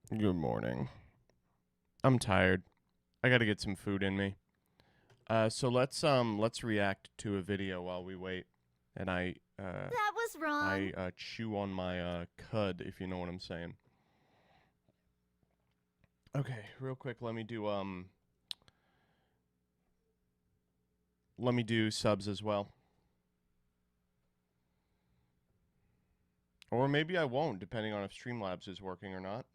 Good morning. I'm tired. I gotta get some food in me. So let's react to a video while we wait, and That was wrong. I chew on my cud, if you know what I'm saying. Okay, real quick, let me do subs as well, or maybe I won't, depending on if Streamlabs is working or not.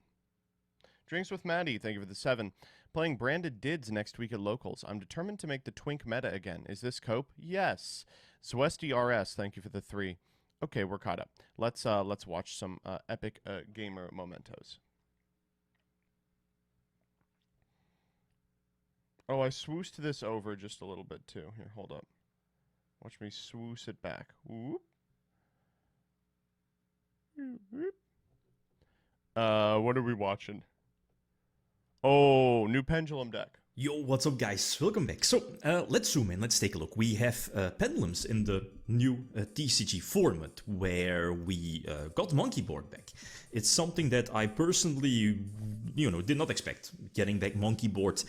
Drinks with Maddie, thank you for the 7. Playing branded dids next week at locals. I'm determined to make the twink meta again. Is this cope? Yes. Swesty RS, thank you for the 3. Okay, we're caught up. Let's watch some epic gamer mementos. Oh, I swoosed this over just a little bit too. Here, hold up. Watch me swoosh it back. Whoop. What are we watching? Oh, new Pendulum deck. Yo, what's up guys? Welcome back. So, let's zoom in, let's take a look. We have Pendulums in the new TCG format, where we got Monkey Board back. It's something that I personally, did not expect. Getting back Monkey Board,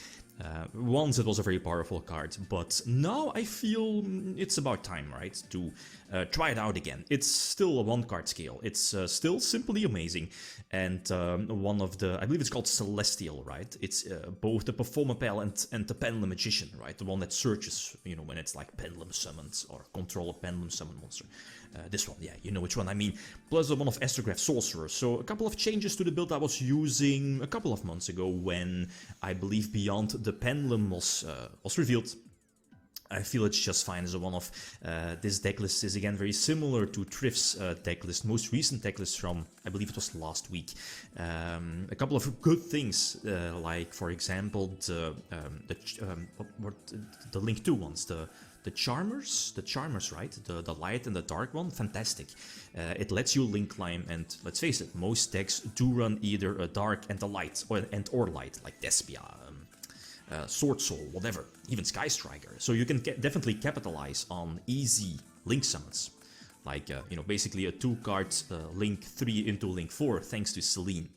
once it was a very powerful card, but now I feel it's about time, right, to try it out again. It's still a one-card scale. It's still simply amazing, and one of the, I believe it's called Celestial, right? It's both the Performapal and the Pendulum Magician, right? The one that searches, when it's like Pendulum summons or control a Pendulum summon monster. This one, yeah, you know which one I mean. Plus the one of Astrograph Sorcerer. So a couple of changes to the build I was using a couple of months ago when I believe Beyond the Pendulum was revealed. I feel it's just fine as a one-off. This decklist is again very similar to Triff's decklist, most recent decklist from, I believe it was last week. A couple of good things, like for example the Link 2 ones, the Charmers, right? The light and the dark one, fantastic. It lets you link climb, and let's face it, most decks do run either a dark and a light, or light, like Despia, Sword Soul, whatever, even Sky Striker. So you can definitely capitalize on easy link summons. Like, basically a 2-card Link 3 into Link 4, thanks to Celine.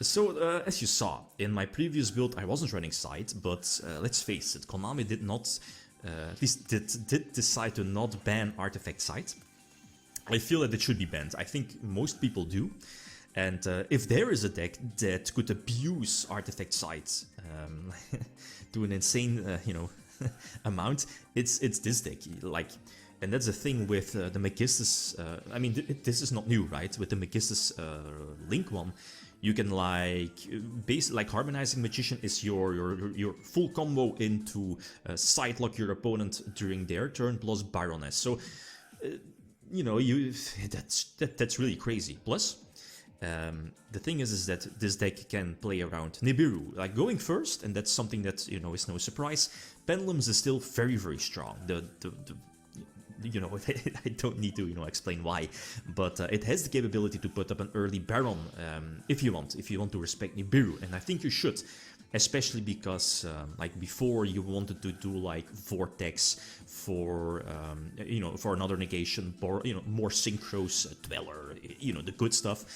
So, as you saw, in my previous build I wasn't running Sight, but let's face it, Konami did not, at least did decide to not ban Artifact Sight. I feel that it should be banned. I think most people do. And if there is a deck that could abuse Artifact Sight to an insane, amount, it's this deck. Like, and that's the thing with the Magistus. I mean, this is not new, right? With the Magistus Link one, you can like Harmonizing Magician is your full combo into Sidelock your opponent during their turn plus Baroness. So, that's really crazy. Plus, the thing is that this deck can play around Nibiru, like going first, and that's something that, is no surprise. Pendulums is still very, very strong. I don't need to, explain why, but it has the capability to put up an early Baron, if you want to respect Nibiru, and I think you should. Especially because, like before, you wanted to do like Vortex for, for another negation, or more Synchros, Dweller, the good stuff.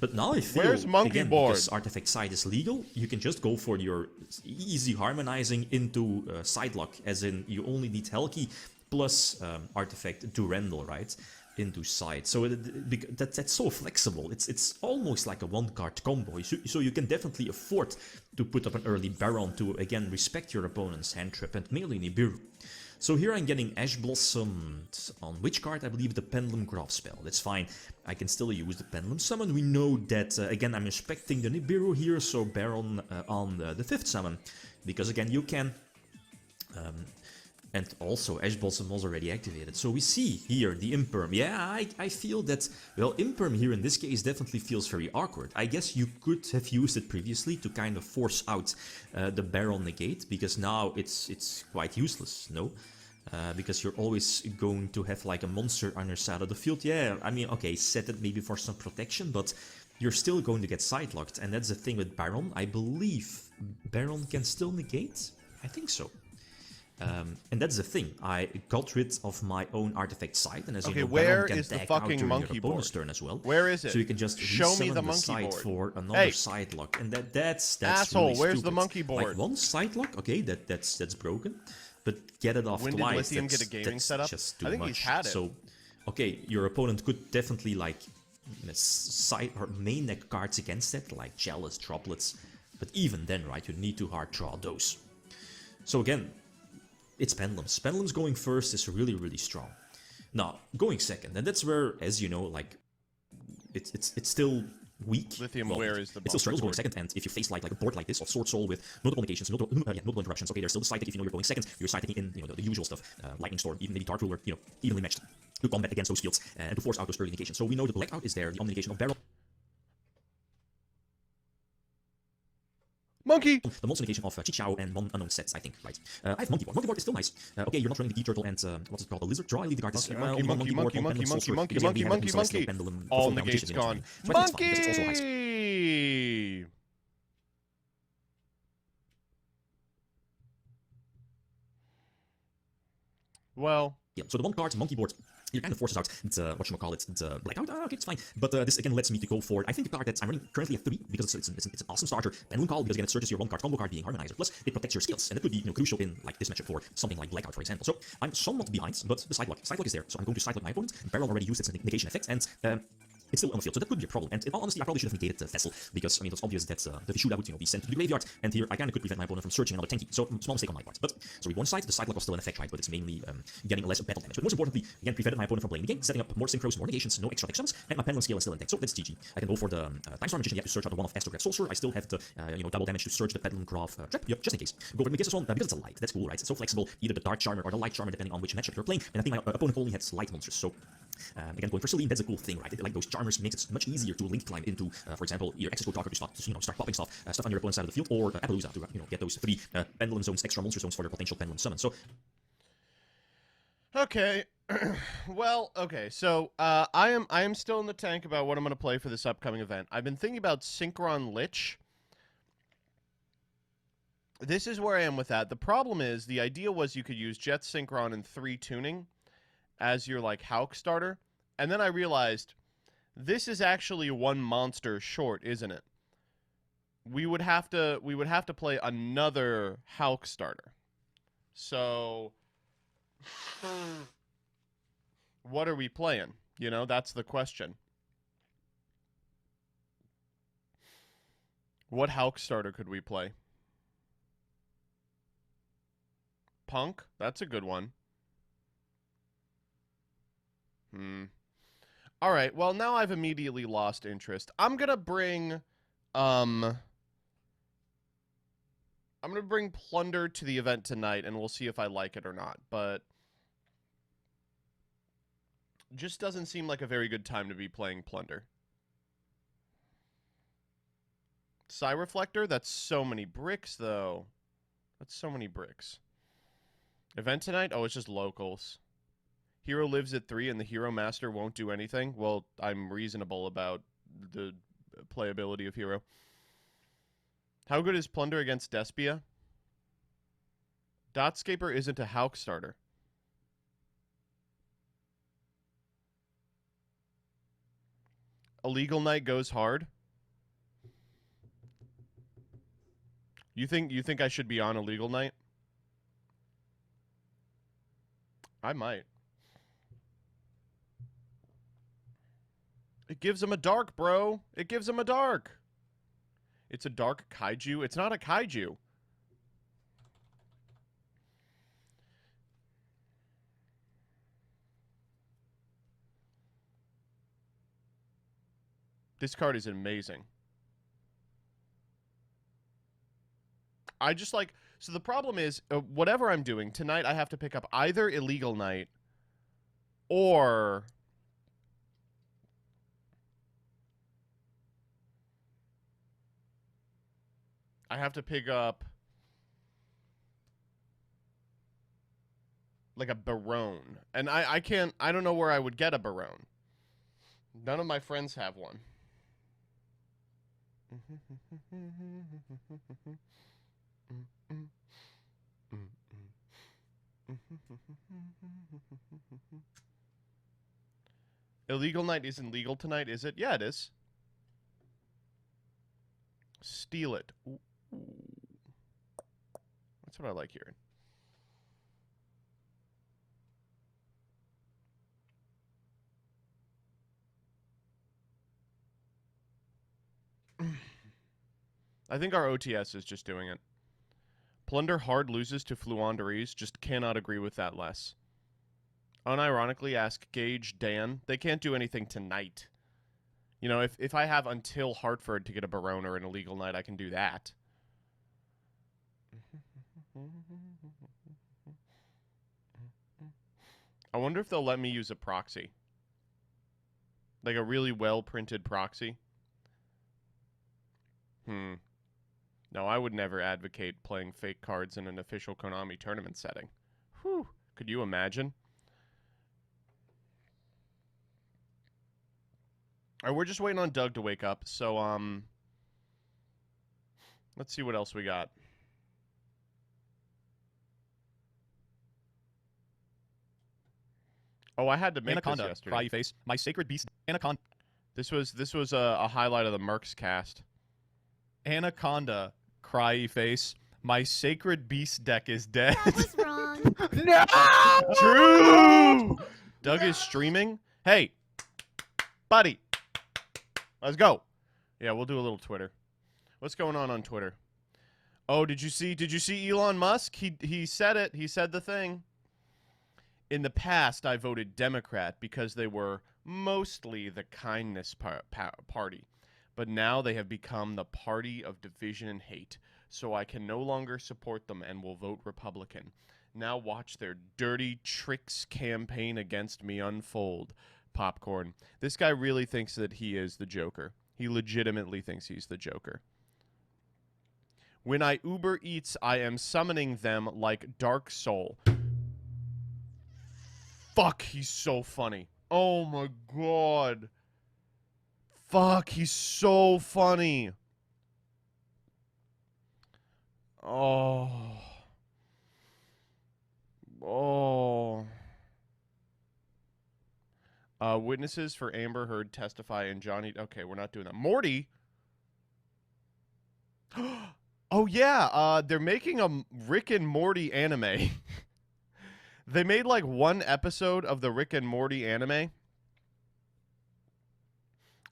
But now I feel, Where's Monkey again, Board? because Artifact Sight is legal, you can just go for your easy harmonizing into Sidelock, as in you only need Helki plus Artifact Durandal, right? Into Sight. So that's so flexible. It's almost like a one-card combo. So you can definitely afford to put up an early Baron to, again, respect your opponent's hand trap and mainly Nibiru. So here I'm getting Ash Blossomed on which card? I believe the Pendulum Graph spell. That's fine. I can still use the Pendulum Summon. We know that, again, I'm respecting the Nibiru here, so Baron on the 5th summon. Because, again, you can... and also, Ash Blossom was already activated. So we see here the Imperm. Yeah, I feel that, well, Imperm here in this case definitely feels very awkward. I guess you could have used it previously to kind of force out the Baron negate, because now it's quite useless, no? Because you're always going to have like a monster on your side of the field. Yeah, I mean, okay, set it maybe for some protection, but you're still going to get sidelocked. And that's the thing with Baron. I believe Baron can still negate? I think so. And that's the thing. I got rid of my own artifact site, and as you know, where Baron can is the tag out fucking during your monkey opponent's board? turn as well. Where is it? So you can just Show me resummon the the monkey site board. for another Hey. side lock, and that's Asshole, really where's stupid. the monkey board? Like one side lock, okay, that's broken, but get it off When did twice. Lithium that's, get a gaming that's setup? just too I think much. he's had it. So, okay, your opponent could definitely like side or main deck cards against it, like Jealous, Droplets, but even then, right, you need to hard draw those. So again, it's Pendulums. Pendulums going first is really, really strong. Now, going second, and that's where, as you know, like, it's still weak. Lithium, well, where is the it still struggles board? going second, and if you face like a board like this of Sword Soul with multiple negations, multiple interruptions, okay, there's still the side deck if you know you're going second, you're side decking in, you know, the usual stuff, Lightning Storm, even maybe Dark Ruler, you know, evenly matched to combat against those fields and to force out those early negations. So we know the Blackout is there, the Omni negation of Barrel. Monkey! The monster negation of Chichao and one unknown sets, I think, right? I have Monkey Board. Monkey Board is still nice. Okay, you're not running the D-Turtle and, what's it called, the Lizard? Draw, I leave the card. Monkey. Pendulum, All negates gone. Monkey! Well... Yeah, so the one card, Monkey Board, it kind of forces out the Blackout. Okay, it's fine. But this again lets me to go for, I think, the card that I'm running currently at 3 because it's an awesome starter. Pendulum Call, because again it searches your one card combo card being Harmonizer. Plus it protects your skills, and it could be, you know, crucial in like this matchup for something like Blackout, for example. So I'm somewhat behind, but the Sidelock is there, so I'm going to Sidelock my opponent. Barrel already used its negation effect, and it's still on the field, so that could be a problem. And in all honesty, I probably should have negated Vessel, because, I mean, it's obvious that the Vishuda would, you know, be sent to the graveyard, and here I kind of could prevent my opponent from searching another tanky, so small mistake on my part. But, sorry, one side, the Sidelock was still in effect, right, but it's mainly getting less battle damage. But most importantly, again, prevented my opponent from playing the game, setting up more synchros, more negations, no extra tech summons, and my Pendulum scale is still intact, so that's GG. I can go for the Time Star Magician, you have to search out the one of Astrograph Sorcerer, I still have the, you know, double damage to search the Pendulum Graph Trap, yep, just in case. Go for the Megasis one, because it's a light, that's cool, right, it's so flexible, either the Dark Charmer or the Light Charmer, depending on which matchup you're playing, and I think my opponent only has light monsters, so again, going for Celine, that's a cool thing, right? Like those charmers makes it much easier to link climb into, for example, your Access Code Talker to start, you know, start popping stuff on your opponent's side of the field, or Appaloosa to, you know, get those 3 Pendulum zones, extra monster zones for your potential Pendulum summon. So, okay, well, okay, so I am still in the tank about what I'm going to play for this upcoming event. I've been thinking about Synchron Lich. This is where I am with that. The problem is, the idea was you could use Jet Synchron and 3 tuning as your, like, Hauk starter. And then I realized this is actually one monster short, isn't it? We would have to play another Hauk starter. So what are we playing? You know, that's the question. What Hauk starter could we play? Punk? That's a good one. All right, well, now I've immediately lost interest. I'm going to bring Plunder to the event tonight, and we'll see if I like it or not, but just doesn't seem like a very good time to be playing Plunder. Psy Reflector? That's so many bricks, though. That's so many bricks. Event tonight? Oh, it's just locals. Hero lives at 3 and the Hero Master won't do anything? Well, I'm reasonable about the playability of Hero. How good is Plunder against Despia? Dotscaper isn't a Hauk starter. Illegal Knight goes hard? You think I should be on Illegal Knight? I might. It gives him a dark, bro. It gives him a dark. It's a dark kaiju. It's not a kaiju. This card is amazing. I just like... So the problem is, whatever I'm doing, tonight I have to pick up either Illegal Knight or... I have to pick up like a Barone. And I can't, I don't know where I would get a Barone. None of my friends have one. Illegal night isn't legal tonight, is it? Yeah, it is. Steal it. Ooh. That's what I like hearing. I think our OTS is just doing it. Plunder hard loses to Fluanderies. Just cannot agree with that less. Unironically, ask Gage, Dan. They can't do anything tonight. You know, if I have until Hartford to get a Barone or an illegal night, I can do that. I wonder if they'll let me use a proxy. Like a really well-printed proxy. No, I would never advocate playing fake cards in an official Konami tournament setting. Whew. Could you imagine? All right, we're just waiting on Doug to wake up. So, let's see what else we got. Oh, I had to make Anaconda, this yesterday. cry face, my sacred beast, Anaconda. This was a highlight of the Mercs cast. Anaconda, cry face, my sacred beast deck is dead. That was wrong. No! True! Doug is streaming. Hey, buddy. Let's go. Yeah, we'll do a little Twitter. What's going on Twitter? Oh, did you see Elon Musk? He said it. He said the thing. In the past, I voted Democrat because they were mostly the kindness party. But now they have become the party of division and hate. So I can no longer support them and will vote Republican. Now watch their dirty tricks campaign against me unfold. Popcorn. This guy really thinks that he is the Joker. He legitimately thinks he's the Joker. When I Uber Eats, I am summoning them like Dark Soul. Fuck, he's so funny. Oh my god. Fuck, he's so funny. Oh. Oh. Witnesses for Amber Heard testify and Johnny... Okay, we're not doing that. Morty? Oh, yeah. They're making a Rick and Morty anime. They made, like, one episode of the Rick and Morty anime.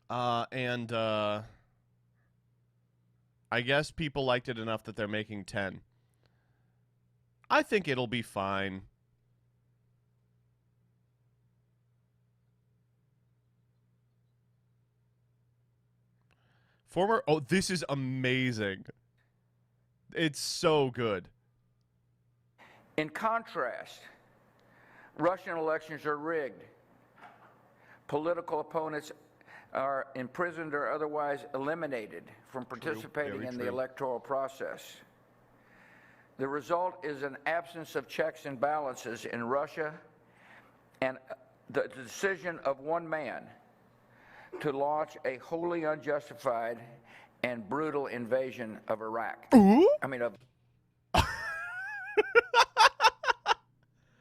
I guess people liked it enough that they're making 10. I think it'll be fine. Oh, this is amazing. It's so good. In contrast, Russian elections are rigged. Political opponents are imprisoned or otherwise eliminated from participating in the electoral process. The result is an absence of checks and balances in Russia and the decision of one man to launch a wholly unjustified and brutal invasion of Iraq. Ooh? I mean, of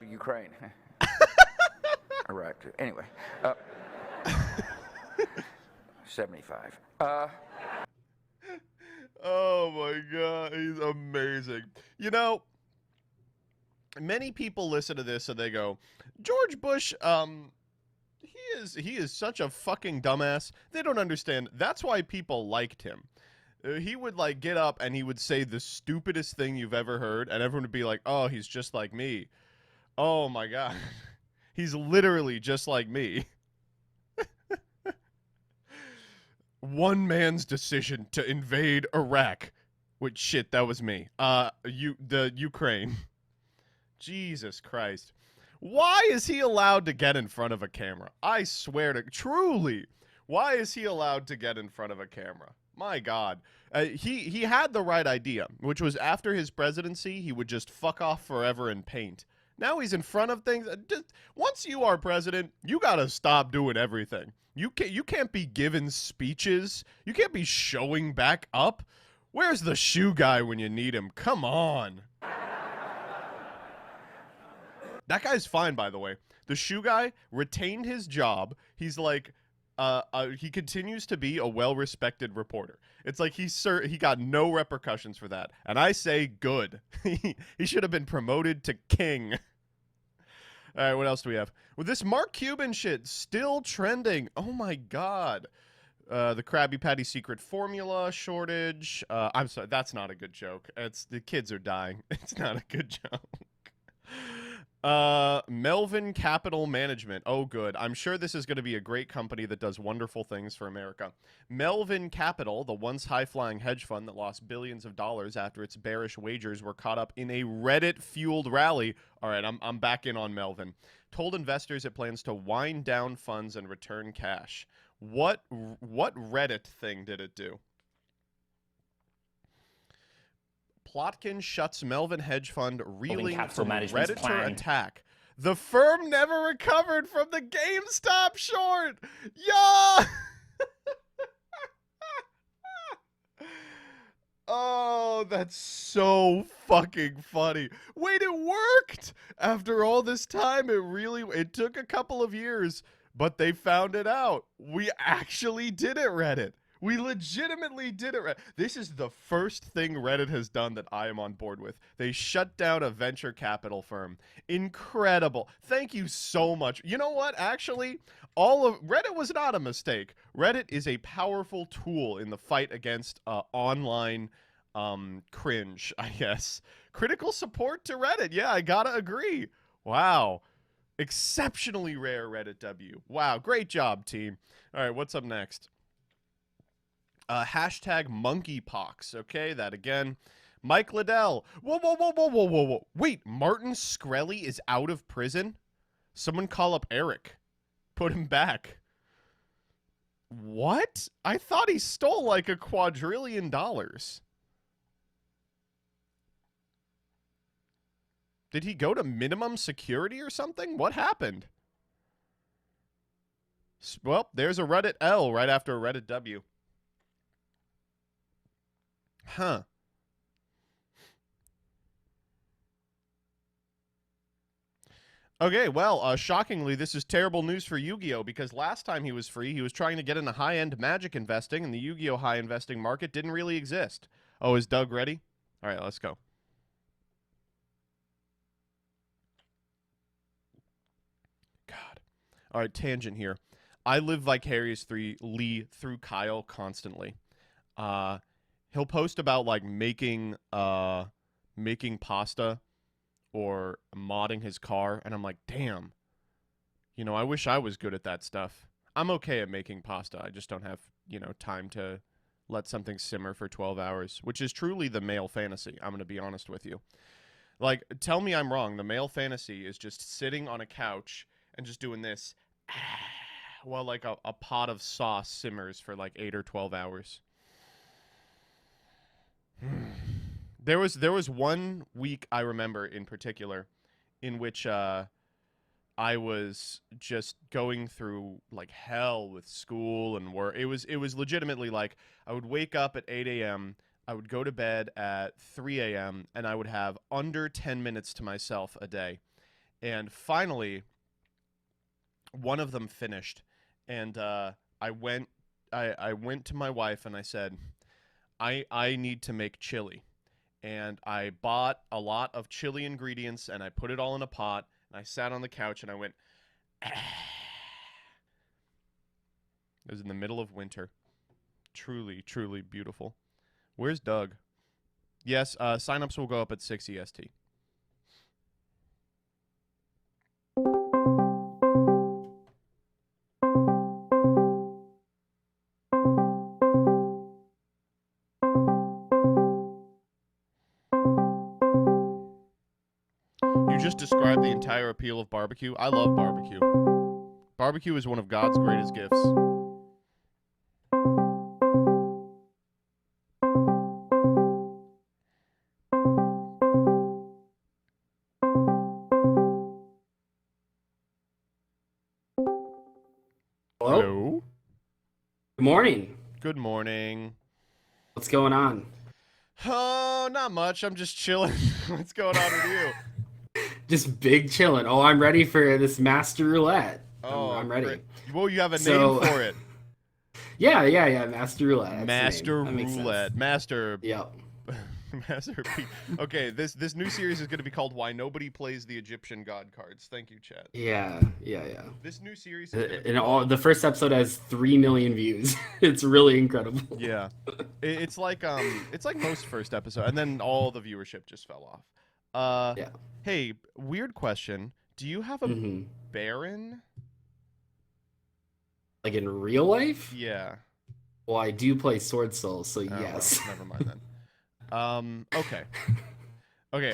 Ukraine. Iraq. Anyway. 75. Oh my god, he's amazing. You know, many people listen to this and they go, George Bush, he is such a fucking dumbass. They don't understand. That's why people liked him. He would like get up and he would say the stupidest thing you've ever heard, and everyone would be like, "Oh, he's just like me." Oh my god, he's literally just like me. One man's decision to invade Iraq. Which shit, that was me. The Ukraine. Jesus Christ. Why is he allowed to get in front of a camera? I swear to... Truly. Why is he allowed to get in front of a camera? My God. He had the right idea, which was after his presidency, he would just fuck off forever and paint. Now he's in front of things. Once you are president, you gotta stop doing everything. You can't be giving speeches. You can't be showing back up. Where's the shoe guy when you need him? Come on. That guy's fine, by the way. The shoe guy retained his job. He's like, he continues to be a well-respected reporter. It's like he got no repercussions for that, and I say good. He should have been promoted to king. All right, what else do we have? With this Mark Cuban shit still trending. Oh my god. The Krabby Patty secret formula shortage. I'm sorry, that's not a good joke. The kids are dying. It's not a good joke. Melvin Capital Management. Oh, good. I'm sure this is going to be a great company that does wonderful things for America. Melvin Capital, the once high-flying hedge fund that lost billions of dollars after its bearish wagers were caught up in a Reddit-fueled rally. All right, I'm back in on Melvin. Told investors it plans to wind down funds and return cash. What Reddit thing did it do? Plotkin shuts Melvin hedge fund reeling from Redditor attack. The firm never recovered from the GameStop short. Yeah. Oh, that's so fucking funny. Wait, it worked. After all this time, it took a couple of years, but they found it out. We actually did it, Reddit. We legitimately did it. This is the first thing Reddit has done that I am on board with. They shut down a venture capital firm. Incredible. Thank you so much. You know what? Actually, Reddit was not a mistake. Reddit is a powerful tool in the fight against online cringe, I guess. Critical support to Reddit. Yeah, I gotta agree. Wow. Exceptionally rare Reddit W. Wow, great job, team. All right, what's up next? Hashtag monkeypox. Okay, that again. Mike Liddell. Whoa. Wait, Martin Shkreli is out of prison? Someone call up Eric. Put him back. What? I thought he stole like $1 quadrillion. Did he go to minimum security or something? What happened? Well, there's a Reddit L right after a Reddit W. Huh. Okay, well, shockingly, this is terrible news for Yu-Gi-Oh! Because last time he was free, he was trying to get into high-end Magic investing, and the Yu-Gi-Oh! High investing market didn't really exist. Oh, is Doug ready? All right, let's go. God. All right, tangent here. I live vicariously through Kyle constantly. He'll post about like making pasta or modding his car, and I'm like, damn. You know, I wish I was good at that stuff. I'm okay at making pasta. I just don't have, time to let something simmer for 12 hours, which is truly the male fantasy. I'm going to be honest with you. Like, tell me I'm wrong. The male fantasy is just sitting on a couch and just doing this while like a pot of sauce simmers for like 8 or 12 hours. There was 1 week I remember in particular in which I was just going through like hell with school and work. It was legitimately like I would wake up at 8 a.m., I would go to bed at 3 a.m., and I would have under 10 minutes to myself a day. And finally, one of them finished, and I went to my wife and I said, I need to make chili. And I bought a lot of chili ingredients and I put it all in a pot and I sat on the couch and I went, ah. It was in the middle of winter. Truly, truly beautiful. Where's Doug? Yes, signups will go up at 6 EST. Just described the entire appeal of barbecue. I love barbecue. Barbecue is one of God's greatest gifts. Hello? Good morning. Good morning. What's going on? Oh, not much. I'm just chilling. What's going on with you? Just big chilling. Oh, I'm ready for this master roulette. Oh, I'm ready. great. Well, you have a So- name for it. Yeah, master roulette. That's the Master name. That makes sense. Roulette. Master. Yep. Master. Okay, this new series is going to be called "Why Nobody Plays the Egyptian God Cards." Thank you, Chad. Yeah. This new series is gonna be And all the first episode has 3 million views. It's really incredible. Yeah, it's like most first episode, and then all the viewership just fell off. Yeah. Hey, weird question. Do you have a Mhm. Baron? Like in real life? Yeah. Well, I do play Sword Soul, so Oh, well, yes. never mind then. Okay. Okay.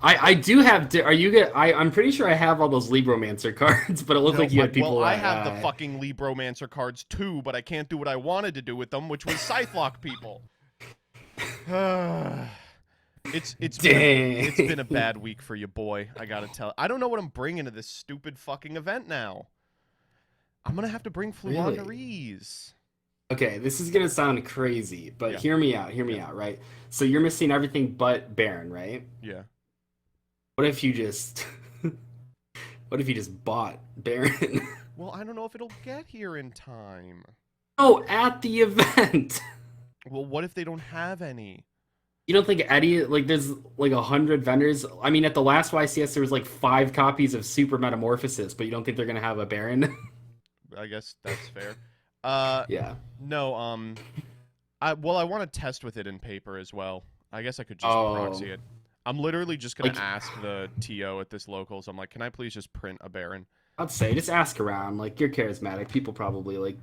I do have. Are you good? I'm pretty sure I have all those Libromancer cards, but it looked like you had people. Well, I that, have the fucking Libromancer cards too, but I can't do what I wanted to do with them, which was Scythe-lock people. It's been a bad week for you, boy. I gotta tell. I don't know what I'm bringing to this stupid fucking event now. I'm gonna have to bring Fluanderies. Okay, this is gonna sound crazy, but Yeah. hear me out, right? So you're missing everything but Baron, right? Yeah. What if you just bought Baron? Well, I don't know if it'll get here in time. Oh, at the event. Well, what if they don't have any? You don't think Eddie, like, there's like 100 vendors? I mean, at the last YCS, there was like 5 copies of Super Metamorphosis, but you don't think they're gonna have a Baron? I guess that's fair. Yeah. No, I want to test with it in paper as well. I guess I could just proxy it. I'm literally just gonna ask the TO at this locals. I'm like, can I please just print a Baron? I'd say just ask around. Like, you're charismatic. People probably like.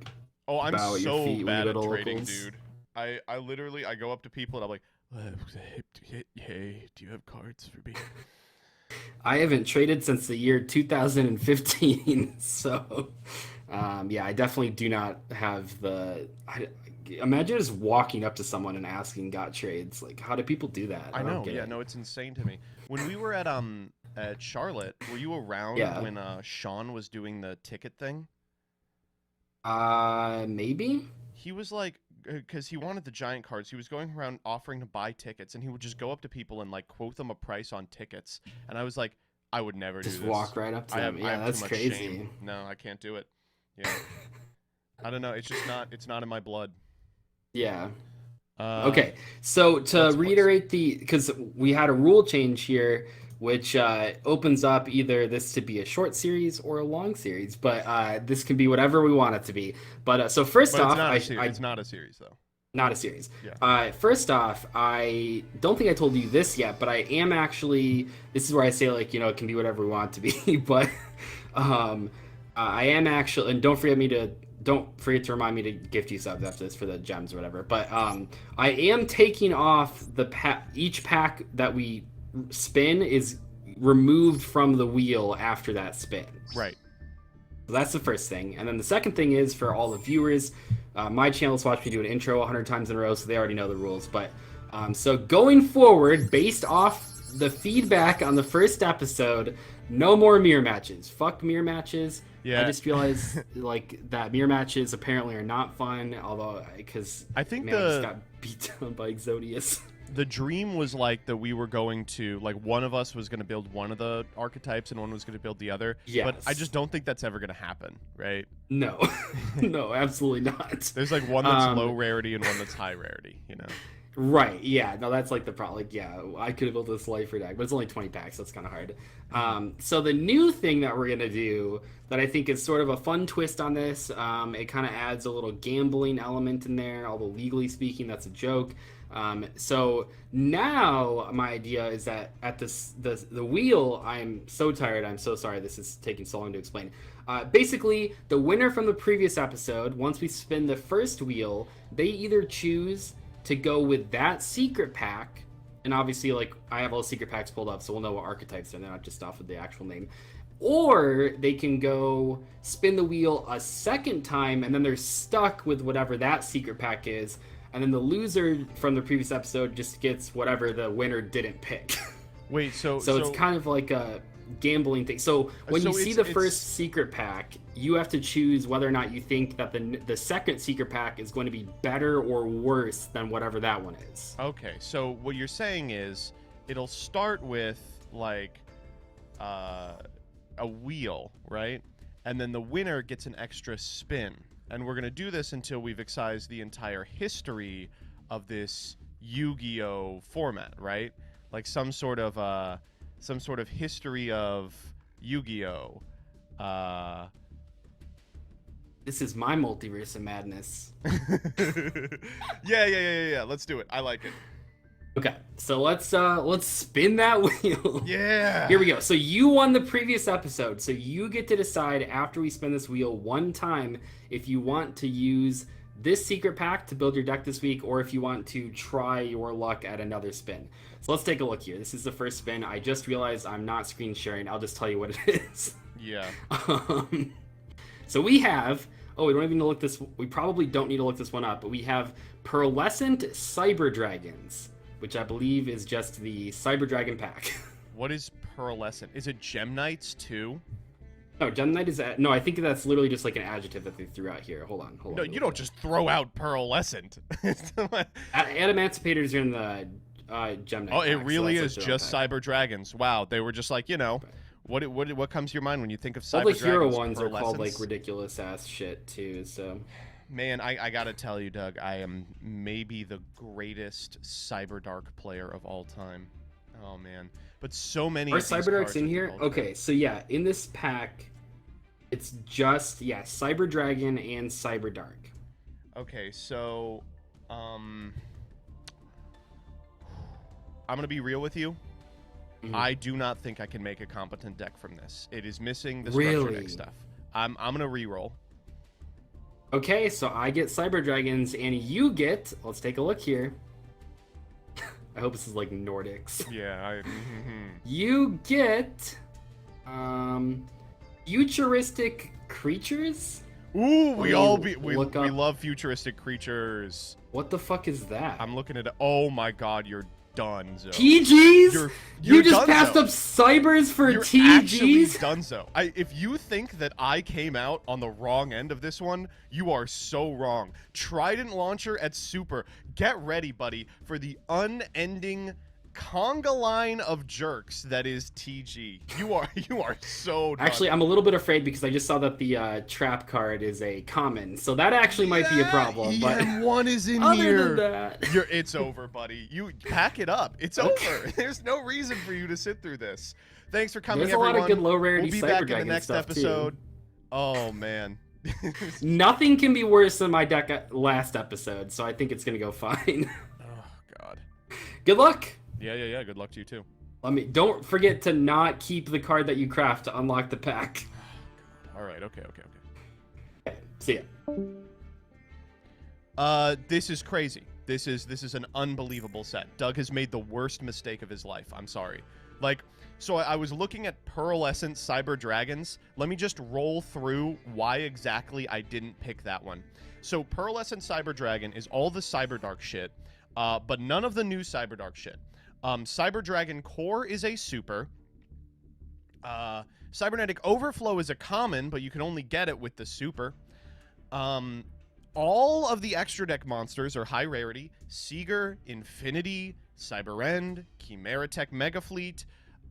Oh, I'm bow at your so feet when bad you at go to trading, locals. dude. I literally go up to people and I'm like, hey, do you have cards for me? I haven't traded since the year 2015, so yeah, I definitely do not have the. Imagine just walking up to someone and asking got trades. Like, how do people do that? I don't know, get yeah, it. no, it's insane to me. When we were at Charlotte, were you around Yeah. when Sean was doing the ticket thing? Maybe. He was like, because he wanted the giant cards, he was going around offering to buy tickets, and he would just go up to people and like quote them a price on tickets. And I was like, I would never do Just this. walk right up to them. I Yeah, have that's too much crazy. shame. No, I can't do it. Yeah. I don't know. It's just not. It's not in my blood. Yeah. Okay, so to let's reiterate because we had a rule change here, which opens up either this to be a short series or a long series, but this can be whatever we want it to be. But so first But off, it's not a series though. not a series. Yeah. First off, I don't think I told you this yet, but I am actually. This is where I say like it can be whatever we want it to be, but I am actually, and don't forget to remind me to gift you subs after this for the gems or whatever. But I am taking off each pack that we spin is removed from the wheel after that spin. Right. So that's the first thing. And then the second thing is for all the viewers, my channel's watched me do an intro 100 times in a row, so they already know the rules. But so going forward, based off the feedback on the first episode, no more mirror matches. Fuck mirror matches. Yeah. I just realized like that mirror matches apparently are not fun, although because I think I just got beat down by Exodius. The dream was like that we were going to one of us was going to build one of the archetypes and one was going to build the other. Yes. But I just don't think that's ever going to happen, right? No, no, absolutely not. There's like one that's low rarity and one that's high rarity, Right, yeah, no, that's like the problem. Like, yeah, I could have built this Lifer deck, but it's only 20 packs, so it's kind of hard. So the new thing that we're going to do that I think is sort of a fun twist on this, it kind of adds a little gambling element in there, although legally speaking, that's a joke. So now my idea is that at the wheel, I'm so tired, I'm so sorry this is taking so long to explain. Basically, the winner from the previous episode, once we spin the first wheel, they either choose to go with that secret pack, and obviously like I have all the secret packs pulled up so we'll know what archetypes they're not just off of the actual name, or they can go spin the wheel a second time and then they're stuck with whatever that secret pack is, and then the loser from the previous episode just gets whatever the winner didn't pick. Wait, so it's kind of like a gambling thing. So when you see the first secret pack, you have to choose whether or not you think that the second secret pack is going to be better or worse than whatever that one is. Okay, so what you're saying is it'll start with like a wheel, right? And then the winner gets an extra spin. And we're going to do this until we've excised the entire history of this Yu-Gi-Oh format, right? Like some sort of history of Yu-Gi-Oh. This is my multiverse of madness. Yeah. Let's do it. I like it. Okay, so let's spin that wheel. Yeah. Here we go. So you won the previous episode, so you get to decide after we spin this wheel one time if you want to use this secret pack to build your deck this week, or if you want to try your luck at another spin. So let's take a look here. This is the first spin. I just realized I'm not screen sharing. I'll just tell you what it is. Yeah. So we have. Oh, we don't even need to look this. We probably don't need to look this one up, but we have Pearlescent Cyber Dragons, which I believe is just the Cyber Dragon pack. What is Pearlescent? Is it Gem Knights too? No, Gem Knight is... No, I think that's literally just like an adjective that they threw out here. Hold on. No, you don't just throw out Pearlescent. Emancipators are in the Gem Knight Oh, it pack, really so is that's, like, just Cyber Dragons. Wow, they were just like, what comes to your mind when you think of Cyber all the Dragons? hero ones are called like Pearlescents? ridiculous ass shit too, so... Man, I gotta tell you, Doug, I am maybe the greatest Cyber Dark player of all time. Oh, man. But so many Are of these Cyber Darks cards in are here? difficult. Okay, so yeah, in this pack, it's just, Cyber Dragon and Cyber Dark. Okay, so, I'm gonna be real with you. Mhm. I do not think I can make a competent deck from this. It is missing the structure deck stuff. I'm gonna re-roll. Okay, so I get Cyber Dragons, and you get... Let's take a look here. I hope this is like Nordics. Yeah, You get... Futuristic Creatures? Ooh, we look up- love futuristic creatures. What the fuck is that? I'm looking at it. Oh my god, you're done, Zo. TGs? You're You just done, passed Zo. up Cybers for You're actually TGs? done so. If you think that I came out on the wrong end of this one, you are so wrong. Trident Launcher at Super. Get ready, buddy, for the unending conga line of jerks that is TG. You are so done. Actually, I'm a little bit afraid because I just saw that the trap card is a common, so that actually might be a problem. But EM1 is in other here. than that, It's over, buddy. You pack it up. It's over. There's no reason for you to sit through this. Thanks for coming, there's a everyone. lot of good low rarity We'll be Cyber back in Dragon the next stuff episode. too. Oh man. Nothing can be worse than my deck last episode, so I think it's gonna go fine. Oh god. Good luck. Yeah. Good luck to you too. Don't forget to not keep the card that you craft to unlock the pack. All right. Okay. Okay, see ya. This is crazy. This is an unbelievable set. Doug has made the worst mistake of his life. I'm sorry. So I was looking at Pearlescent Cyber Dragons. Let me just roll through why exactly I didn't pick that one. So Pearlescent Cyber Dragon is all the Cyber Dark shit, but none of the new Cyber Dark shit. Cyber Dragon Core is a super. Cybernetic Overflow is a common, but you can only get it with the super. All of the extra deck monsters are high rarity. Seeger, Infinity, Cyber End, Chimeratech Megafleet,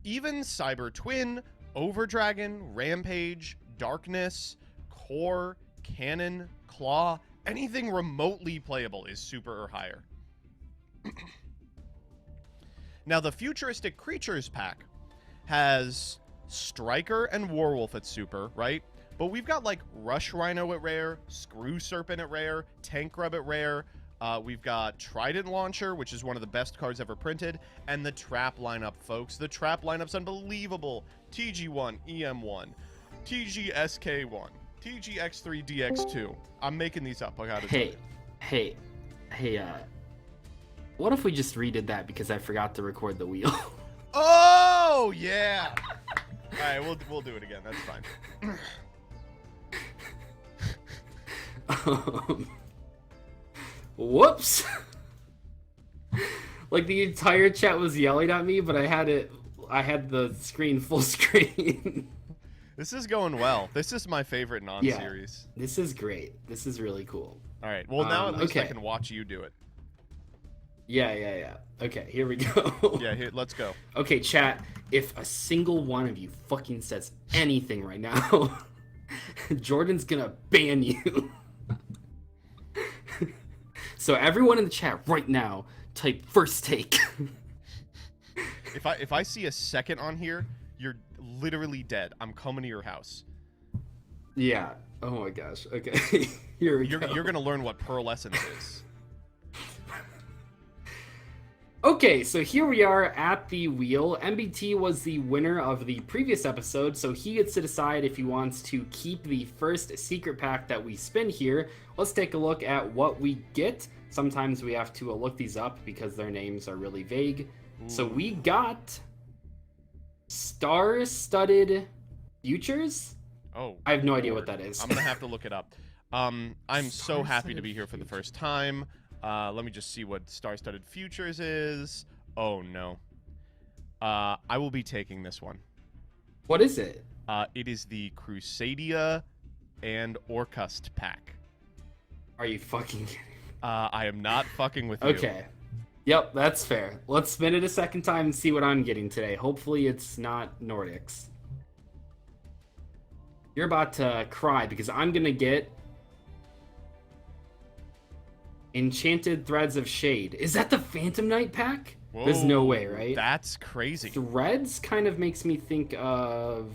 even Cyber Twin, Overdragon, Rampage, Darkness, Core, Cannon, Claw, anything remotely playable is super or higher. Now, the Futuristic Creatures pack has Striker and Warwolf at super, right? But we've got, like, Rush Rhino at rare, Screw Serpent at rare, Tank Grub at rare. We've got Trident Launcher, which is one of the best cards ever printed, and the Trap lineup, folks. The Trap lineup's unbelievable. TG1, EM1, TGSK1, TGX3DX2. I'm making these up. I gotta tell you. Hey, what if we just redid that because I forgot to record the wheel? Oh, yeah. All right, we'll do it again. That's fine. Whoops. Like the entire chat was yelling at me, but I had the screen full screen. This is going well. This is my favorite non-series. Yeah, this is great. This is really cool. All right. Well, now at least I okay. can watch you do it. Yeah. Okay, here we go. Yeah, here, let's go. Okay, chat. If a single one of you fucking says anything right now, Jordan's gonna ban you. So everyone in the chat right now, type first take. If I see a second on here, you're literally dead. I'm coming to your house. Yeah. Oh my gosh. Okay. Here we go. You're gonna learn what pearlescence is. Okay, so here we are at the wheel. MBT was the winner of the previous episode, so he gets to decide if he wants to keep the first secret pack that we spin here. Let's take a look at what we get. Sometimes we have to look these up because their names are really vague. Ooh. So we got Star-Studded Futures? Oh, I have no idea what that is. I'm gonna have to look it up. I'm so happy to be here for the first time. Let me just see what Star-Studded Futures is. Oh, no. I will be taking this one. What is it? It is the Crusadia and Orcust pack. Are you fucking kidding? I am not fucking with you. Okay. Yep, that's fair. Let's spin it a second time and see what I'm getting today. Hopefully it's not Nordics. You're about to cry because I'm going to get Enchanted Threads of Shade. Is that the Phantom Knight pack? Whoa, there's no way, right? That's crazy. Threads kind of makes me think of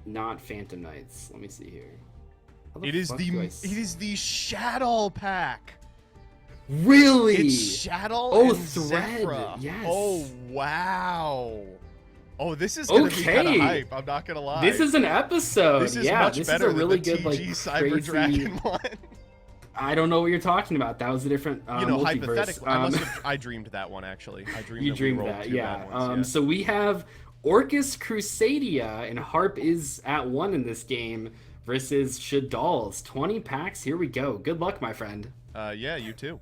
not Phantom Knights. Let me see here. It is the Shadow pack. Really? It's Shadow and Thread. Zephyra. Yes. Oh, wow. Oh, this is gonna be kind of hype. I'm not gonna lie. This is an episode. This is yeah, much this better is a really than the good, TG like, Cyber crazy... Dragon one. I don't know what you're talking about. That was a different hypothetically, multiverse. I dreamed that one actually. I dreamed. You dreamed that, yeah. So we have Orcus Crusadia, and Harp is at 1 in this game versus Shadal's 20 packs. Here we go. Good luck, my friend. Yeah, you too.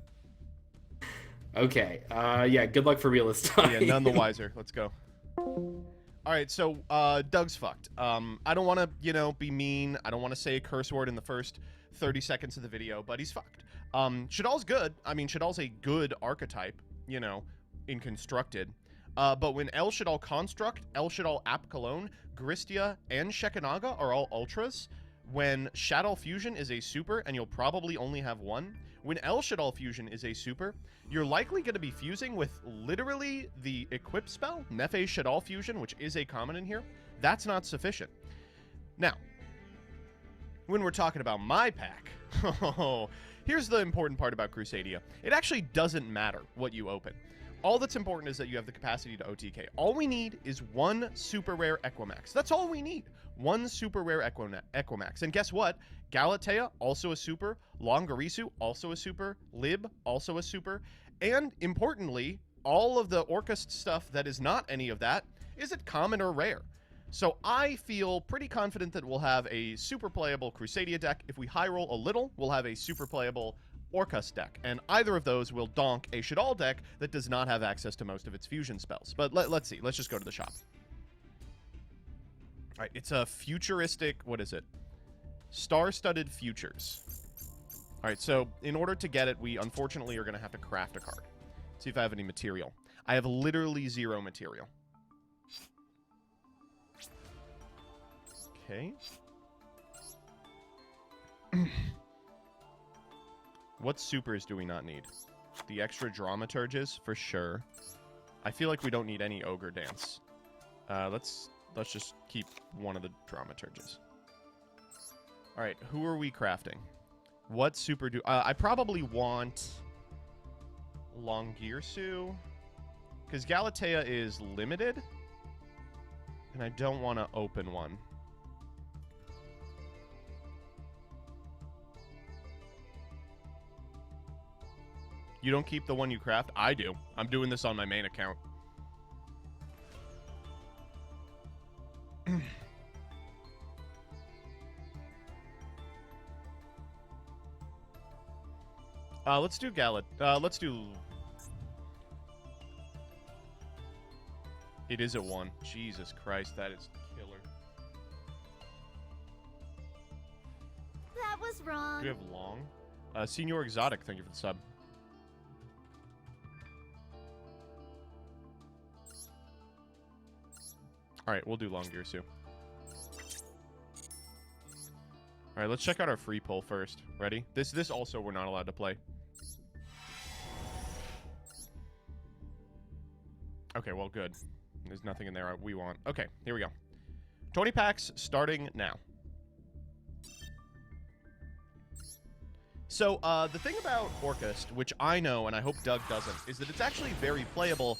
Okay. Yeah. Good luck for real this time. Yeah, none the wiser. Let's go. All right, so Doug's fucked. I don't want to, be mean. I don't want to say a curse word in the first 30 seconds of the video, but he's fucked. Shadal's good. I mean, Shadal's a good archetype, in constructed. But when El Shadal Construct, El Shadal App Cologne, Gristia, and Shekanaga are all ultras, when Shadow Fusion is a super, and you'll probably only have one, when El Shadal Fusion is a super, you're likely going to be fusing with literally the equip spell, Nefe Shadal Fusion, which is a common in here. That's not sufficient. Now, when we're talking about my pack, here's the important part about Crusadia. It actually doesn't matter what you open. All that's important is that you have the capacity to OTK. All we need is one super rare Equimax. That's all we need. One super rare Equimax. And guess what? Galatea, also a super. Longarisu, also a super. Lib, also a super. And importantly, all of the Orcust stuff that is not any of that, is it common or rare? So I feel pretty confident that we'll have a super playable Crusadia deck. If we high roll a little, we'll have a super playable Orcust deck, and either of those will donk a Shadal deck that does not have access to most of its fusion spells. But let's see. Let's just go to the shop. All right, it's a futuristic, what is it? Star-Studded Futures. All right, so in order to get it, we unfortunately are going to have to craft a card. See if I have any material. I have literally 0 material. Okay. What supers do we not need? The extra dramaturges, for sure. I feel like we don't need any Ogre Dance. Let's just keep one of the dramaturges. All right, who are we crafting? What super do... I probably want Longirsu, because Galatea is limited, and I don't want to open one. You don't keep the one you craft? I do. I'm doing this on my main account. Let's do let's do... It is a 1. Jesus Christ, that is killer. That was wrong. Do we have long? Senior Exotic, thank you for the sub. All right, we'll do Long Girsu. All right, let's check out our free pull first. Ready? This also we're not allowed to play. Okay, well, good. There's nothing in there we want. Okay, here we go. 20 packs starting now. So, the thing about Orcust, which I know and I hope Doug doesn't, is that it's actually very playable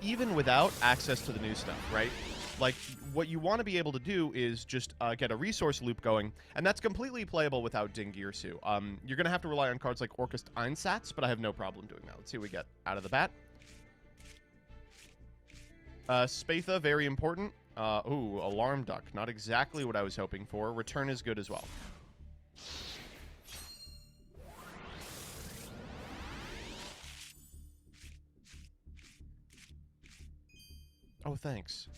even without access to the new stuff, right? Like, what you want to be able to do is just get a resource loop going, and that's completely playable without Ding Girsu. You're going to have to rely on cards like Orcust Einsatz, but I have no problem doing that. Let's see what we get out of the bat. Spatha, very important. Ooh, Alarm Duck. Not exactly what I was hoping for. Return is good as well. Oh, thanks.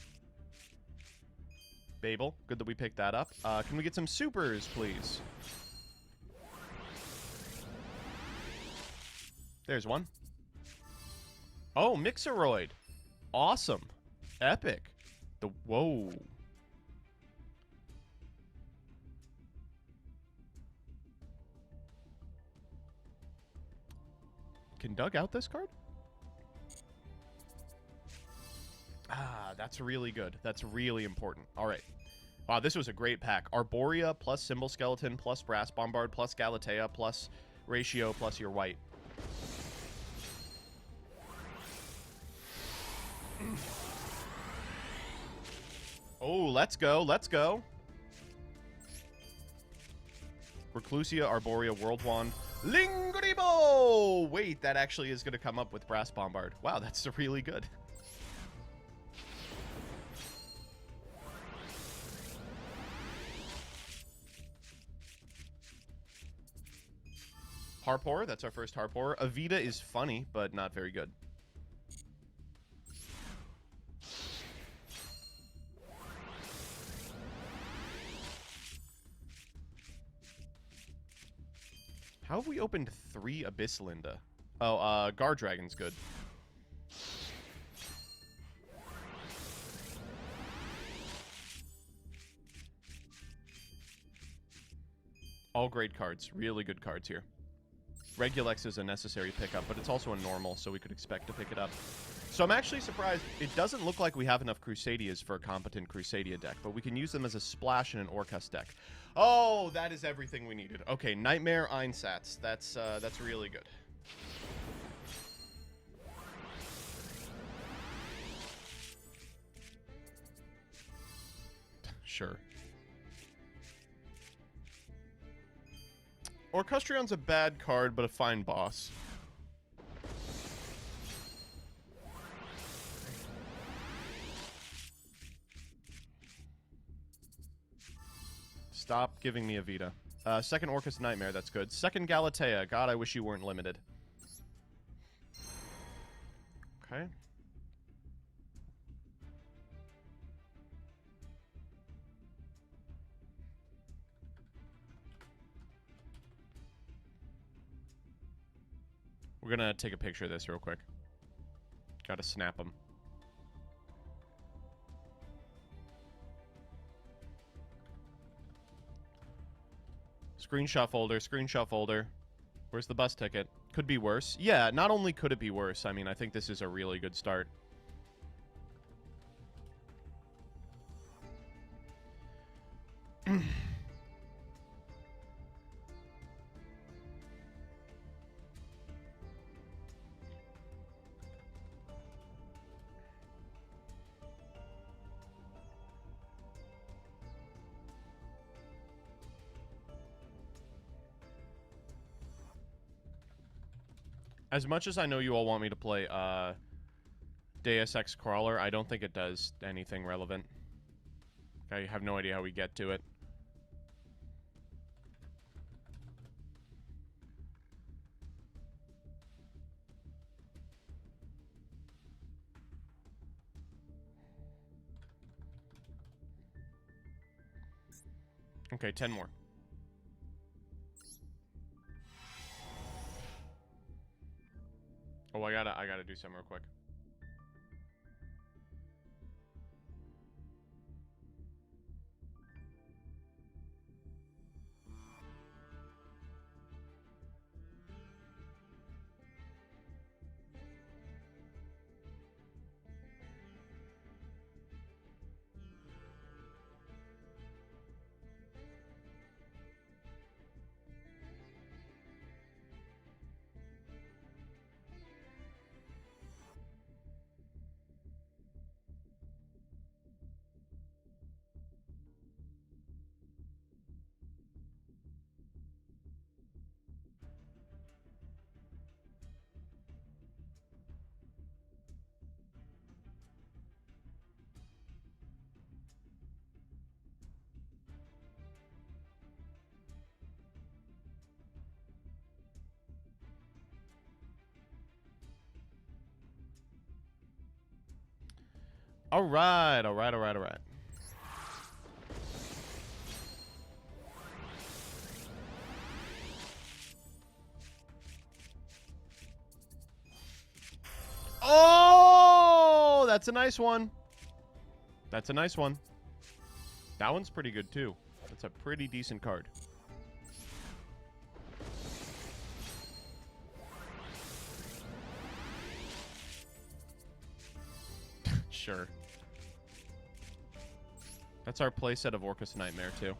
Babel, good that we picked that up. Can we get some supers, please? There's one. Oh, Mixeroid. Awesome. Epic. Whoa. Can Doug out this card? Ah, that's really good. That's really important. All right. Wow, this was a great pack. Arborea plus Symbol Skeleton plus Brass Bombard plus Galatea plus Ratio plus your white. Oh, let's go. Let's go. Reclusia, Arborea, World Wand. Linguribo! Wait, that actually is going to come up with Brass Bombard. Wow, that's really good. Harpor, that's our first Harpor. Avita is funny, but not very good. How have we opened 3 Abyss Linda? Oh, Guard Dragon's good. All great cards. Really good cards here. Regulex is a necessary pickup, but it's also a normal, so we could expect to pick it up. So I'm actually surprised. It doesn't look like we have enough Crusadias for a competent Crusadia deck, but we can use them as a splash in an Orcust deck. Oh, that is everything we needed. Okay, Nightmare Einsatz. That's really good. Sure. Orcustrion's a bad card, but a fine boss. Stop giving me a Vita. Second Orcust Nightmare, that's good. Second Galatea. God, I wish you weren't limited. Okay. We're gonna take a picture of this real quick. Gotta snap them. Screenshot folder, screenshot folder. Where's the bus ticket? Could be worse. Yeah, not only could it be worse, I mean, I think this is a really good start. As much as I know you all want me to play Deus Ex Crawler, I don't think it does anything relevant. I have no idea how we get to it. Okay, 10 more. Oh, I gotta do something real quick. All right, all right, all right, all right. Oh, that's a nice one. That's a nice one. That one's pretty good, too. That's a pretty decent card. Sure. That's our playset of Orcus Nightmare, too.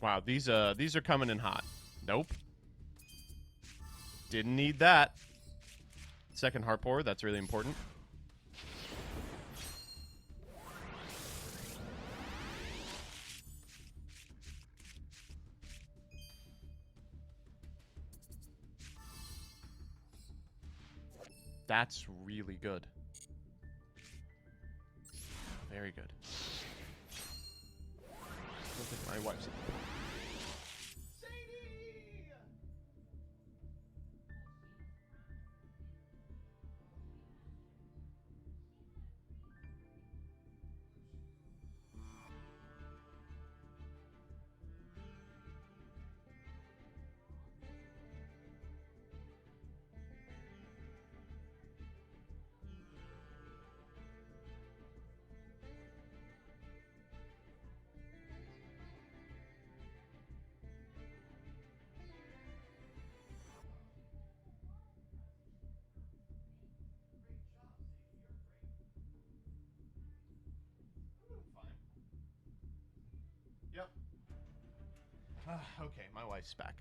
Wow, these are coming in hot. Nope. Didn't need that. Second Heart Pour, that's really important. That's really good. Very good. I don't think my wife's... Yep. Okay, my wife's back.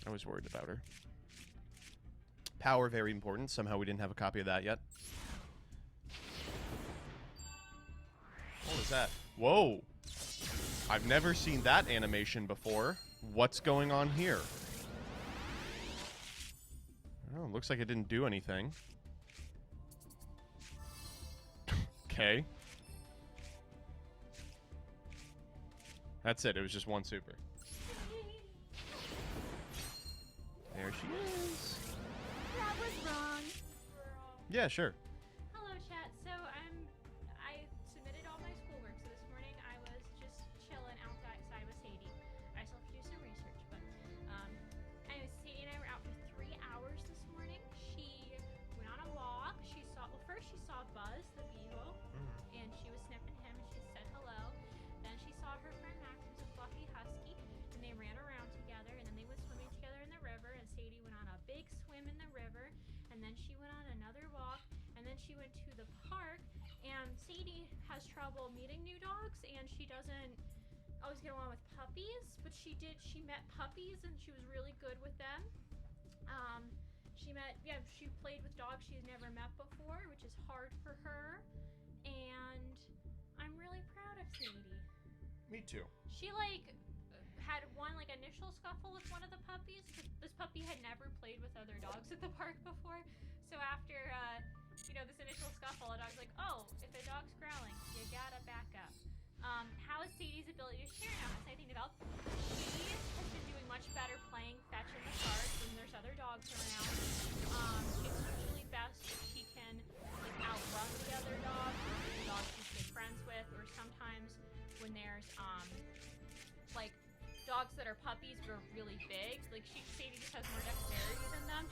I was worried about her. Power, very important. Somehow we didn't have a copy of that yet. What was that? Whoa! I've never seen that animation before. What's going on here? Oh, looks like it didn't do anything. Okay. That's it. It was just one super. There she is. That was wrong. Yeah, sure. Hello, chat. So I submitted all my schoolwork. So this morning I was just chilling outside with Sadie. I still have to do some research, but anyways, Sadie and I were out for 3 hours this morning. She went on a walk. First she saw Buzz, the beagle, and she was sniffing him, and she said hello. Then she saw her friend Max, who's a fluffy husky, and they ran around together, and then they went swimming together in the river, and Sadie went on a big swim in the river, and then she went on another walk, and then she went to the park, and Sadie has trouble meeting new dogs, and she doesn't always get along with puppies, but she met puppies, and she was really good with them. She played with dogs she's never met before, which is hard for her, and I'm really proud of Sadie. Me too. She had one initial scuffle with one of the puppies. This puppy had never played with other dogs at the park before. So after this initial scuffle, a dog's like, "Oh, if a dog's growling, you gotta back up." How is Sadie's ability to share now? As I think about, she has been doing much better playing fetch in the park when there's other dogs around. It's usually best if she can outrun the other dogs, or the dogs she's good friends with, or sometimes when there's dogs that are puppies but are really big. Sadie just has more dexterity than them.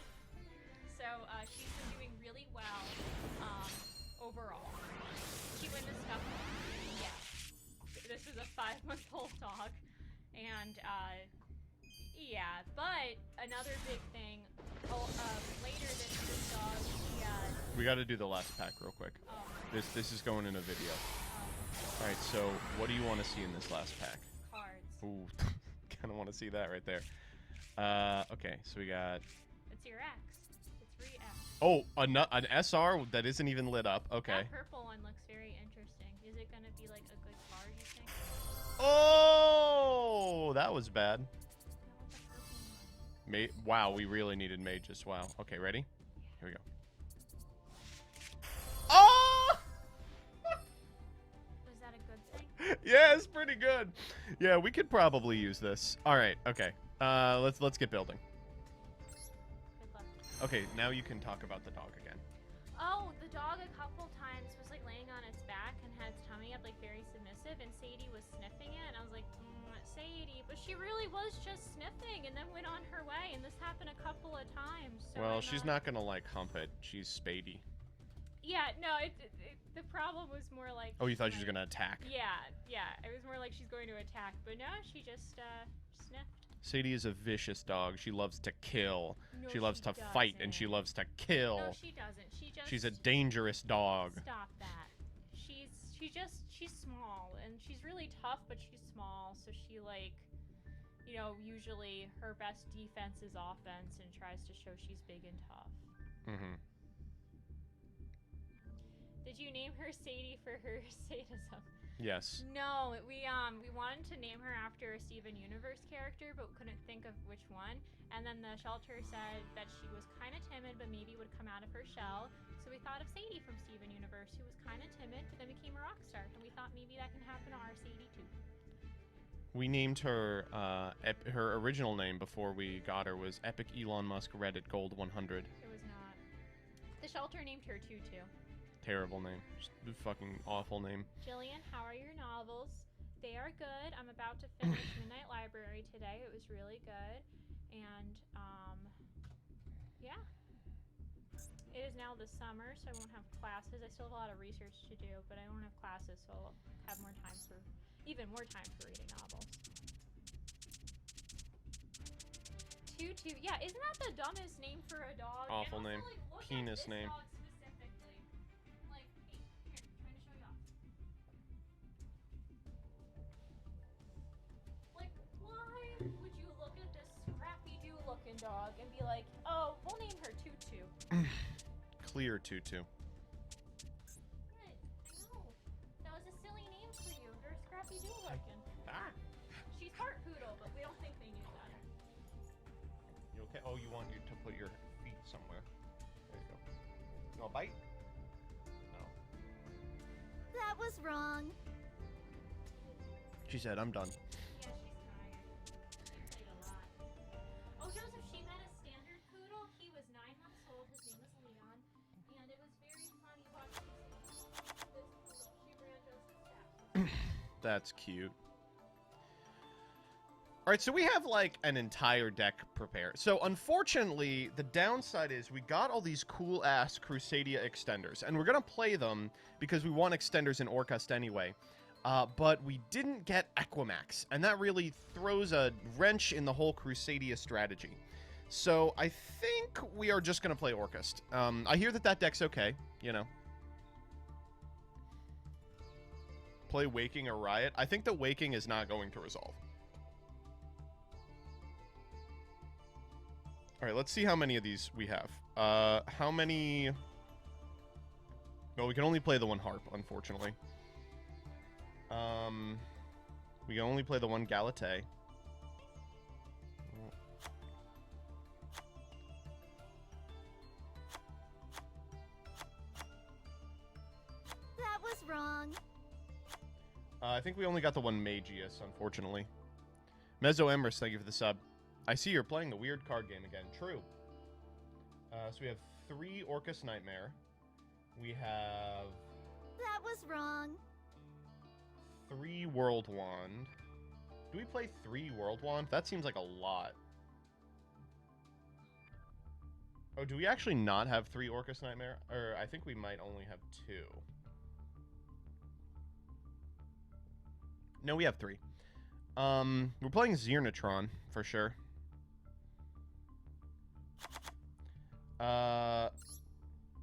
So she's been doing really well overall. She won the scuffle. Yeah. This is a 5-month-old dog. And yeah, but another big thing, later this dog, We got to do the last pack real quick. This is going in a video. All right, so what do you want to see in this last pack? cards. Ooh, kind of want to see that right there. Okay, so we got... It's your X. It's re-X. Oh, an SR that isn't even lit up. Okay. That purple one looks very interesting. Is it going to be a good card, you think? Oh, that was bad. I want the purple one. Wow, we really needed mages. Wow. Okay, ready? Here we go. Oh! Was that a good thing? Yeah, it's pretty good. Yeah, we could probably use this. All right, okay. Let's get building. Good luck. Okay, now you can talk about the dog again. Oh, the dog a couple times was like laying on its back and had its tummy up, like very submissive, and Sadie was sniffing it, and I was like, Sadie, but she really was just sniffing and then went on her way, and this happened a couple of times. So Well, I'm, she's not gonna like hump it. She's Spady. Yeah, no, the problem was more like. Oh, you thought she was gonna attack? Yeah, it was more like she's going to attack, but no, she just sniffed. Sadie is a vicious dog. She loves to kill. No, she loves to fight, and she doesn't. loves to kill. No, she doesn't. She's a dangerous dog. Stop that. She's small, and she's really tough, but she's small, so she like, you know, usually her best defense is offense and tries to show she's big and tough. Mm-hmm. Did you name her Sadie for her sadism? Yes. No, we wanted to name her after a Steven Universe character, but couldn't think of which one. And then the shelter said that she was kind of timid, but maybe would come out of her shell. So we thought of Sadie from Steven Universe, who was kind of timid, but then became a rock star. And we thought maybe that can happen to our Sadie too. We named her, her original name before we got her was Epic Elon Musk Reddit Gold 100. It was not. The shelter named her Tutu. Terrible name. Just a fucking awful name. Jillian, how are your novels? They are good. I'm about to finish Midnight Library today. It was really good. And, yeah. It is now the summer, so I won't have classes. I still have a lot of research to do, but I won't have classes, so I'll have more time for, even more time for reading novels. Tutu, yeah, isn't that the dumbest name for a dog? Awful And also, name. like, look Penis at this name. dog specifically. Like, hey, here, trying to show you off. Like, why would you look at this scrappy-doo looking dog and be like, oh, we'll name her Tutu? Clear Tutu. Right, I know. That was a silly name for you. They're scrappy-doo looking. Ah. She's part poodle, but we don't think they knew that. You okay? Oh, you want you to put your feet somewhere. There you go. You want a bite? No. That was wrong. She said, I'm done. Yeah, she's tired. She played a lot. Oh, Joseph, she met a standard poodle. He was 9 months old. His name was Leon. And it was very funny watching this poodle. She ran Joseph's steps. That's cute. All right, so we have like an entire deck prepared. So unfortunately, the downside is we got all these cool ass Crusadia extenders, and we're gonna play them because we want extenders in Orcust anyway. But we didn't get Equimax, and that really throws a wrench in the whole Crusadia strategy. So I think we are just gonna play Orcust. I hear that deck's okay, you know. Play Waking or Riot. I think the Waking is not going to resolve. All right, let's see how many of these we have. How many... Well, we can only play the one harp, unfortunately. We can only play the one Galate. That was wrong. I think we only got the one Magius, unfortunately. Mezzo Emrys, thank you for the sub. I see you're playing the weird card game again. True. So we have 3 Orcus Nightmare. We have That was wrong. 3 World Wand. Do we play 3 World Wand? That seems like a lot. Oh, do we actually not have 3 Orcus Nightmare? Or I think we might only have 2. No, we have 3. We're playing Xernatron for sure.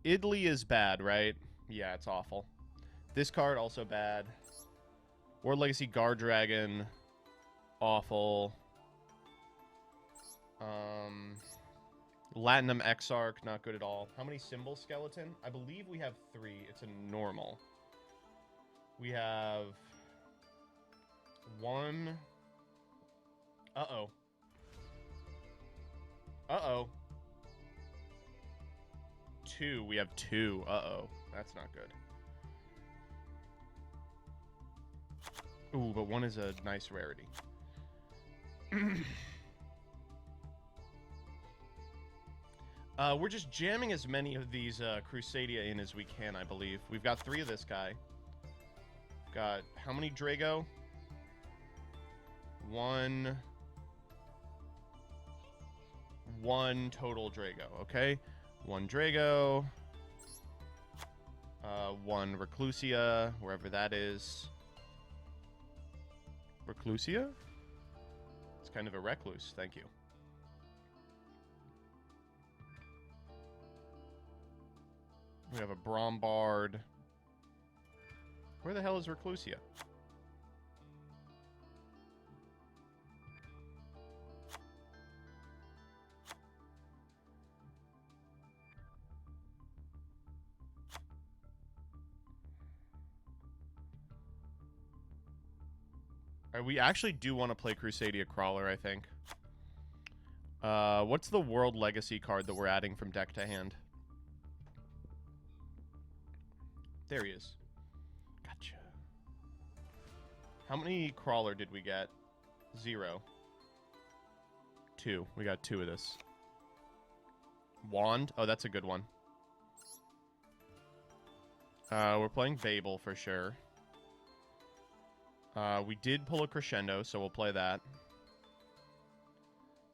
Idly is bad, right? Yeah, it's awful. This card also bad. World Legacy Guard Dragon, awful. Latinum Exarch, not good at all. How many Symbol Skeleton? I believe we have 3. It's a normal. We have 1. Uh-oh. Uh-oh. 2. We have 2. Uh-oh. That's not good. Ooh, but 1 is a nice rarity. We're just jamming as many of these Crusadia in as we can, I believe. We've got 3 of this guy. Got how many Drago? 1 total Drago, okay? 1 Drago. 1 Reclusia, wherever that is. Reclusia? It's kind of a recluse, thank you. We have a Brombard. Where the hell is Reclusia? We actually do want to play Crusadia Crawler, I think. What's the World Legacy card that we're adding from deck to hand? There he is. Gotcha. How many Crawler did we get? 0. 2. We got 2 of this. Wand? Oh, that's a good one. We're playing Babel for sure. We did pull a Crescendo, so we'll play that.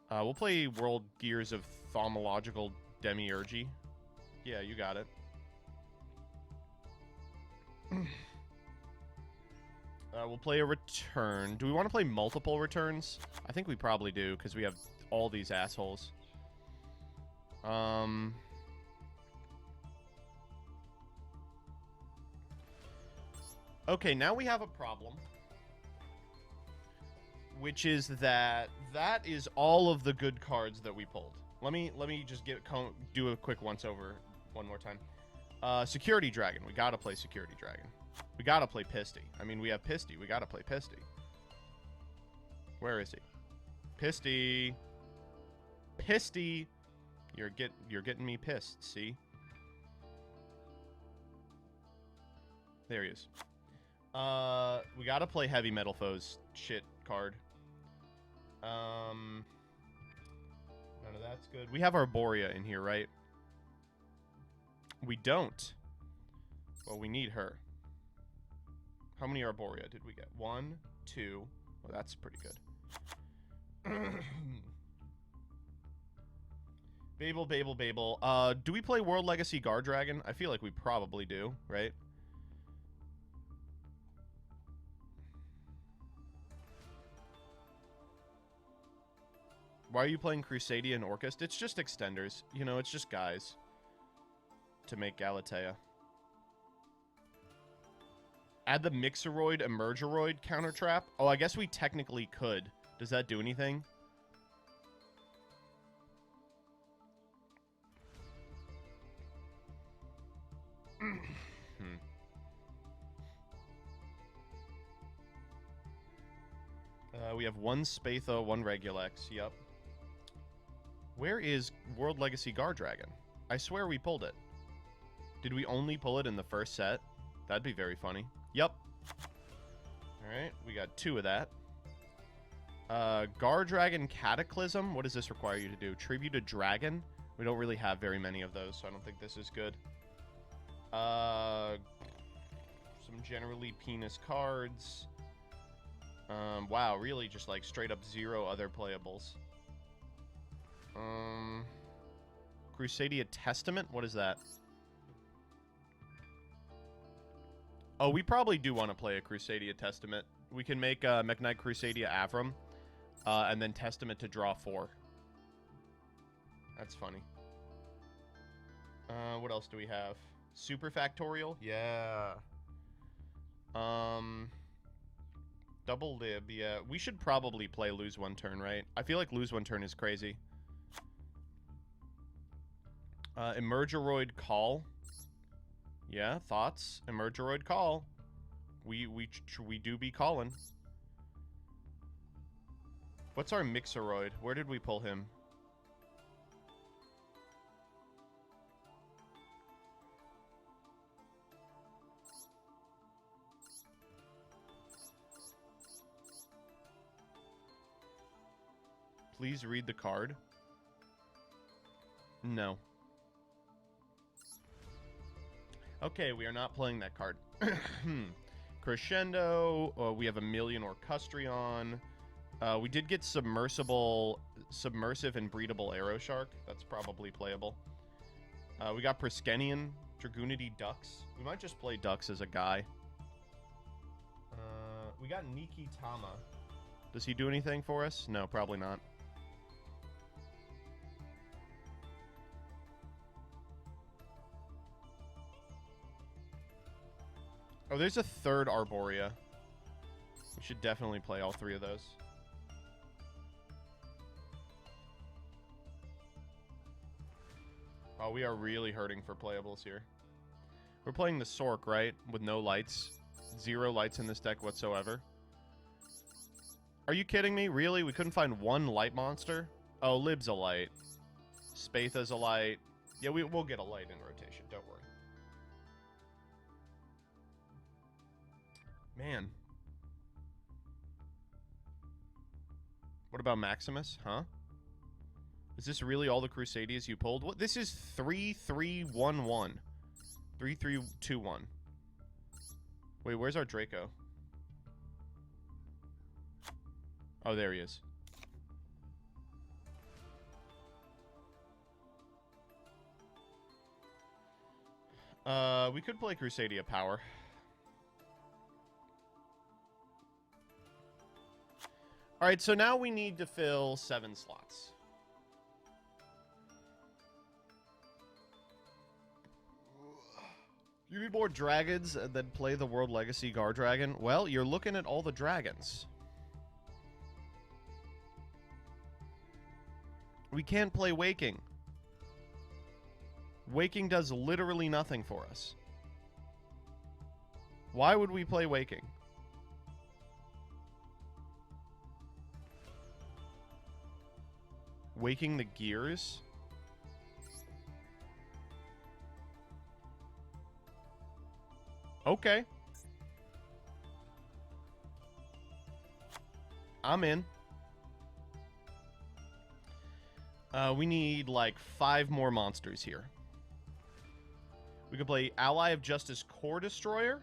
We'll play World Gears of Thaumaturgical Demiurgy. Yeah, you got it. We'll play a return. Do we want to play multiple returns? I think we probably do, because we have all these assholes. Okay, now we have a problem. Which is that is all of the good cards that we pulled. Let me just do a quick once over one more time. Security Dragon. We gotta play Security Dragon. We gotta play Pisty. I mean, we have Pisty. We gotta play Pisty. Where is he? Pisty. Pisty. You're getting me pissed. See? There he is. We gotta play Heavy Metal Foes shit card. None of that's good. We have Arborea in here, right? We don't. Well, we need her. How many Arborea did we get? 1, 2. Well, that's pretty good. Babel, Babel, Babel. Do we play World Legacy Guard Dragon? I feel like we probably do, right? Why are you playing Crusadia and Orcust? It's just extenders. You know, it's just guys to make Galatea. Add the Mixeroid Emergeroid counter trap. Oh, I guess we technically could. Does that do anything? We have 1 Spatho, 1 Regulex. Yep. Where is World Legacy Guard Dragon? I swear we pulled it. Did we only pull it in the first set? That'd be very funny. Yep. Alright, we got 2 of that. Guard Dragon Cataclysm. What does this require you to do? Tribute a Dragon? We don't really have very many of those, so I don't think this is good. Some generally penis cards. Wow, really just like straight up 0 other playables. Crusadia Testament? What is that? Oh, we probably do want to play a Crusadia Testament. We can make Mekk-Knight Crusadia Avram, and then Testament to draw 4. That's funny. What else do we have? Super Factorial? Yeah. Double Lib, yeah. We should probably play Lose One Turn, right? I feel like Lose One Turn is crazy. Emergeroid Call. Yeah, thoughts? Emergeroid Call. We do be calling. What's our Mixeroid? Where did we pull him? Please read the card. No. Okay, we are not playing that card. Crescendo. We have a million Orcustrion. We did get submersive and breedable Arrow Shark. That's probably playable. We got Priskenian, Dragoonity Ducks. We might just play Ducks as a guy. We got Niki Tama. Does he do anything for us? No, probably not. Oh, there's a third Arborea. We should definitely play all three of those. Oh, we are really hurting for playables here. We're playing the Sork, right? With no lights. 0 lights in this deck whatsoever. Are you kidding me? Really? We couldn't find one light monster? Oh, Lib's a light. Spatha's a light. Yeah, we'll get a light in rotation. Don't worry. Man. What about Maximus? Huh? Is this really all the Crusadias you pulled? What? This is 3-3-1-1. 3-3-2-1. Wait, where's our Draco? Oh, there he is. We could play Crusadia Power. Alright, so now we need to fill 7 slots. You need more dragons and then play the World Legacy Guard Dragon? Well, you're looking at all the dragons. We can't play Waking. Waking does literally nothing for us. Why would we play Waking? Waking the Gears? Okay. I'm in. We need like 5 more monsters here. We could play Ally of Justice Core Destroyer.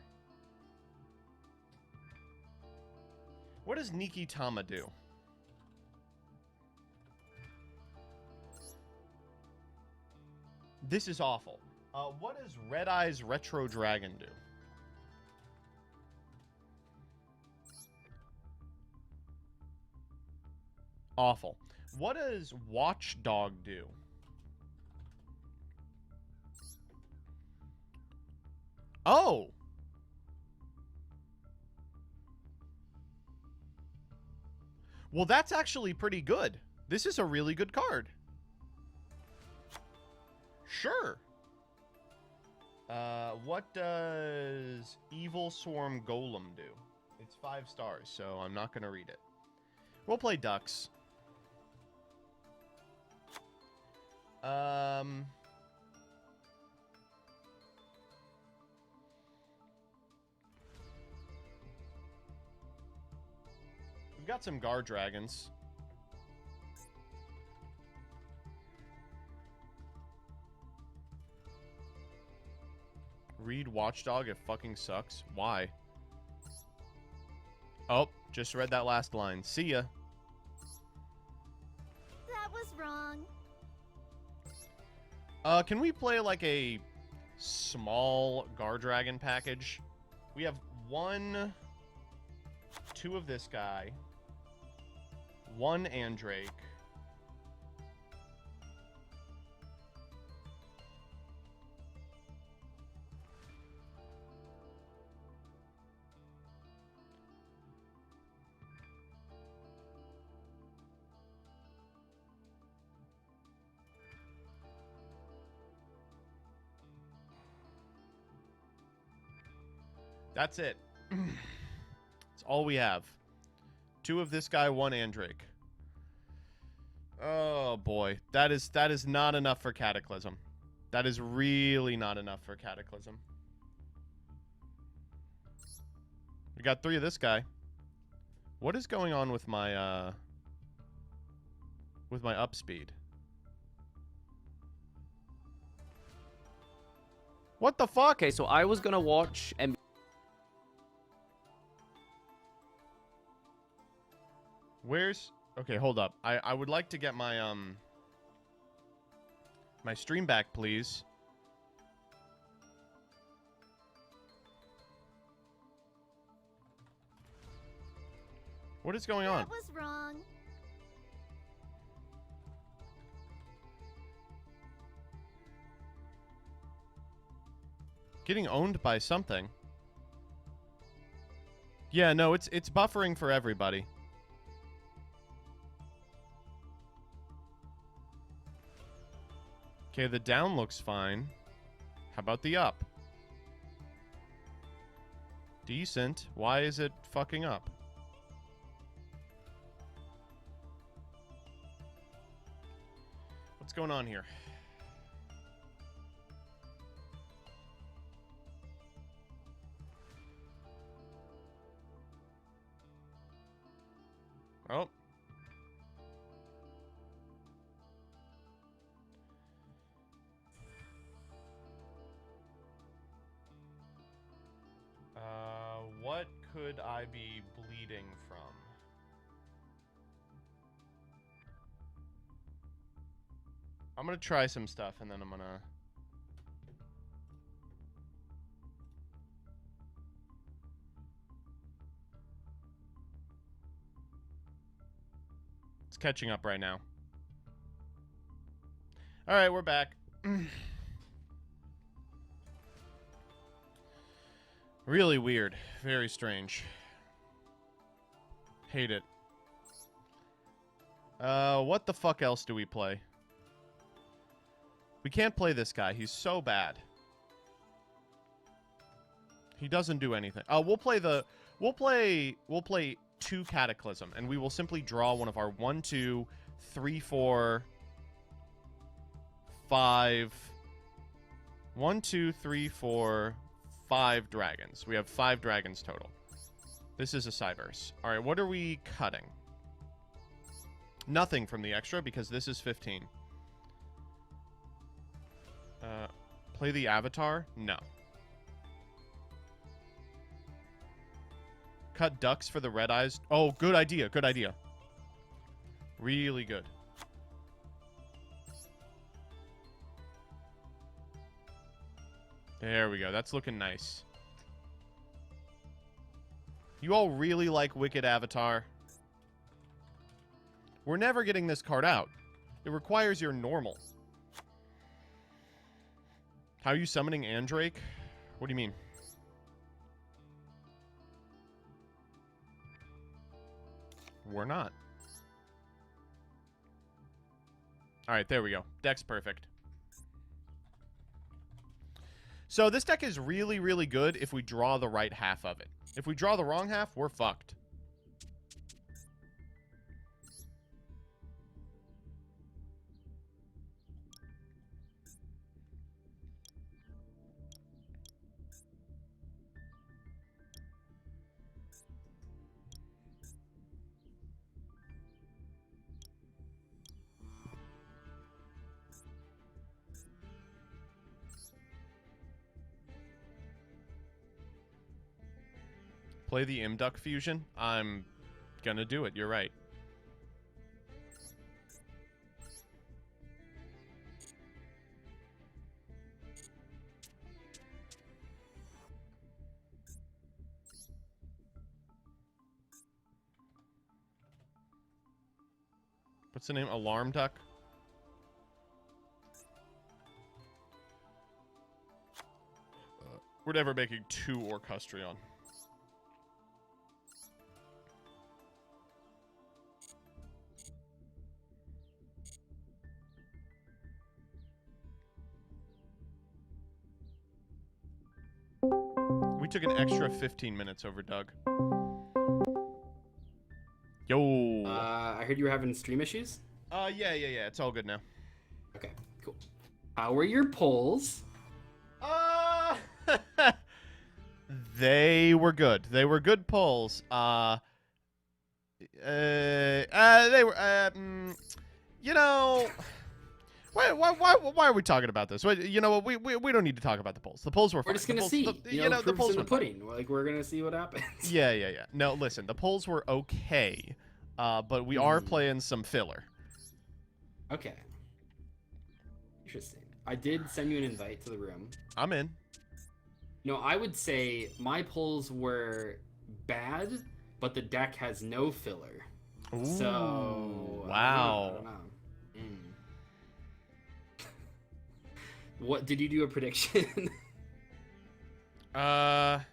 What does Niki Tama do? This is awful. What does Red Eyes Retro Dragon do? Awful. What does Watchdog do? Oh! Well, that's actually pretty good. This is a really good card. Sure. What does Evil Swarm Golem do? It's 5 stars, so I'm not going to read it. We'll play Ducks. We've got some Guard Dragons. Read Watchdog, it fucking sucks. Why? Oh, just read that last line. See ya. That was wrong. Can we play like a small Guard Dragon package? We have 1, 2 of this guy, 1 Andrake. That's it. That's all we have. 2 of this guy, 1 Andrake. Oh boy, that is not enough for Cataclysm. That is really not enough for Cataclysm. We got 3 of this guy. What is going on with my upspeed? What the fuck? Okay, so I was gonna watch Where's... Okay, hold up. I would like to get my, my stream back, please. What is going on? That was wrong. Getting owned by something. Yeah, no, it's buffering for everybody. Okay, the down looks fine. How about the up? Decent. Why is it fucking up? What's going on here? Oh. What could I be bleeding from? I'm gonna try some stuff and then I'm gonna... It's catching up right now. Alright, we're back. Really weird. Very strange. Hate it. What the fuck else do we play? We can't play this guy. He's so bad. He doesn't do anything. We'll play 2 Cataclysm, and we will simply draw one of our 1, 2, 3, 4, 5... 1, 2, 3, 4, 5 dragons. We have 5 dragons total. This is a Cyberse. Alright, what are we cutting? Nothing from the extra, because this is 15. Play the Avatar? No. Cut ducks for the red eyes. Oh, good idea. Good idea. Really good. There we go. That's looking nice. You all really like Wicked Avatar? We're never getting this card out. It requires your normal. How are you summoning Andrake? What do you mean? We're not. Alright, there we go. Deck's perfect. So this deck is really, really good if we draw the right half of it. If we draw the wrong half, we're fucked. Play the Imduck fusion? I'm gonna do it, you're right. What's the name? Alarm Duck? We're never making 2 Orcustrion. We took an extra 15 minutes over Doug. Yo. I heard you were having stream issues. Yeah. It's all good now. Okay, cool. How were your polls? They were good. They were good pulls. They were, you know, Why are we talking about this? You know what? We don't need to talk about the polls. The polls were fine. We're just gonna The polls- see. the- you know, the proof's polls in the were fine. pudding. Like we're gonna see what happens. Yeah. No, listen, the polls were okay, but we are playing some filler. Okay. Interesting. I did send you an invite to the room. I'm in. No, I would say my polls were bad, but the deck has no filler. So wow. I don't know. What did you do a prediction? That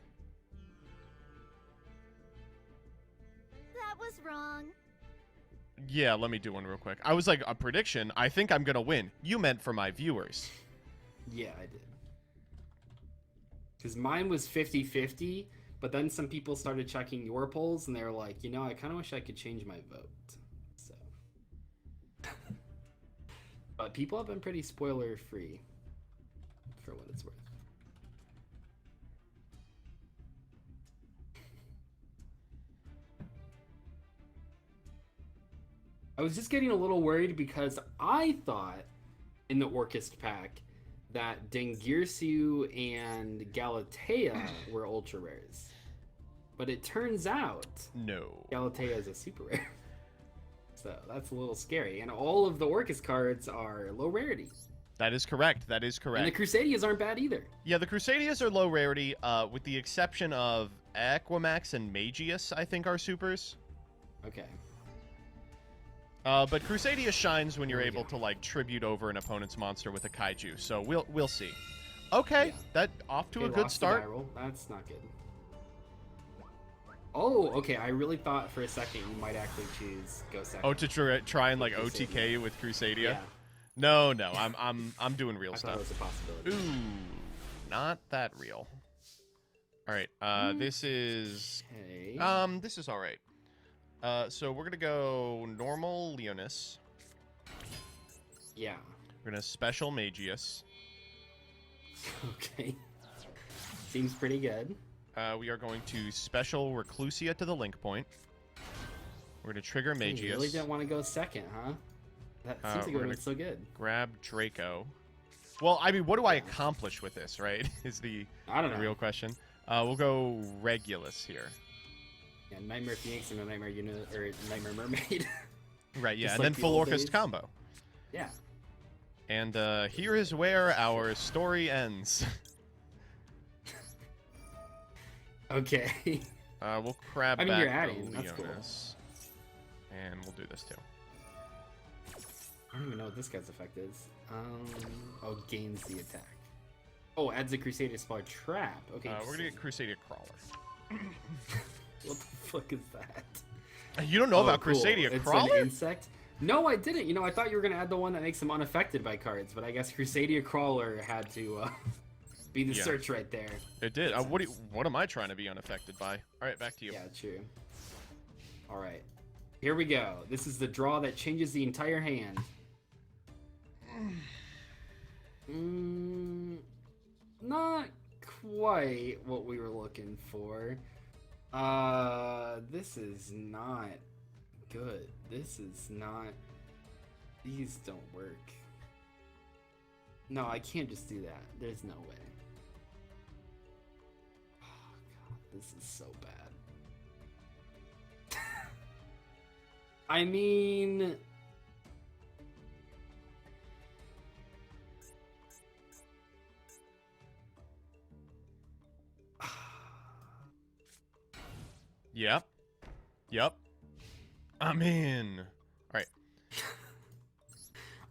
was wrong. Yeah, let me do one real quick. I was like, a prediction? I think I'm gonna win. You meant for my viewers. Yeah, I did. Because mine was 50-50, but then some people started checking your polls, and they were like, you know, I kind of wish I could change my vote. So, but people have been pretty spoiler-free, for what it's worth. I was just getting a little worried because I thought in the Orchest pack that Dengirsu and Galatea were ultra rares. But it turns out No. Galatea is a super rare. So that's a little scary. And all of the Orchest cards are low rarity. That is correct. That is correct. And the Crusadias aren't bad either. Yeah, the Crusadias are low rarity, with the exception of Aquamax and Magius, I think, are supers. Okay. But Crusadia shines when you're able to like tribute over an opponent's monster with a kaiju. So we'll see. Okay, Yeah. that off to a Okay, good lost the start. die roll. That's not good. Oh, okay. I really thought for a second you might actually choose go second. Oh, to try and like Crusadia. OTK you with Crusadia. Yeah. No, I'm doing real I thought it stuff. was a possibility. Ooh, not that real. All right, this is Okay. this is all right. So we're gonna go normal Leonis. Yeah. We're gonna special Magius. Okay. Seems pretty good. We are going to special Reclusia to the link point. We're gonna trigger You Magius. really didn't want to go second, huh? That seems like it we're would gonna- have been so good. Grab Draco. Well, I mean, what do I accomplish with this, right? Is the I don't know. real question. We'll go Regulus here. Yeah, Nightmare Phoenix and a Nightmare Unit or Nightmare Mermaid. Right, yeah, Just and like then the full old Orchest days. combo. Yeah. And here is where our story ends. Okay. We'll crab I mean, back you're the adding, that's cool. Leonis. And we'll do this too. I don't even know what this guy's effect is. Oh, gains the attack. Oh, adds a Crusader Spar trap. Okay. We're gonna get Crusadia Crawler. What the fuck is that? You don't know about cool. Crusadia It's Crawler? an insect? No, I didn't. You know, I thought you were gonna add the one that makes them unaffected by cards, but I guess Crusadia Crawler had to be the Yeah. search right there. It did. Makes What sense. am I trying to be unaffected by? All right, back to you. Yeah, true. All right, here we go. This is the draw that changes the entire hand. Not quite what we were looking for. This is not good. This is not. These don't work. No, I can't just do that. There's no way. Oh, God, this is so bad. I mean... Yep. I'm in. All right.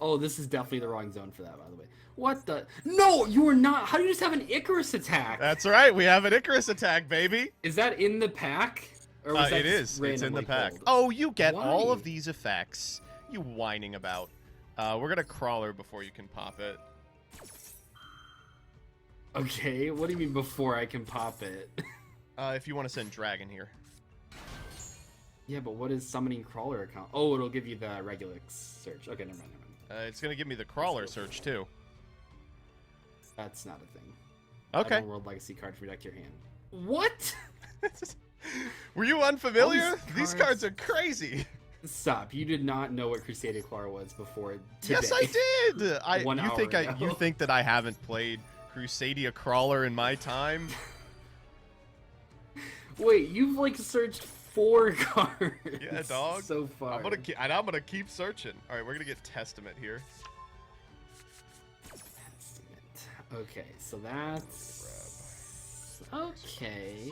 Oh, this is definitely the wrong zone for that, by the way. What the? No, you are not. How do you just have an Icarus attack? That's right. We have an Icarus attack, baby. Is that in the pack? Or was that It just is. It's in the randomly pack. pulled? Oh, you get all Why? of these effects. You whining about. We're gonna crawler before you can pop it. Okay, what do you mean before I can pop it? If you want to send Dragon here. Yeah, but what is summoning crawler account? Oh, it'll give you the regular search. Okay, never mind. It's gonna give me the crawler search too. That's not a thing. Okay. Add one World Legacy card from your deck to your hand. What? Were you unfamiliar? All these These cards are crazy. Stop. You did not know what Crusader Claw was before today. Yes, I did. 1 hour ago. You think that I haven't played Crusadia Crawler in my time? Wait, you've like searched 4 cards. Yeah, dog. So far. I'm gonna keep searching. All right, we're gonna get Testament here. Okay, so that's okay.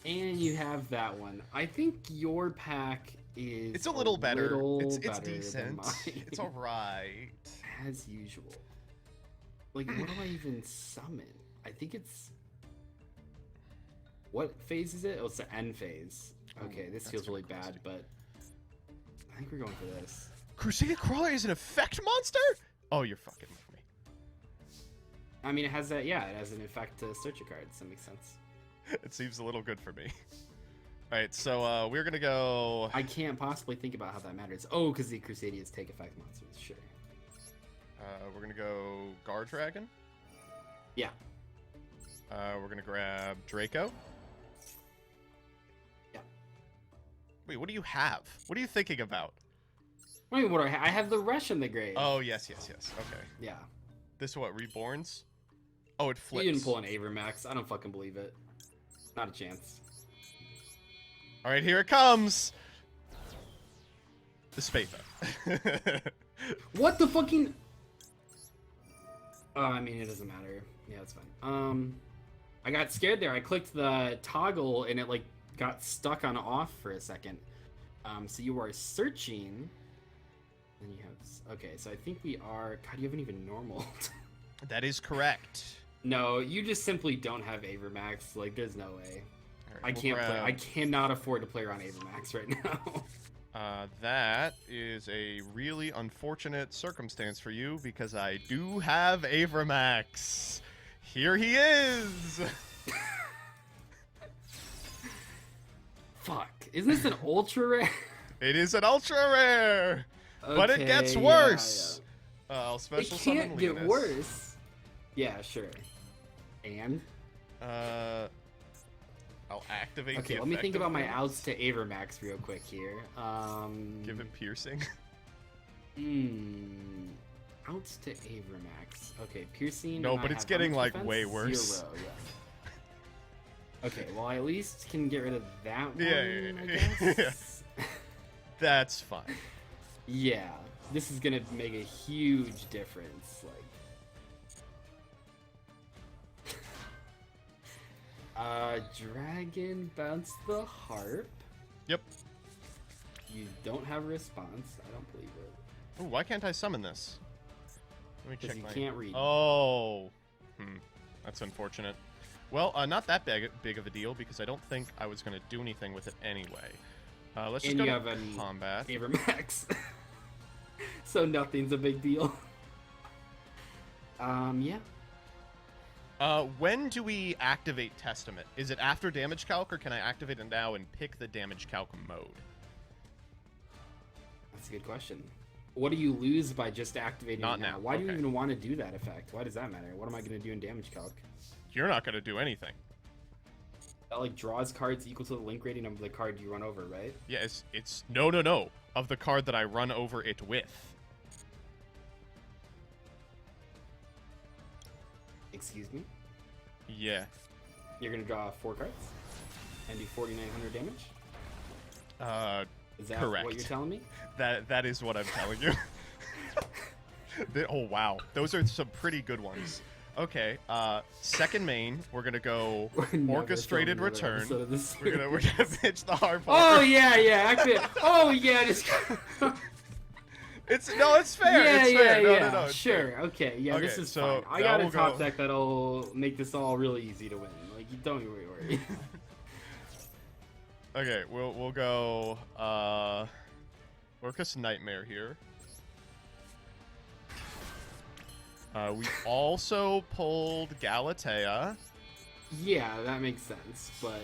And you have that one. I think your pack is It's a little better. It's better than decent. mine. It's alright. As usual. Like, what do I even summon? I think it's... What phase is it? Oh, it's the end phase. Okay, this feels really bad, but I think we're going for this. Crusadia Crawler is an effect monster? Oh, you're fucking with me. I mean, it has that, yeah, it has an effect to search your cards. That makes sense. It seems a little good for me. Alright, so we're gonna go... I can't possibly think about how that matters. Oh, because the Crusadians take effect monsters, sure. We're gonna go Guard Dragon. Yeah. We're gonna grab Draco. Yeah. Wait, what do you have? What are you thinking about? I mean, what do I have? I have the Rush in the grave. Oh, yes. Okay. Yeah. This what, Reborns? Oh, it flips. You didn't pull an Avermax. I don't fucking believe it. Not a chance. Alright, here it comes! The Spatha. What the fucking... Oh, I mean, it doesn't matter. Yeah, it's fine. I got scared there. I clicked the toggle and it, like, got stuck on off for a second. So you are searching... And you have... Okay, so I think we are... God, you haven't even normal. That is correct. No, you just simply don't have Avermax. Like, there's no way. Alright, I can't play. I cannot afford to play around Avermax right now. That is a really unfortunate circumstance for you because I do have Avermax. Here he is! Fuck. Isn't this an ultra rare? It is an ultra rare! But it gets Okay, worse! yeah. I'll It special can't summon get Linus. worse. Yeah, sure. And? I'll activate Okay, the let me think effective about my ones. outs to Avermax real quick here. Give it piercing. Outs to Avermax. Okay, piercing. No, and I but it's have how getting, much like, defense? way worse. 0, yeah. Okay, well, I at least can get rid of that one, Yeah. I guess. That's fine. Yeah, this is gonna make a huge difference. Like, Dragon bounce the harp. Yep. You don't have a response. I don't believe it. Ooh, why can't I summon this? Let me Because check you my... can't read. Oh. That's unfortunate. Well, not that big of a deal because I don't think I was going to do anything with it anyway. Let's just And go you to have an combat. Avermax. So nothing's a big deal. Yeah. When do we activate Testament? Is it after damage calc, or can I activate it now and pick the damage calc mode? That's a good question. What do you lose by just activating Not it now? now, Why do you okay. even want to do that effect? Why does that matter? What am I going to do in damage calc? You're not going to do anything. That, like, draws cards equal to the link rating of the card you run over, right? Yeah, it's no. Of the card that I run over it with. Excuse me? Yeah. You're going to draw 4 cards and do 4,900 damage? Is that correct. what you're telling me? That is what I'm telling you. Oh, wow. Those are some pretty good ones. Okay, second main, we're gonna go We're never orchestrated filming another return. episode of this We're gonna series. pitch the harp. Oh, yeah, activate. Oh, yeah, just... It's fair. Yeah, it's fair. yeah. No, it's Sure, fair. okay, yeah, this Okay, is so fine. I now got a we'll top go- deck that'll make this all really easy to win. Like, you don't even worry. Okay, we'll go Orcus Nightmare here. We also pulled Galatea. Yeah, that makes sense, but...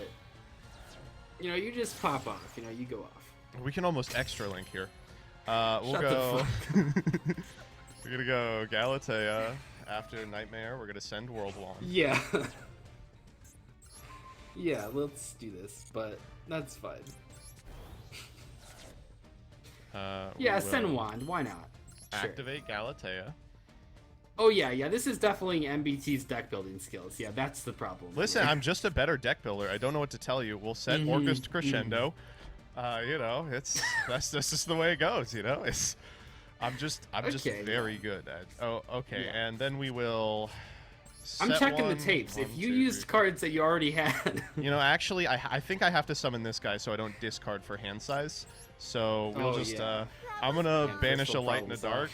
You know, you just pop off, you know, you go off. We can almost extra link here. We'll Shut the go. fuck We're gonna go Galatea after Nightmare. We're gonna send World Wand. Yeah. Yeah, let's do this, but that's fine. Yeah, we Ascend will Wand. Why not? Sure. Activate Galatea. Oh yeah. This is definitely MBT's deck building skills. Yeah, that's the problem. Listen, here. I'm just a better deck builder. I don't know what to tell you. We'll set Orcus to crescendo. You know, that's just the way it goes. You know, I'm just Okay, very good at. Oh, okay, Yeah. and then we will. I'm set checking the one, tapes. one, If you two, used three, cards that you already had. You know, actually, I think I have to summon this guy so I don't discard for hand size. So we'll Oh, just yeah. I'm gonna Yeah, banish a crystal light in the problem dark,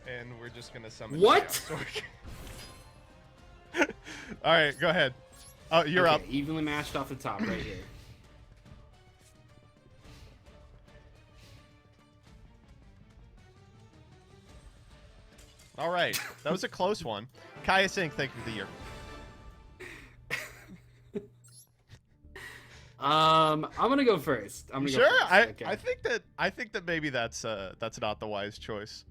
and we're just gonna summon. What? Chaos Orc. All right, go ahead. Oh, you're Okay, up. Evenly matched off the top right here. All right, that was a close one. Kaya Singh, thank you for the year. I'm gonna go first. I'm gonna Sure, go first. Okay. I think that maybe that's not the wise choice.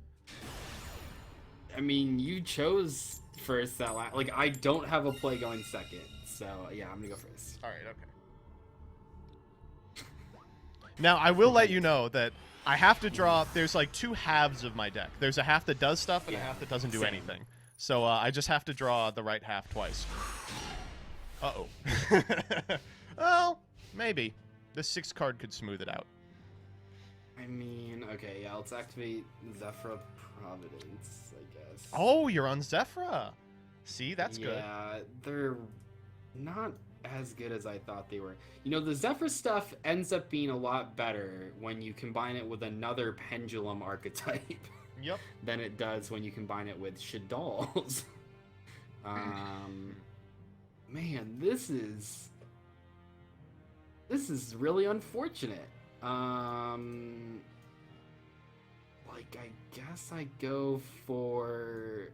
I mean, you chose first that like I don't have a play going second, so yeah, I'm gonna go first. All right, okay. Now I will let you know that I have to draw. There's like two halves of my deck. There's a half that does stuff and a Yeah, half that doesn't do same. anything. So I just have to draw the right half twice. Uh-oh. Well, maybe. This 6 card could smooth it out. I mean, okay, yeah, let's activate Zephyr Providence, I guess. Oh, you're on Zephyra. See, that's good. Yeah, they're not as good as I thought they were. You know, the Zephyr stuff ends up being a lot better when you combine it with another Pendulum archetype Yep. than it does when you combine it with Shadal's. Man, this is really unfortunate. Like, I guess I go for...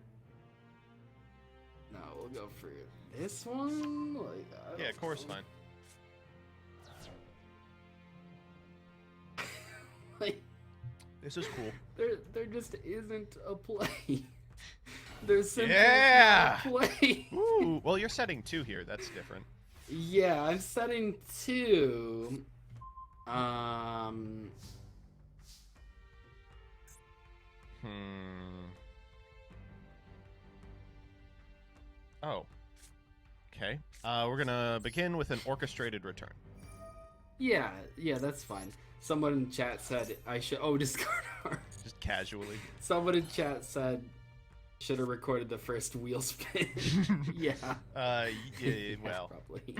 No, we'll go for this one? Like, I Yeah, don't of course, know. fine. Like, This is cool. there just isn't a play. There's simply Yeah! no play. Ooh, well, you're setting 2 here. That's different. Yeah, I'm setting 2. Oh. Okay. We're gonna begin with an orchestrated return. Yeah, that's fine. Someone in chat said I should. Oh, discard art. Just casually. Someone in chat said should have recorded the first wheel spin. Yeah. Yeah, well. Probably.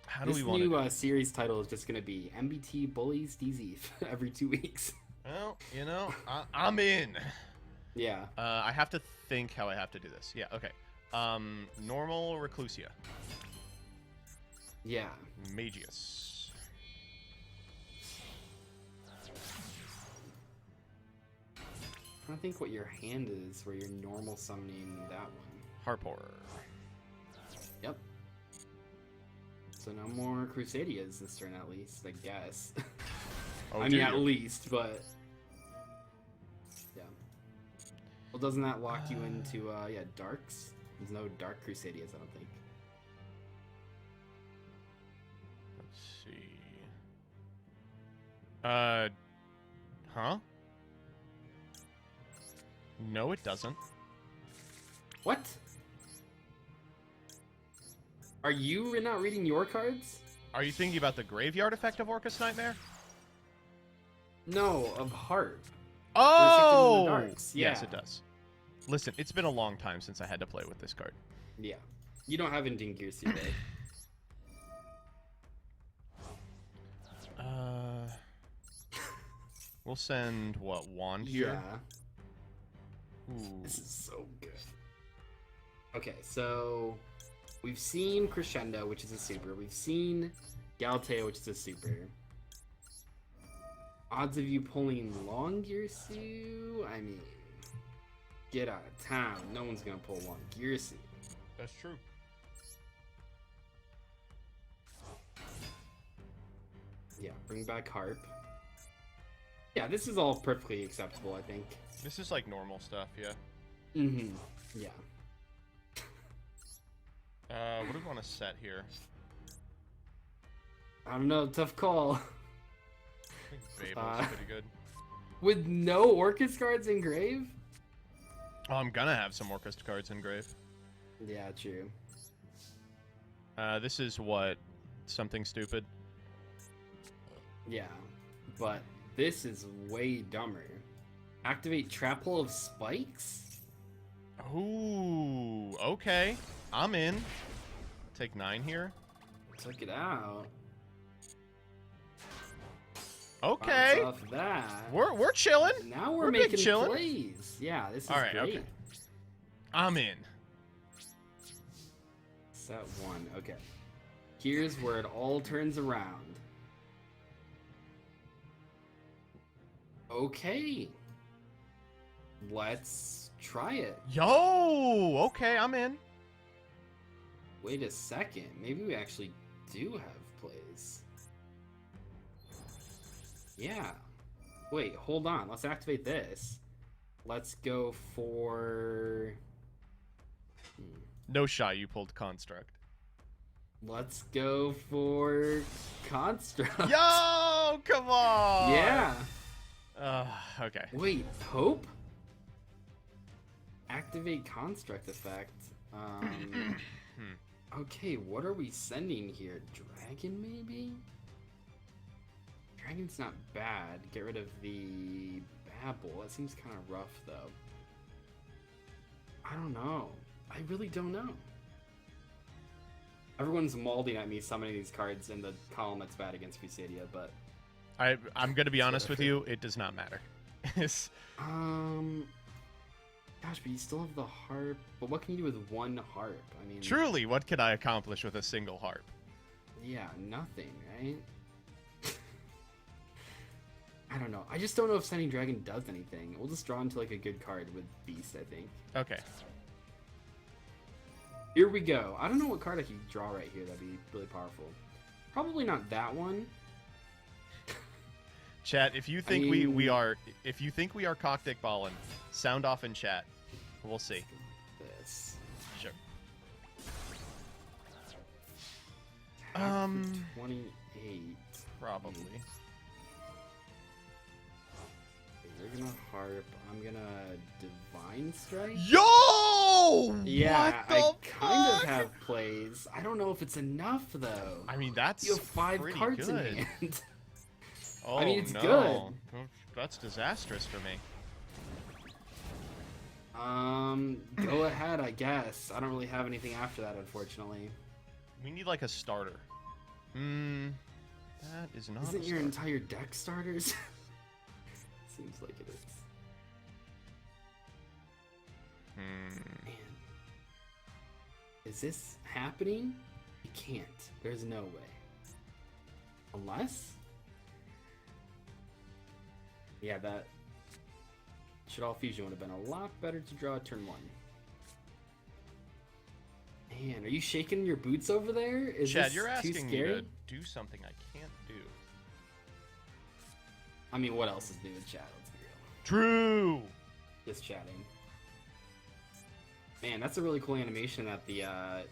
How do This we want to new series title is just gonna be MBT Bullies DZ every 2 weeks. Well, you know, I'm in. Yeah. I have to think how I have to do this. Yeah, okay. Normal Reclusia. Yeah. Magius. I think what your hand is where you're normal summoning that one. Harpor. Yep. So no more Crusadias this turn at least, I guess. Oh, I do mean, at you? least, but... Yeah. Well, doesn't that lock you into, yeah, Darks? There's no Dark Crusadias, I don't think. Let's see. Huh? No, it doesn't. What? Are you not reading your cards? Are you thinking about the graveyard effect of Orcus Nightmare? No, of Heart. Oh! Restricted in the darks, Yes, yeah. it does. Listen, it's been a long time since I had to play with this card. Yeah. You don't have Indian Gear Suit, right? We'll send, what, Wand here? Yeah. Ooh. This is so good. Okay, so we've seen Crescendo, which is a super. We've seen Galatea, which is a super. Odds of you pulling Long Gear Suit? I mean, get out of town. No one's gonna pull Long Gear Suit. That's true. Yeah, bring back Harp. Yeah, this is all perfectly acceptable, I think. This is like normal stuff, yeah. Mm-hmm. Yeah. What do we want to set here? I don't know, tough call. think Uh, Babel's pretty good. With no Orcust cards in grave? Oh, I'm gonna have some Orcust cards in grave. Yeah, true. This is what? Something stupid? Yeah, but this is way dumber. Activate Trap Hole of Spikes? Ooh, okay. I'm in. Take 9 here. Check it out. Okay. Bounce off that. We're chilling. Now we're we're big making chillin'. plays. Yeah, this is All right, great. okay. I'm in. Set 1, okay. Here's where it all turns around. Okay. Let's try it. Yo, okay, I'm in. Wait a second. Maybe we actually do have plays. Yeah. Wait, hold on. Let's activate this. Let's go for... No shot you pulled Construct. Let's go for Construct. Yo, come on. Yeah. Okay. Wait, Hope? Activate Construct effect. Okay, what are we sending here? Dragon, maybe? Dragon's not bad. Get rid of the Babble. That seems kind of rough, though. I don't know. I really don't know. Everyone's mauling at me summoning these cards in the column that's bad against Fusadia, but... I'm gonna be honest with you, it does not matter. Gosh, but you still have the harp. But what can you do with one harp? I mean... Truly, what could I accomplish with a single harp? Yeah, nothing, right? I don't know. I just don't know if sending Dragon does anything. We'll just draw into like a good card with Beast, I think. Okay. Here we go. I don't know what card I could draw right here that'd be really powerful. Probably not that one. Chat, if you think we are cockdick ballin', sound off in chat. We'll see. This. Sure. Attack for 28. Probably. You're gonna harp. I'm gonna Divine Strike. Yo! Yeah, what the I kind fuck? of have plays. I don't know if it's enough though. I mean, that's You have 5 pretty cards good. in hand. Oh, I mean, it's no. good. That's disastrous for me. Go ahead, I guess. I don't really have anything after that, unfortunately. We need like a starter. That is not. Isn't a your starter. entire deck starters? Seems like it is. Man. Is this happening? It can't. There's no way. Unless? Yeah, that Shaddoll Fusion would have been a lot better to draw turn 1. Man, are you shaking your boots over there? Is Chad, this you're too asking me scary? to do something I can't do. I mean, what else is new in chat? Let's be real. True. Just chatting. Man, that's a really cool animation that the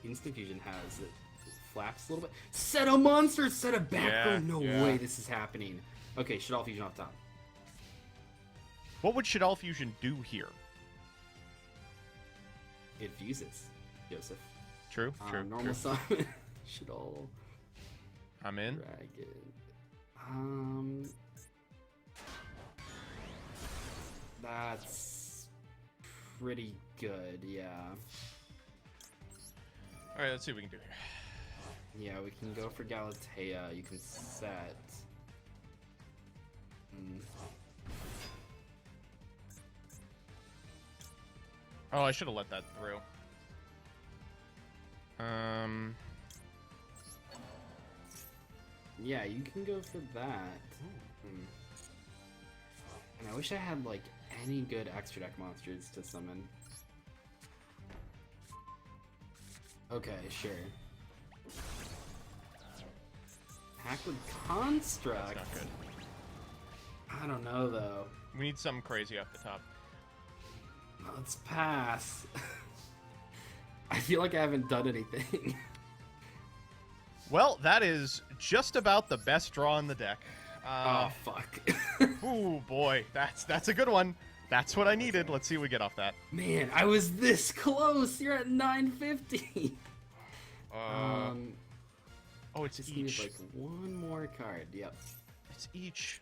Instant Fusion has. It flaps a little bit. Set a monster! Set a backbone! No yeah. way this is happening. Okay, Shaddoll Fusion off top. What would Shaddoll Fusion do here? It fuses, Joseph. True. True. Normal True. summon. Shaddoll I'm in. Dragon. That's pretty good, yeah. All right, let's see what we can do here. Yeah, we can go for Galatea. You can set. Oh, I should have let that through. Yeah, you can go for that. And I wish I had, like, any good extra deck monsters to summon. Okay, sure. Hack with Construct? That's not good. I don't know, though. We need something crazy off the top. Let's pass. I feel like I haven't done anything. Well, that is just about the best draw in the deck. Oh fuck. Ooh, boy. That's a good one. That's what I needed. Let's see what we get off that. Man, I was this close. You're at 950. Oh, it's Just need each. like one more card. Yep. It's each.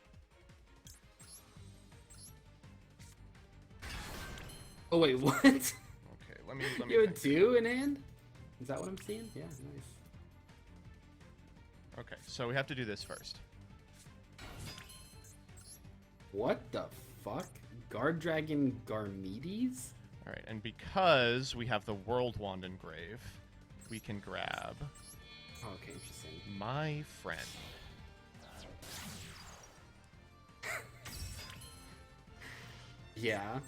Oh wait, what? Okay, let me You had think. 2 in hand? Is that what I'm seeing? Yeah, nice. Okay, so we have to do this first. What the fuck? Guard Dragon Garmedes? All right, and because we have the World Wand engrave, we can grab Oh, okay, interesting. my friend. Yeah.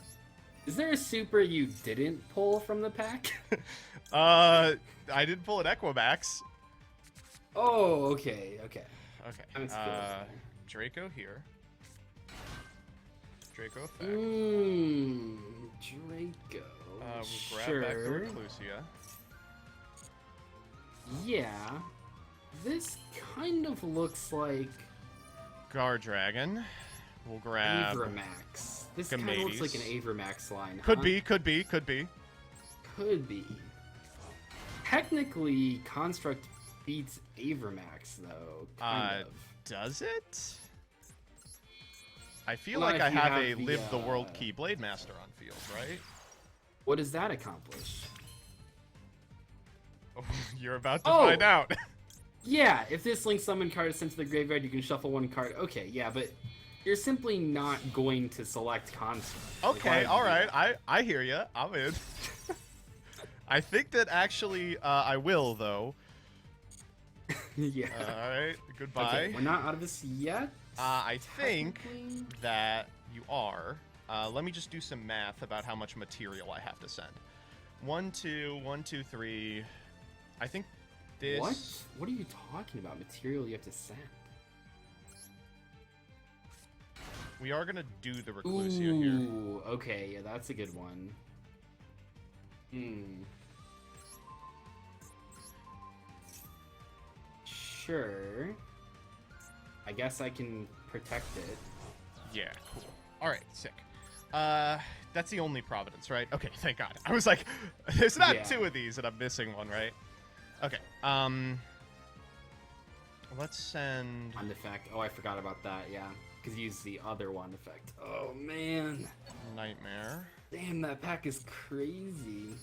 Is there a super you didn't pull from the pack? I didn't pull an Equimax. Oh, okay, okay. Okay. That's cool. Draco here. Draco effect. Mmm, Draco. We'll grab back the sure. Reclusia. Yeah. This kind of looks like Guard Dragon. We'll grab. Avramax. This kind of looks like an Avramax line. Could huh? be, could be, could be. Could be. Technically, Construct beats Avramax, though. Kind of. Does it? I feel Not like if I you have have a the, Live the World Key Blade Master on field, right? What does that accomplish? You're about to Oh! find out. Yeah, if this link summon card is sent to the graveyard, you can shuffle 1 card. Okay, yeah, but you're simply not going to select Construct. Like, why Okay, would you all do right. that? I hear you. I'm in. I think that actually I will though. Yeah. All right. Goodbye. Okay, we're not out of this yet. I think technically. that you are. Let me just do some math about how much material I have to send. 1, 2, 1, 2, 3. I think this. What? What are you talking about? Material you have to send? We are gonna do the Reclusia here. Ooh, okay, yeah, that's a good one. Hmm. Sure. I guess I can protect it. Yeah, cool. All right, sick. That's the only Providence, right? Okay, thank God. I was like, there's not Yeah. 2 of these, and I'm missing one, right? Okay. Let's send. Wand effect. Oh, I forgot about that, yeah. Because use the other wand effect. Oh, man. Nightmare. Damn, that pack is crazy.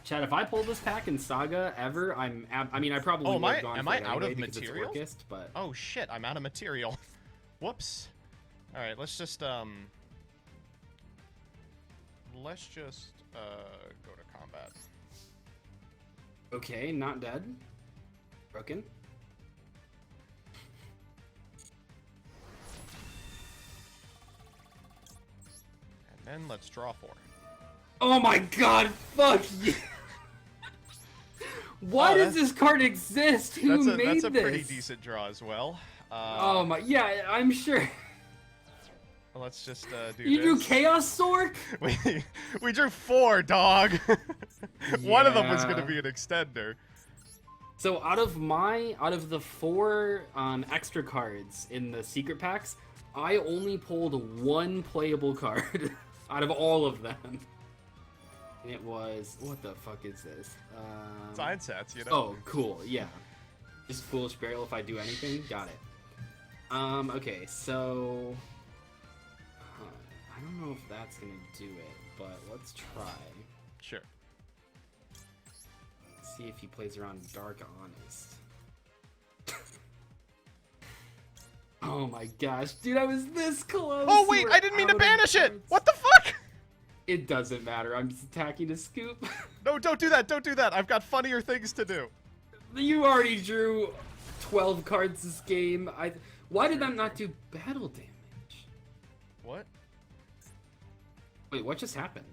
Chad, if I pull this pack in Saga ever, I mean, I probably Oh, would have gone am for I it out anyway of because it's materials? Orcust, but... Oh shit, I'm out of material. Whoops. All right, let's just go to combat. Okay, not dead. Broken. And then let's draw 4. Oh my god, fuck you! Why Oh, does this card exist? Who made that's a this? pretty decent draw as well. Oh my, yeah, I'm sure. Let's just do You drew this. Chaos Sork? we drew 4, dog. One of them was Yeah. gonna be an extender. So out of the 4 extra cards in the secret packs, I only pulled 1 playable card out of all of them. And it was, what the fuck is this? Sign sets, you know. Oh, cool, yeah. Just Foolish Burial if I do anything? Got it. Okay, so... I don't know if that's gonna do it, but let's try. Sure. See if he plays around Dark Honest. Oh my gosh, dude, I was this close! Oh wait, We're I didn't mean to out of banish it. cards. What the fuck? It doesn't matter, I'm just attacking to scoop. No, don't do that. Don't do that. I've got funnier things to do. You already drew 12 cards this game. Why did that not do battle damage? What? Wait, what just happened?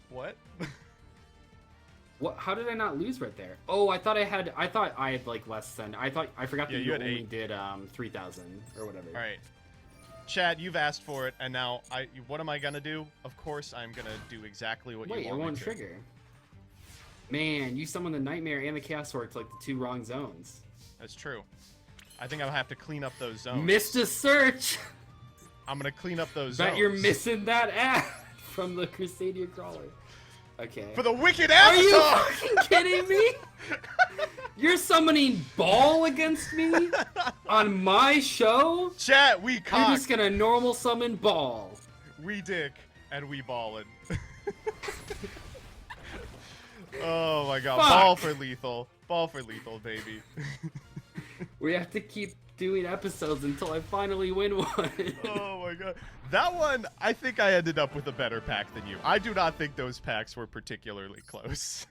What? What? How did I not lose right there? Oh, I thought I had like less than. I forgot Yeah, that you you had only 8. did 3,000 or whatever. All right. Chad, you've asked for it, and now what am I gonna do? Of course, I'm gonna do exactly what Wait, you it want won't me to. trigger. Man, you summoned the Nightmare and the Chaos Sword to like the 2 wrong zones. That's true. I think I'll have to clean up those zones. Missed a search! I'm gonna clean up those Bet zones. you're missing that ad from the Crusadia Crawler. Okay. For the wicked Are you avatar! fucking kidding me? You're summoning Ball against me? On my show? Chat, we You're cock, just gonna normal summon Ball. we dick, and we ballin'. Oh my god, Fuck. ball for lethal. Ball for lethal, baby. We have to keep doing episodes until I finally win one. Oh my god. That one, I think I ended up with a better pack than you. I do not think those packs were particularly close.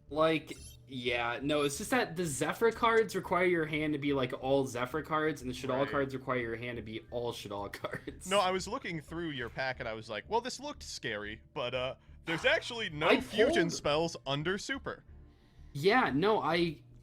Like, yeah, no, it's just that the Zephyr cards require your hand to be like all Zephyr cards, and the Shadal Right. cards require your hand to be all Shadal cards. No, I was looking through your pack and I was like, well, this looked scary, but there's actually no I fusion pulled- spells under super. Yeah, no,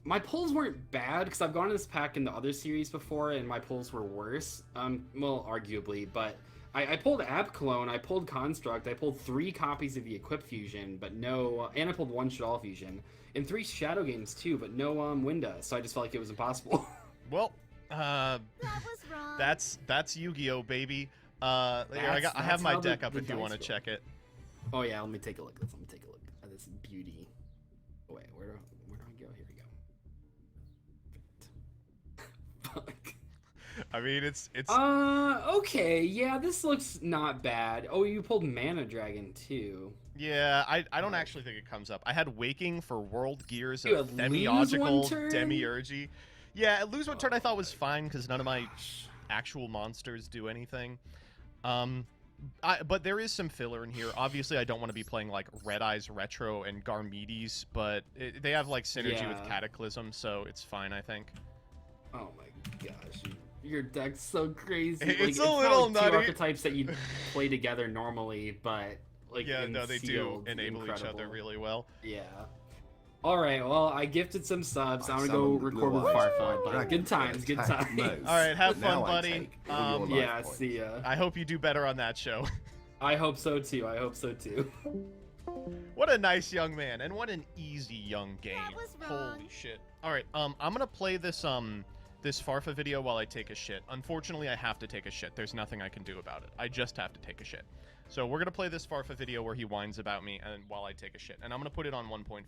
my pulls weren't bad because I've gone to this pack in the other series before, and my pulls were worse. Well, arguably, but I pulled Ab Clone, I pulled Construct, I pulled 3 copies of the Equip Fusion, but no, and I pulled 1 Shadal Fusion, and 3 Shadow Games too, but no Winda, so I just felt like it was impossible. Well, That was wrong. that's Yu-Gi-Oh, baby. Here, I That's have my how the- deck up the if you dice want to roll. check it. Oh yeah, let me take a look. Let me take a look at this beauty. Oh, wait, where do I go? Here we go. Fuck. I mean, it's Okay, yeah, this looks not bad. Oh, you pulled Mana Dragon too. yeah, I don't actually think it comes up. I had Waking for World Gears You of had lose one Themiological turn? Demiurgy. Yeah, lose one turn I thought was fine because none of my actual monsters do anything. But there is some filler in here. Obviously, I don't want to be playing like Red Eyes Retro and Garmedes, but they have like synergy with Yeah. Cataclysm, so it's fine, I think. Oh my gosh, your deck's so crazy. It's a not little like nutty. Two archetypes that you play together normally, but like Yeah, in no, they do sealed, enable each other incredible. really well. Yeah. All right. Well, I gifted some subs. I'm gonna go summoned the record blue with eyes Farfod. But dragon good times. for Good attack times. mode. All right, have But now fun, I buddy. take all your life Yeah. points. See ya. I hope you do better on that show. I hope so too. I hope so too. What a nice young man, and what an easy young game. That was wrong. Holy shit. Alright, I'm gonna play this this Farfa video while I take a shit. Unfortunately, I have to take a shit. There's nothing I can do about it. I just have to take a shit. So we're gonna play this Farfa video where he whines about me and while I take a shit. And I'm gonna put it on 1.5.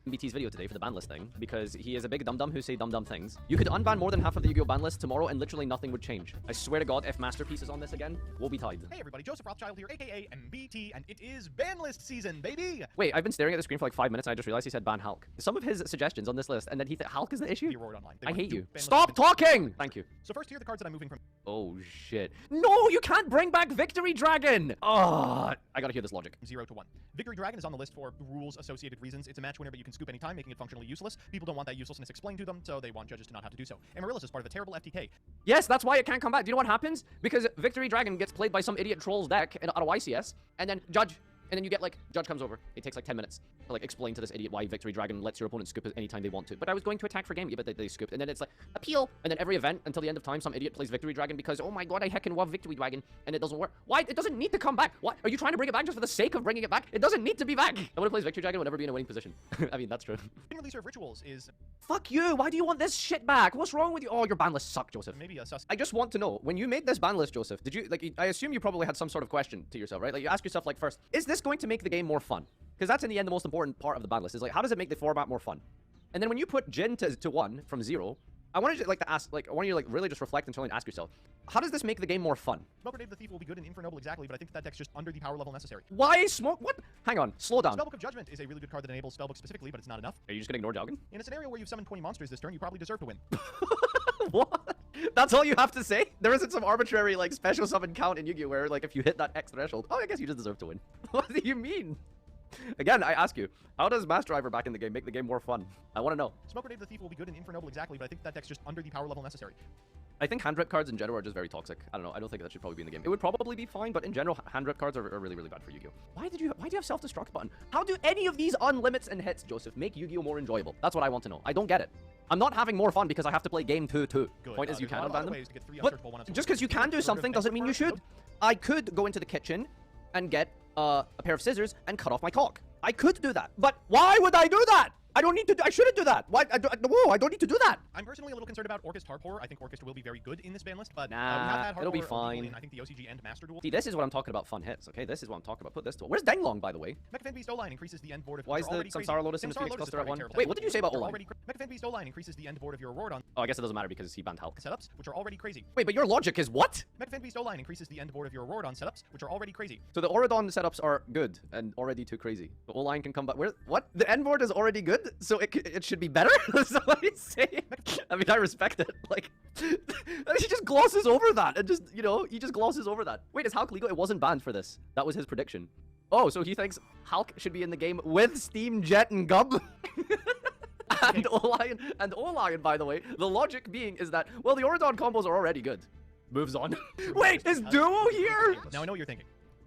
MBT's video today for the ban list thing, because he is a big dum-dum who say dumb things. You could unban more than half of the Yu-Gi-Oh ban list tomorrow and literally nothing would change. I swear to God, if Masterpiece is on this again, we'll be tied. Hey everybody, Joseph Rothschild here, aka MBT, and it is Banlist season, baby! Wait, I've been staring at the screen for like 5 minutes and I just realized he said ban Hulk. Some of his suggestions on this list, and then he Hulk is the issue? He roared online. They I want hate to you. do Banlist Stop season. talking! Thank you. So first, here are the cards that I'm moving from. Oh shit. No, you can't bring back Victory Dragon! Oh, I gotta hear this logic. 0 to 1. Victory Dragon is on the list for rules-associated reasons. It's a match winner, but you can scoop anytime, making it functionally useless. People don't want that uselessness explained to them, so they want judges to not have to do so. Amaryllis is part of a terrible FTK. Yes, that's why it can't come back. Do you know what happens? Because Victory Dragon gets played by some idiot troll's deck out of YCS, and then Judge, and then you get like, Judge comes over. It takes like 10 minutes to like explain to this idiot why Victory Dragon lets your opponent scoop it anytime they want to. But I was going to attack for game, yeah, but they scooped. And then it's like, appeal! And then every event until the end of time, some idiot plays Victory Dragon because, oh my god, I heckin' love Victory Dragon, and it doesn't work. Why? It doesn't need to come back. Why? Are you trying to bring it back just for the sake of bringing it back? It doesn't need to be back. Someone who plays Victory Dragon will never be in a winning position. I mean, that's true. Pin releaser of Rituals is Fuck you! Why do you want this shit back? What's wrong with you? Oh, your ban list suck, Joseph. maybe a sus. I just want to know, when you made this ban list, Joseph, did you, like, I assume you probably had some sort of question to yourself, right? Like, you ask yourself, like, first, is this going to make the game more fun? Because that's, in the end, the most important part of the ban list, is, like, how does it make the format more fun? And then when you put Jin to 1 from 0, I wanted you, like, to ask, like, I want you to, like, really just reflect and ask yourself, how does this make the game more fun? Smoker Dave the Thief will be good in Infernoble exactly, but I think that deck's just under the power level necessary. Why smoke? What? Hang on, slow down. Spellbook of Judgment is a really good card that enables Spellbook specifically, but it's not enough. Are you just gonna ignore Jogging? In a scenario where you've summoned 20 monsters this turn, you probably deserve to win. What? That's all you have to say? There isn't some arbitrary, like, special summon count in Yu-Gi-Oh! Where, like, if you hit that X threshold, oh, I guess you just deserve to win. What do you mean? Again, I ask you, how does Mass Driver back in the game make the game more fun? I want to know. Smoker Dave the Thief will be good in Infernoble exactly, but I think that deck's just under the power level necessary. I think hand rip cards in general are just very toxic. I don't know. I don't think that should probably be in the game. It would probably be fine, but in general, hand rip cards are really, really bad for Yu-Gi-Oh! Why do you have self-destruct button? How do any of these unlimits and hits, Joseph, make Yu-Gi-Oh! More enjoyable? That's what I want to know. I don't get it. I'm not having more fun because I have to play game 2 too. Good. Point is, you There's a can lot unban of other them. ways to get 3 But unsearchable one-ups. just because you can do something doesn't mean you should. I could go into the kitchen and get a pair of scissors and cut off my cock. I could do that, but why would I do that? I don't need to. I shouldn't do that. Why? I don't need to do that. I'm personally a little concerned about Orcust Harp Horror. I think Orcust will be very good in this ban list, but we have Nah, had Harp it'll be Horror illegally fine. in, I think, the OCG and Master Duel. See, this is what I'm talking about. Fun hits. Okay, this is what I'm talking about. Put this to. Where's Danglong, by the way? Mechafan Beast O-Line increases the end board of Why is the already crazy. Samsara Lotus and the Samsara Phoenix Lotus Cluster at is 1? already Wait, what did you say about terrible. O-line? Mechafan Beast O-Line increases the end board of your Award on Oh, I guess it doesn't matter because he banned Hulk. setups, which are already crazy. Wait, but your logic is what? Mechafan Beast O-Line increases the end board of your Award on setups, which are already crazy. So the Auradon setups are good and already too crazy. The O-line can come back. Where? What? The end board is already good, so it should be better. That's what he's saying. I mean, I respect it. Like, he just glosses over that and just, you know, he just glosses over that. Wait, is Hulk legal? It wasn't banned for this. That was his prediction. Oh, so he thinks Hulk should be in the game with Steam, Jet, and Gub. And O-Lion, by the way. The logic being is that, well, the Auradon combos are already good. Moves on. Wait, is Duo here? Now I know what you're thinking.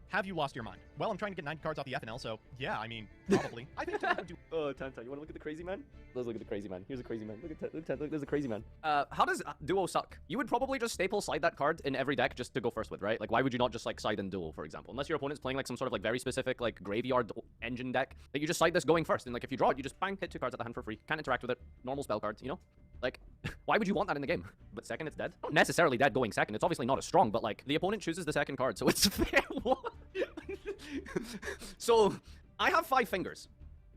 Have you lost your mind? Well, I'm trying to get 90 cards off the FNL, so yeah, I mean, probably. I think Duel would do. Oh, Tanta, you want to look at the crazy man? Let's look at the crazy man. Here's a crazy man. Look, there's a crazy man. How does Duo suck? You would probably just staple side that card in every deck just to go first with, right? Like, why would you not just, like, side in Duel, for example? Unless your opponent's playing, like, some sort of, like, very specific, like, graveyard engine deck, that you just side this going first. And, like, if you draw it, you just bang, hit 2 cards at the hand for free. Can't interact with it. Normal spell cards, you know? Like, why would you want that in the game? But second, it's dead. Not necessarily dead going second. It's obviously not as strong, but, like, the opponent chooses the second card, so it's fair. What? So, I have 5 fingers.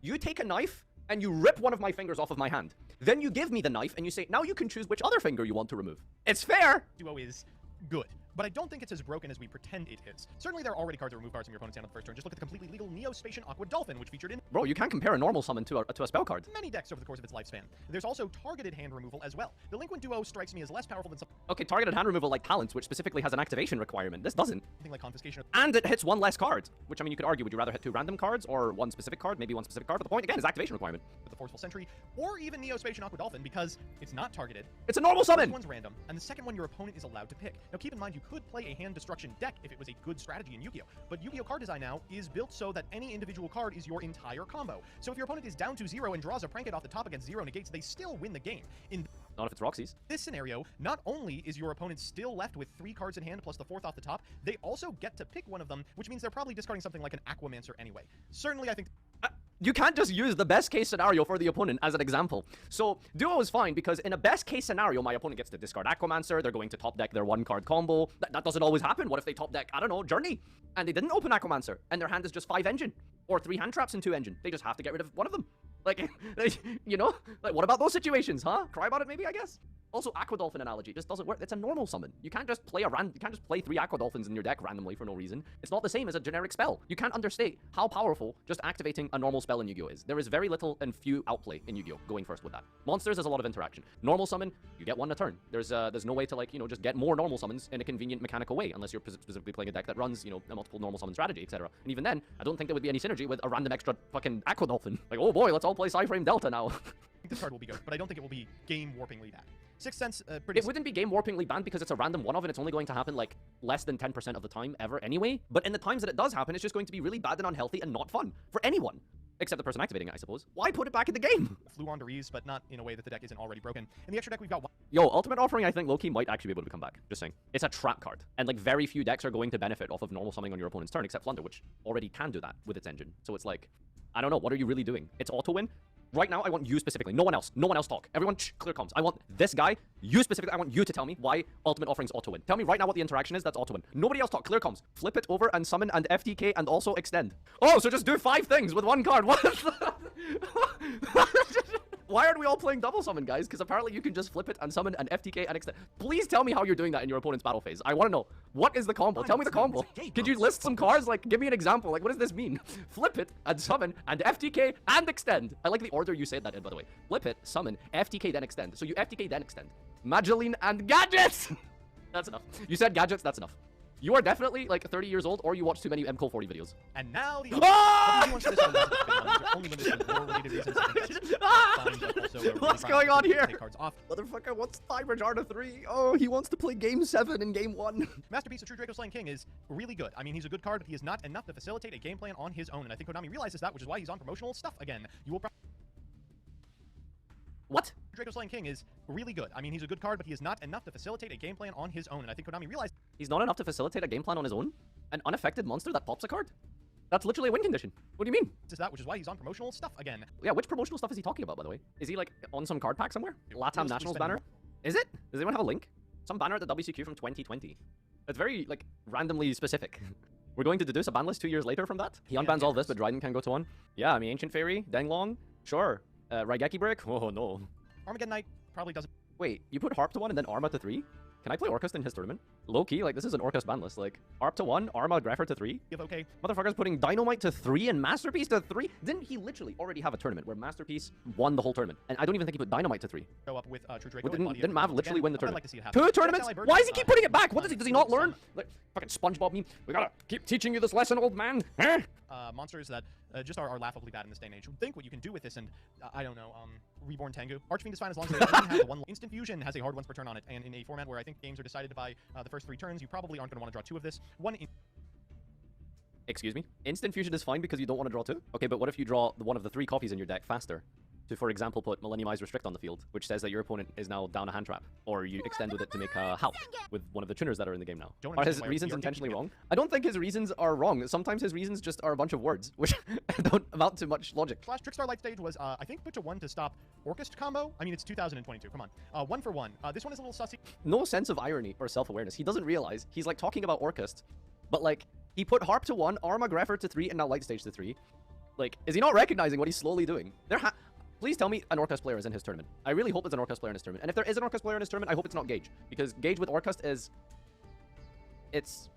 You take a knife, and you rip one of my fingers off of my hand. Then you give me the knife, and you say, now you can choose which other finger you want to remove. It's fair! Duo is good, but I don't think it's as broken as we pretend it is. Certainly there are already cards that remove cards from your opponent's hand on the first turn. Just look at the completely legal Neo-Spacian Aqua Dolphin, which featured in Bro, you can't compare a normal summon to a spell card. many decks over the course of its lifespan. There's also targeted hand removal as well. The Delinquent Duo strikes me as less powerful than Okay, targeted hand removal like Talents, which specifically has an activation requirement. This doesn't. something like Confiscation of And it hits 1 less card. Which, I mean, you could argue, would you rather hit 2 random cards or 1 specific card? Maybe 1 specific card, but the point, again, is activation requirement. the Forceful Sentry, or even Neo-Spacian Aqua Dolphin, because it's not targeted. It's a normal The summon! first one's random, and the second one your opponent is allowed to pick. Now keep in mind, you could play a hand destruction deck if it was a good strategy in Yu-Gi-Oh! But Yu-Gi-Oh! Card design now is built so that any individual card is your entire combo. So if your opponent is down to 0 and draws a Prank It off the top against 0 negates, they still win the game. In Not if it's Roxy's. this scenario, not only is your opponent still left with 3 cards in hand plus the 4th off the top, they also get to pick one of them, which means they're probably discarding something like an Aquamancer anyway. Certainly, I think You can't just use the best case scenario for the opponent as an example. So Duo is fine because in a best case scenario, my opponent gets to discard Aquamancer, they're going to top deck their 1 card combo. That doesn't always happen. What if they top deck, I don't know, Journey, and they didn't open Aquamancer, and their hand is just 5 engine, or 3 hand traps and 2 engine. They just have to get rid of one of them. Like, you know? Like, what about those situations, huh? Cry about it maybe, I guess? Also, Aqua Dolphin analogy just doesn't work. It's a normal summon. You can't just play you can't just play 3 Aqua Dolphins in your deck randomly for no reason. It's not the same as a generic spell. You can't understate how powerful just activating a normal spell in Yu-Gi-Oh! Is. There is very little and few outplay in Yu-Gi-Oh! Going first with that. Monsters, there's a lot of interaction. Normal summon, you get 1 a turn. There's no way to, like, you know, just get more normal summons in a convenient mechanical way, unless you're specifically playing a deck that runs, you know, a multiple normal summon strategy, etc. And even then, I don't think there would be any synergy with a random extra fucking Aqua Dolphin. Like, oh boy, let's all play Psyframe Delta now. I think this card will be good, but I don't think it will be game-warpingly bad. Sixth Sense, pretty... It wouldn't be game warpingly banned because it's a random one-off and it's only going to happen, like, less than 10% of the time ever anyway. But in the times that it does happen, it's just going to be really bad and unhealthy and not fun for anyone. Except the person activating it, I suppose. Why put it back in the game? flew on to Reese, but not in a way that the deck isn't already broken. In the extra deck, we've got... Yo, Ultimate Offering, I think low-key might actually be able to come back. Just saying. It's a trap card. And, like, very few decks are going to benefit off of normal summoning on your opponent's turn, except Flunder, which already can do that with its engine. So it's like, I don't know, what are you really doing? It's auto-win. Right now, I want you specifically. No one else. No one else talk. Everyone, clear comms. I want this guy, you specifically. I want you to tell me why Ultimate Offering's auto-win. Tell me right now what the interaction is that's auto-win. Nobody else talk. Clear comms. Flip it over and summon and FTK and also extend. Oh, so just do 5 things with 1 card. What? Why aren't we all playing double summon, guys? Because apparently you can just flip it and summon an FTK and extend. Please tell me how you're doing that in your opponent's battle phase. I want to know. What is the combo? Tell me the combo. Could you list some cards? Like, give me an example. Like, what does this mean? Flip it and summon and FTK and extend. I like the order you said that in, by the way. Flip it, summon, FTK, then extend. So you FTK, then extend. Mageline and gadgets! That's enough. You said gadgets, that's enough. You are definitely like 30 years old, or you watch too many MCOL40 videos. And now the... Ah! only limited to war-related reasons. What's going on here? Take cards off. Motherfucker wants Thybridge Arta 3. Oh, he wants to play Game 7 in Game 1. Masterpiece of True Draco Slaying King is really good. I mean, he's a good card, but he is not enough to facilitate a game plan on his own. And I think Konami realizes that, which is why he's on promotional stuff again. You will probably... What? Draco Slaying King is really good. I mean, he's a good card, but he is not enough to facilitate a game plan on his own. And I think Konami realized... He's not enough to facilitate a game plan on his own? An unaffected monster that pops a card? That's literally a win condition. What do you mean? Is that, which is why he's on promotional stuff again. Yeah, which promotional stuff is he talking about, by the way? Is he, like, on some card pack somewhere? LATAM Realistically Nationals spending banner? Is it? Does anyone have a link? Some banner at the WCQ from 2020. It's very, like, randomly specific. We're going to deduce a ban list 2 years later from that? He unbans all this, but Dryden can go to one. Yeah, I mean, Ancient Fairy, Denglong, sure. Raigeki Brick? Oh, no. Armageddon Knight probably doesn't. Wait, you put Harp to 1 and then Arma to 3? Can I play Orcust in his tournament? Low-key, like, this is an Orcust ban list. Like, Harp to 1, Arma, Greffer to 3. Give okay. Motherfucker's putting Dynamite to 3 and Masterpiece to 3? Didn't he literally already have a tournament where Masterpiece won the whole tournament? And I don't even think he put Dynamite to 3. Go up with True Draco. Well, didn't Mav literally win the I'd tournament? like to see it happen. 2 tournaments? Ally Bird, Why does he keep putting it back? What does he not learn? Like, fucking SpongeBob meme. We gotta keep teaching you this lesson, old man. Huh? Monsters that just are laughably bad in this day and age. Think what you can do with this, and I don't know. Reborn Tengu. Archfiend is fine as long as it doesn't have the one. Instant Fusion has a hard once per turn on it, and in a format where I think games are decided by the first 3 turns, you probably aren't going to want to draw 2 of this. Excuse me? Instant Fusion is fine because you don't want to draw 2? Okay, but what if you draw one of the 3 copies in your deck faster? To, for example, put Millenniumize Restrict on the field, which says that your opponent is now down a hand trap. Or you extend with it to make a Howl with one of the tuners that are in the game now. Are his reasons intentionally wrong? I don't think his reasons are wrong. Sometimes his reasons just are a bunch of words, which don't amount to much logic. Slash Trickstar Light Stage was, I think, put to 1 to stop Orcust combo. I mean, it's 2022. Come on. 1 for 1. This one is a little sussy. No sense of irony or self-awareness. He doesn't realize he's, like, talking about Orcust, but, like, he put Harp to 1, Arma Greffer to 3, and now Light Stage to 3. Like, is he not recognizing what he's slowly doing? Please tell me an Orcust player is in his tournament. I really hope it's an Orcust player in his tournament. And if there is an Orcust player in his tournament, I hope it's not Gage. Because Gage with Orcust is... It's...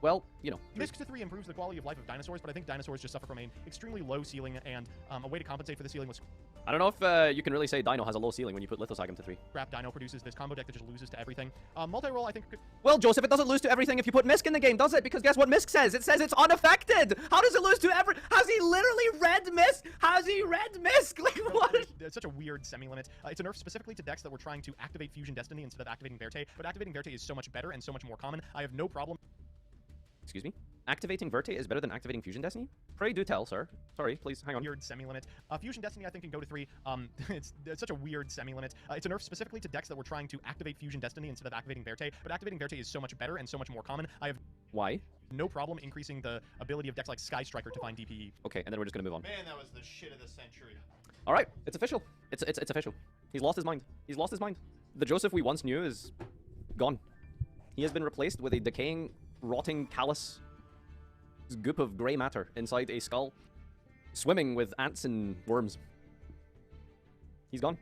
Well, you know. Misc to 3 improves the quality of life of dinosaurs, but I think dinosaurs just suffer from an extremely low ceiling, and a way to compensate for the ceiling was I don't know if you can really say Dino has a low ceiling when you put Lithosagam to 3. Scrap Dino produces this combo deck that just loses to everything. Multi-roll, I think, could... Well, Joseph, it doesn't lose to everything if you put Misk in the game, does it? Because guess what Misk says? It says it's unaffected! How does it lose to every... Has he literally read Misk? Has he read Misk? Like, what? It's such a weird semi-limit. It's a nerf specifically to decks that were trying to activate Fusion Destiny instead of activating Verte, but activating Verte is so much better and so much more common. I have no problem... Excuse me? Activating Verte is better than activating Fusion Destiny? Pray do tell, sir. Sorry, please, hang on. Weird semi-limit. Fusion Destiny, I think, can go to 3. It's such a weird semi-limit. It's a nerf specifically to decks that were trying to activate Fusion Destiny instead of activating Verte, but activating Verte is so much better and so much more common. I have... Why? No problem increasing the ability of decks like Sky Striker to find DPE. Okay, and then we're just gonna move on. Man, that was the shit of the century. All right, it's official. It's official. He's lost his mind. He's lost his mind. The Joseph we once knew is gone. He has been replaced with a decaying, rotting, callous goop of gray matter inside a skull, swimming with ants and worms. He's gone.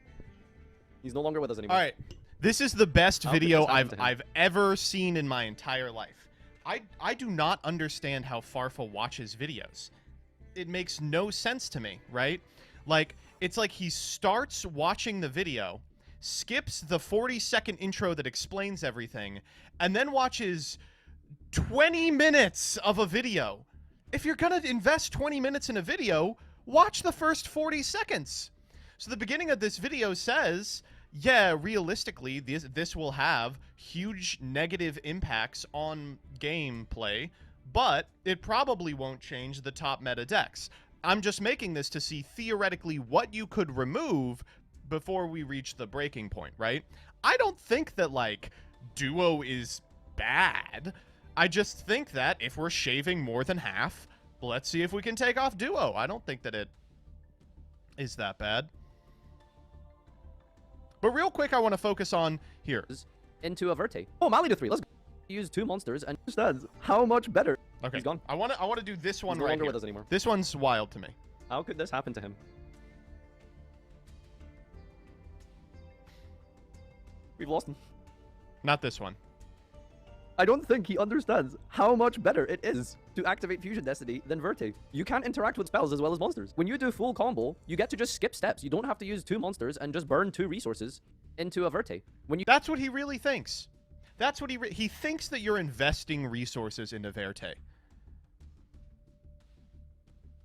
He's no longer with us anymore. All right, this is the best How could video this happen to him? I've ever seen in my entire life. I do not understand how Farfa watches videos. It makes no sense to me, right? Like, it's like he starts watching the video, skips the 40-second intro that explains everything, and then watches 20 minutes of a video. If you're gonna invest 20 minutes in a video, watch the first 40 seconds. So the beginning of this video says, yeah, realistically, this will have huge negative impacts on gameplay, but it probably won't change the top meta decks. I'm just making this to see theoretically what you could remove before we reach the breaking point, right? I don't think that, like, Duo is bad. I just think that if we're shaving more than half, let's see if we can take off Duo. I don't think that it is that bad. But real quick, I want to focus on here. Into a Verte. Oh, Mali to 3. Let's go. Use 2 monsters and understands how much better. Okay, He's gone. I want to do this one He's no right longer here. with us anymore. This one's wild to me. How could this happen to him? We've lost him. Not this one. I don't think he understands how much better it is to activate Fusion Destiny than Verte. You can't interact with spells as well as monsters. When you do full combo, you get to just skip steps. You don't have to use 2 monsters and just burn 2 resources into a Verte. When you That's what he really thinks. That's what he thinks that you're investing resources into Verte.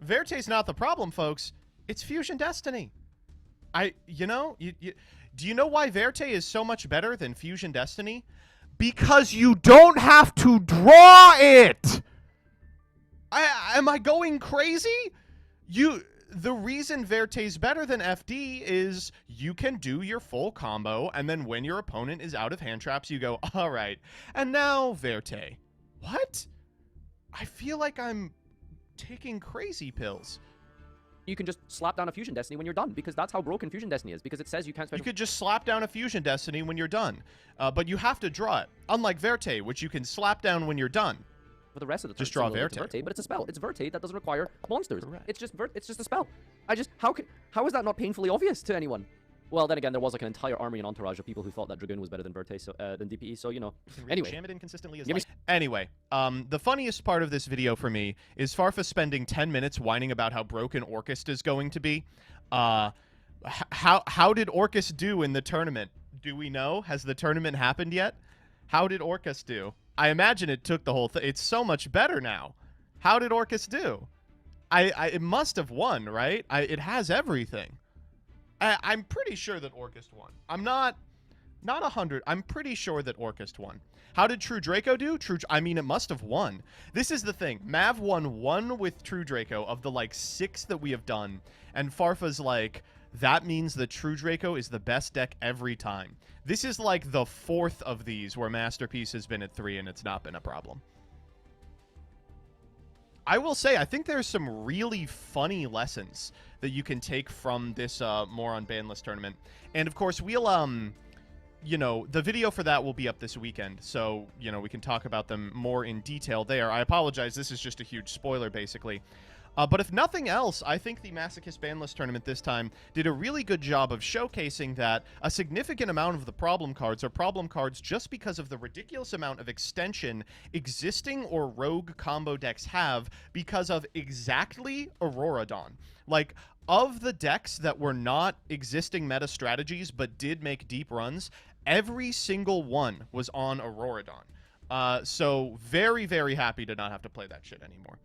Verte's not the problem, folks. It's Fusion Destiny. Do you know why Verte is so much better than Fusion Destiny? Because you don't have to draw it. Am I going crazy? The reason Verte's better than FD is you can do your full combo, and then when your opponent is out of hand traps, you go, all right, and now Verte. What? I feel like I'm taking crazy pills. You can just slap down a Fusion Destiny when you're done, because that's how broken Fusion Destiny is, because it says you can't You special... could just slap down a Fusion Destiny when you're done, but you have to draw it. Unlike Verte, which you can slap down when you're done. For the rest of the Just turn, draw similar to Verte. But it's a spell. It's Verte that doesn't require monsters. Correct. It's just a spell. How is that not painfully obvious to anyone? Well, then again, there was like an entire army and entourage of people who thought that Dragoon was better than Verte, so than DPE. So you know. You can really Anyway, jam it in consistently as give me light. Anyway, the funniest part of this video for me is Farfa spending 10 minutes whining about how broken Orcust is going to be. How did Orcust do in the tournament? Do we know? Has the tournament happened yet? How did Orcust do? I imagine it took the whole thing. It's so much better now. How did Orcust do? It must have won, right? It has everything. I'm pretty sure that Orcust won. I'm not 100. I'm pretty sure that Orcust won. How did True Draco do? I mean, it must have won. This is the thing. Mav won 1 with True Draco of the, like, 6 that we have done. And Farfa's like, that means that True Draco is the best deck every time. This is, like, the 4th of these where Masterpiece has been at 3 and it's not been a problem. I will say, I think there's some really funny lessons that you can take from this More on Banlist tournament. And, of course, we'll, you know, the video for that will be up this weekend, so, you know, we can talk about them more in detail there. I apologize, this is just a huge spoiler, basically. But if nothing else, I think the Masochist Banlist tournament this time did a really good job of showcasing that a significant amount of the problem cards are problem cards just because of the ridiculous amount of extension existing or rogue combo decks have because of exactly Auroradon. Like, of the decks that were not existing meta strategies but did make deep runs, every single one was on Auroradon. So very, very happy to not have to play that shit anymore.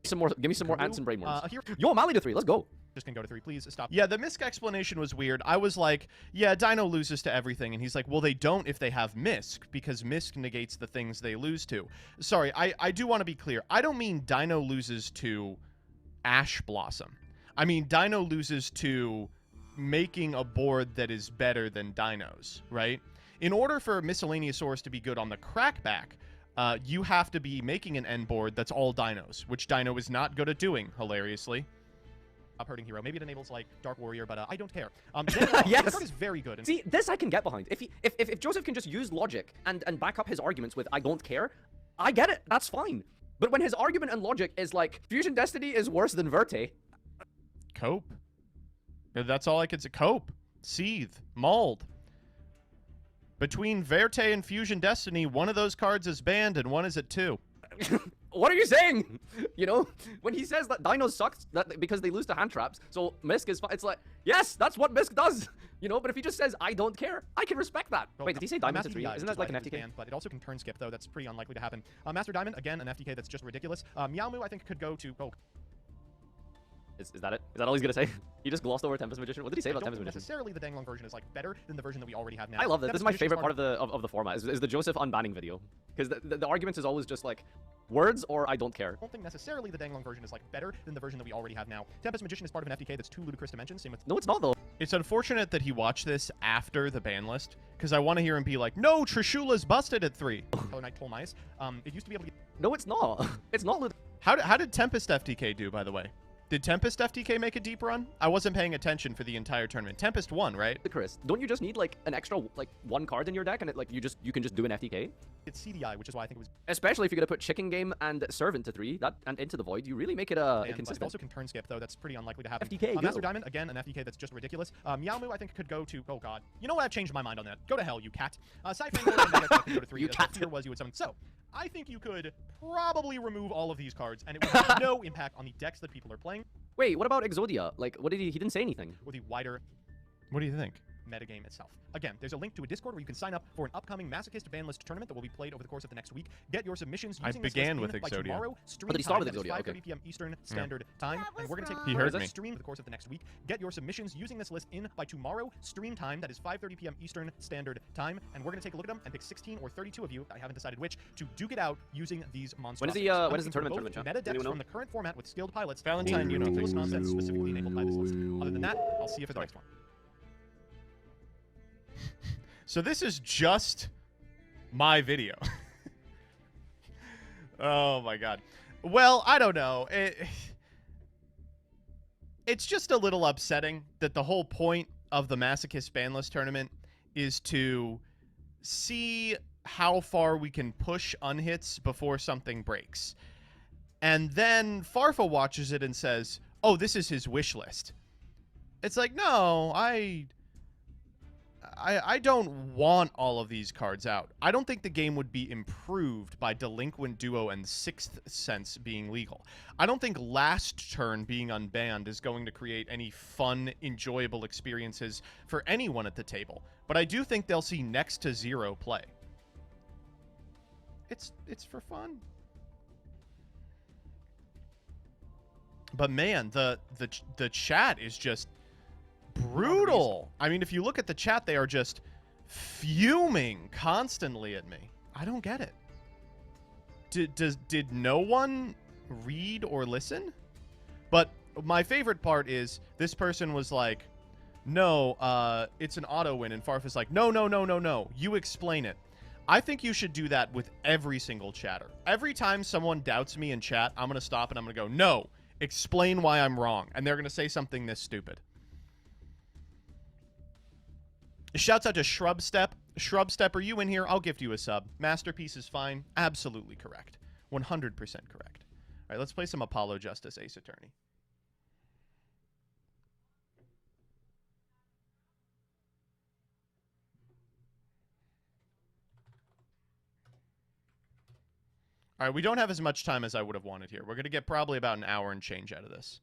give me some more ants and brainworms. Here, Yo, Mali to 3. Let's go. just can go to 3. Please stop. Yeah, the Misk explanation was weird. I was like, yeah, Dino loses to everything. And he's like, well, they don't if they have Misk, because Misk negates the things they lose to. Sorry, I do want to be clear. I don't mean Dino loses to Ash Blossom. I mean, Dino loses to making a board that is better than Dino's, right? In order for Miscellaneousaurus to be good on the crackback, you have to be making an end board that's all Dinos, which Dino is not good at doing, hilariously. Up hurting hero. Maybe it enables like Dark Warrior, but I don't care. Yes. This card is very good. And See, this I can get behind. If Joseph can just use logic and back up his arguments with I don't care, I get it. That's fine. But when his argument and logic is like Fusion Destiny is worse than Verte, Cope. That's all I could say. Cope. Seethe. Mauled. Between Verte and Fusion Destiny, one of those cards is banned and one is at 2. what are you saying? You know, when he says that Dinos sucks because they lose to hand traps, so Misk is fine. It's like, yes, that's what Misk does. You know, but if he just says I don't care, I can respect that. Well, Wait, did he say Diamond to 3? Isn't that like an FTK? Can, but it also can turn skip, though. That's pretty unlikely to happen. Master Diamond, again, an FTK that's just ridiculous. Meowmoo, I think, could go to... Oh, Is that it? Is that all he's gonna say? He just glossed over Tempest Magician. What did he say I about don't Tempest think Magician? necessarily the Danglong version is like better than the version that we already have now. I love this. This is my Tempest favorite Magician's part of the format. Is the Joseph unbanning video, because the argument is always just like words or I don't care. I don't think necessarily the Danglong version is like better than the version that we already have now. Tempest Magician is part of an FTK that's too ludicrous to mention. Same with No, it's not though. It's unfortunate that he watched this after the ban list, because I want to hear him be like, no, Trishula's busted at 3. Color Knight Tolmice. It used to be able to get No, it's not. It's not ludicrous. How did Tempest FTK do, by the way? Did Tempest FTK make a deep run? I wasn't paying attention for the entire tournament. Tempest won, right? Chris, don't you just need like an extra like 1 card in your deck and it like you can just do an FTK? it's CDI, which is why I think it was Especially if you're gonna put Chicken Game and Servant to 3 and into the Void, you really make it banned, but it consistent. also can turn skip, though. That's pretty unlikely to happen. FTK, Master go. Diamond, again, an FTK that's just ridiculous. Meowmoo, I think, could go to... Oh, God. You know what? I've changed my mind on that. Go to hell, you cat. Sci-Fi could go to 3. You The cat. fear was you would summon. So, I think you could probably remove all of these cards, and it would have no impact on the decks that people are playing, Wait, what about Exodia? Like, what did he didn't say anything. or the wider What do you think? metagame itself. Again, there's a link to a Discord where you can sign up for an upcoming Masochist Banlist tournament that will be played over the course of the next week. Get your submissions I using this began list with in by Exodia. tomorrow stream did he start time. with That is Exodia? 5:30 Okay. p.m. Eastern Standard Time, and we're going to take He heard the me. stream over the course of the next week. Get your submissions using this list in by tomorrow stream time. That is 5:30 p.m. Eastern Standard Time, and we're going to take a look at them and pick 16 or 32 of you. I haven't decided which to duke it out using these monsters. When is the tournament, chat? Meta Does decks anyone know? from the current format with skilled pilots. Valentine, you know Coolest things. nonsense specifically enabled by this list. Other than that, I'll see you for the next one. So this is just my video. Oh my god. Well, I don't know. It's just a little upsetting that the whole point of the Masochist Banlist tournament is to see how far we can push unhits before something breaks. And then Farfa watches it and says, oh, this is his wish list. It's like, no, I don't want all of these cards out. I don't think the game would be improved by Delinquent Duo and Sixth Sense being legal. I don't think Last Turn being unbanned is going to create any fun, enjoyable experiences for anyone at the table. But I do think they'll see next to zero play. It's for fun. But man, the chat is just brutal. I mean, if you look at the chat, they are just fuming constantly at me. I don't get it. Did no one read or listen? But my favorite part is this person was like, no, it's an auto win. And Farfa's like, no. You explain it. I think you should do that with every single chatter. Every time someone doubts me in chat, I'm going to stop and I'm going to go, no, explain why I'm wrong. And they're going to say something this stupid. Shouts out to Shrubstep. Shrubstep, are you in here? I'll gift you a sub. Masterpiece is fine. Absolutely correct. 100% correct. All right, let's play some Apollo Justice Ace Attorney. All right, we don't have as much time as I would have wanted here. We're going to get probably about an hour and change out of this.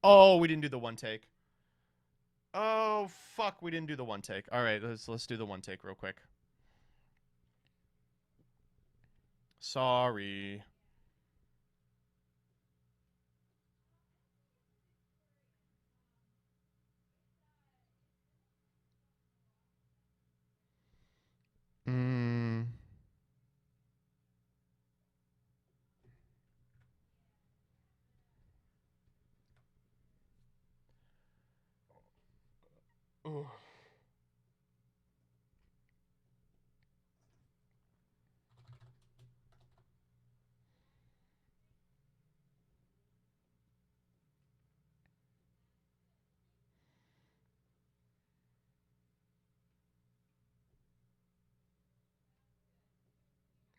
Oh, we didn't do the one take. Oh, fuck, we didn't do the one take. All right, let's do the one take real quick. Sorry. Ugh.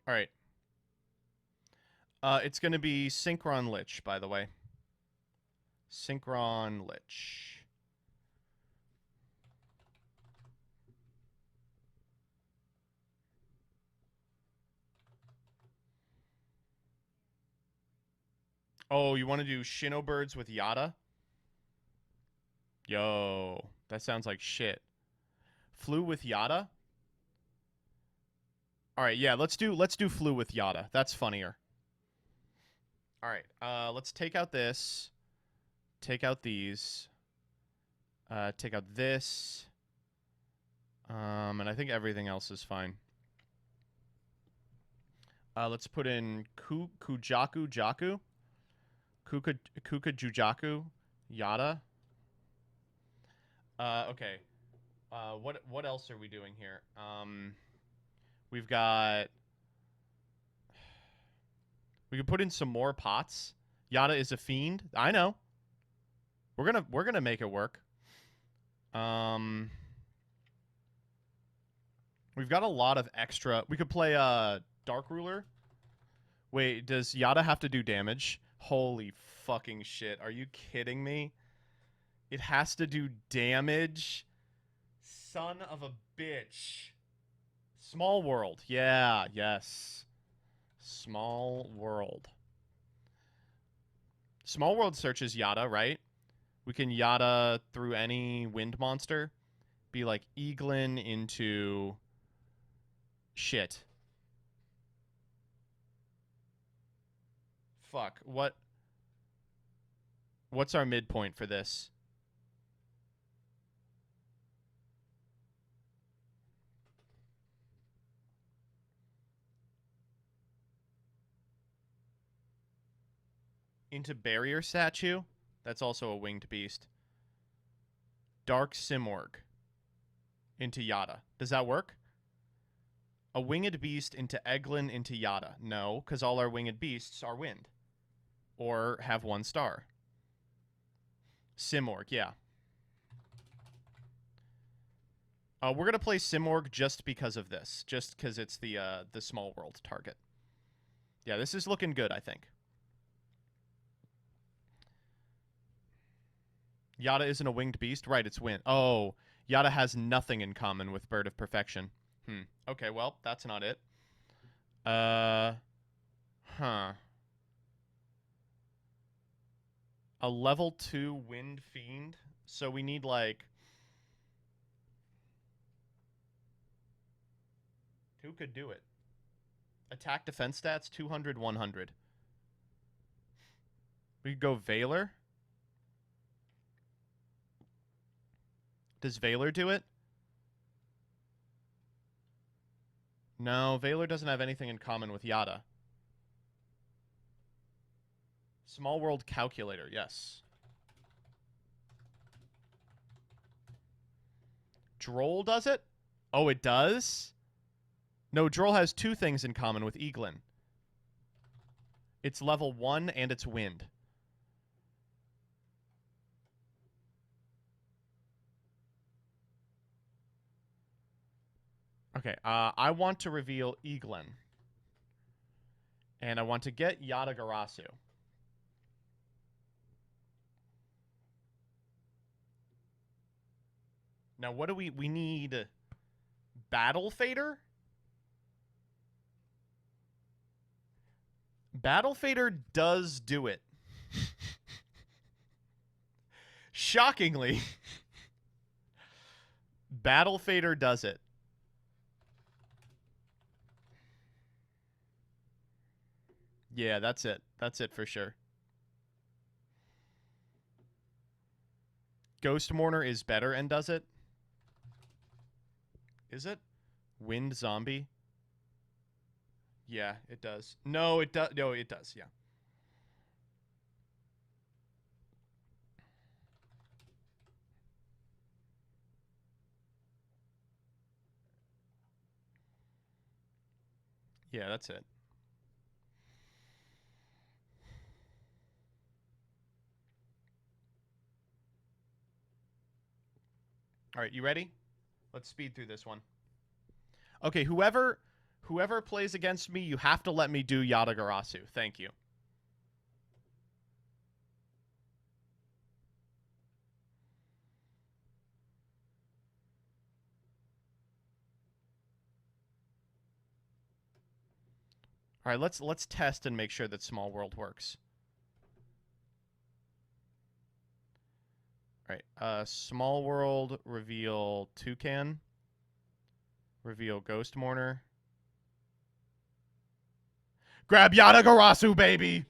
All right. It's going to be Synchron Lich, by the way. Synchron Lich. Oh, you want to do Shinobirds with Yata? Yo, that sounds like shit. Flu with Yata? All right, yeah, let's do Flu with Yata. That's funnier. All right, let's take out this. Take out these. Take out this. And I think everything else is fine. Let's put in Kujaku Jaku. Kuka Jujaku Yata. Okay. What else are we doing here? We've got. We could put in some more pots. Yata is a fiend. I know. We're gonna make it work. We've got a lot of extra. We could play Dark Ruler. Wait, does Yata have to do damage? Holy fucking shit. Are you kidding me? It has to do damage? Son of a bitch. Small World. Yeah, yes. Small World. Small World searches Yata, right? We can Yata through any wind monster. Be like Eaglin into... Shit. Fuck. What's our midpoint for this? Into Barrier Statue? That's also a winged beast. Dark Simorg. Into Yata. Does that work? A winged beast into Eglin into Yata. No, because all our winged beasts are wind. or have 1 star. Simorg, yeah. We're going to play Simorg just because of this. Just because it's the small world target. Yeah, this is looking good, I think. Yata isn't a winged beast? Right, it's wind. Oh, Yata has nothing in common with Bird of Perfection. Okay, well, that's not it. Huh. A level 2 Wind Fiend? So we need, like... Who could do it? Attack defense stats, 200, 100. We could go Valor. Does Valor do it? No, Valor doesn't have anything in common with Yata. Small World Calculator, yes. Droll does it? Oh, it does? No, Droll has 2 things in common with Eaglin. It's level 1 and it's wind. Okay, I want to reveal Eaglin. And I want to get Yata-Garasu. Now, what do we need? Battle Fader? Battle Fader does do it. Shockingly. Battle Fader does it. Yeah, that's it. That's it for sure. Ghost Mourner is better and does it? Is it? Wind Zombie? Yeah, it does. No, it does. No, it does. Yeah. Yeah, that's it. All right, you ready? Let's speed through this one. Okay, whoever plays against me, you have to let me do Yata-Garasu. Thank you. All right, let's test and make sure that Small World works. All right, Small World, reveal Toucan. Reveal Ghost Mourner. Grab Yata-Garasu, baby!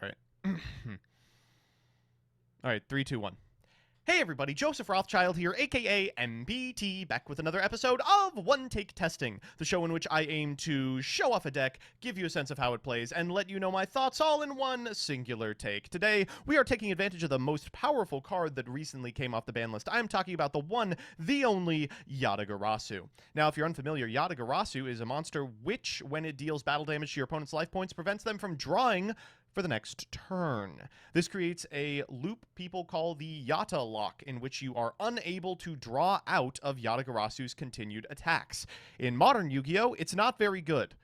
All right. All right, 3, 2, 1. Hey everybody, Joseph Rothschild here, aka MBT, back with another episode of One Take Testing, the show in which I aim to show off a deck, give you a sense of how it plays, and let you know my thoughts all in one singular take. Today, we are taking advantage of the most powerful card that recently came off the ban list. I'm talking about the one, the only, Yata-Garasu. Now, if you're unfamiliar, Yata-Garasu is a monster which, when it deals battle damage to your opponent's life points, prevents them from drawing for the next turn. This creates a loop people call the Yata-lock, in which you are unable to draw out of Yata-Garasu's continued attacks. In modern Yu-Gi-Oh, it's not very good.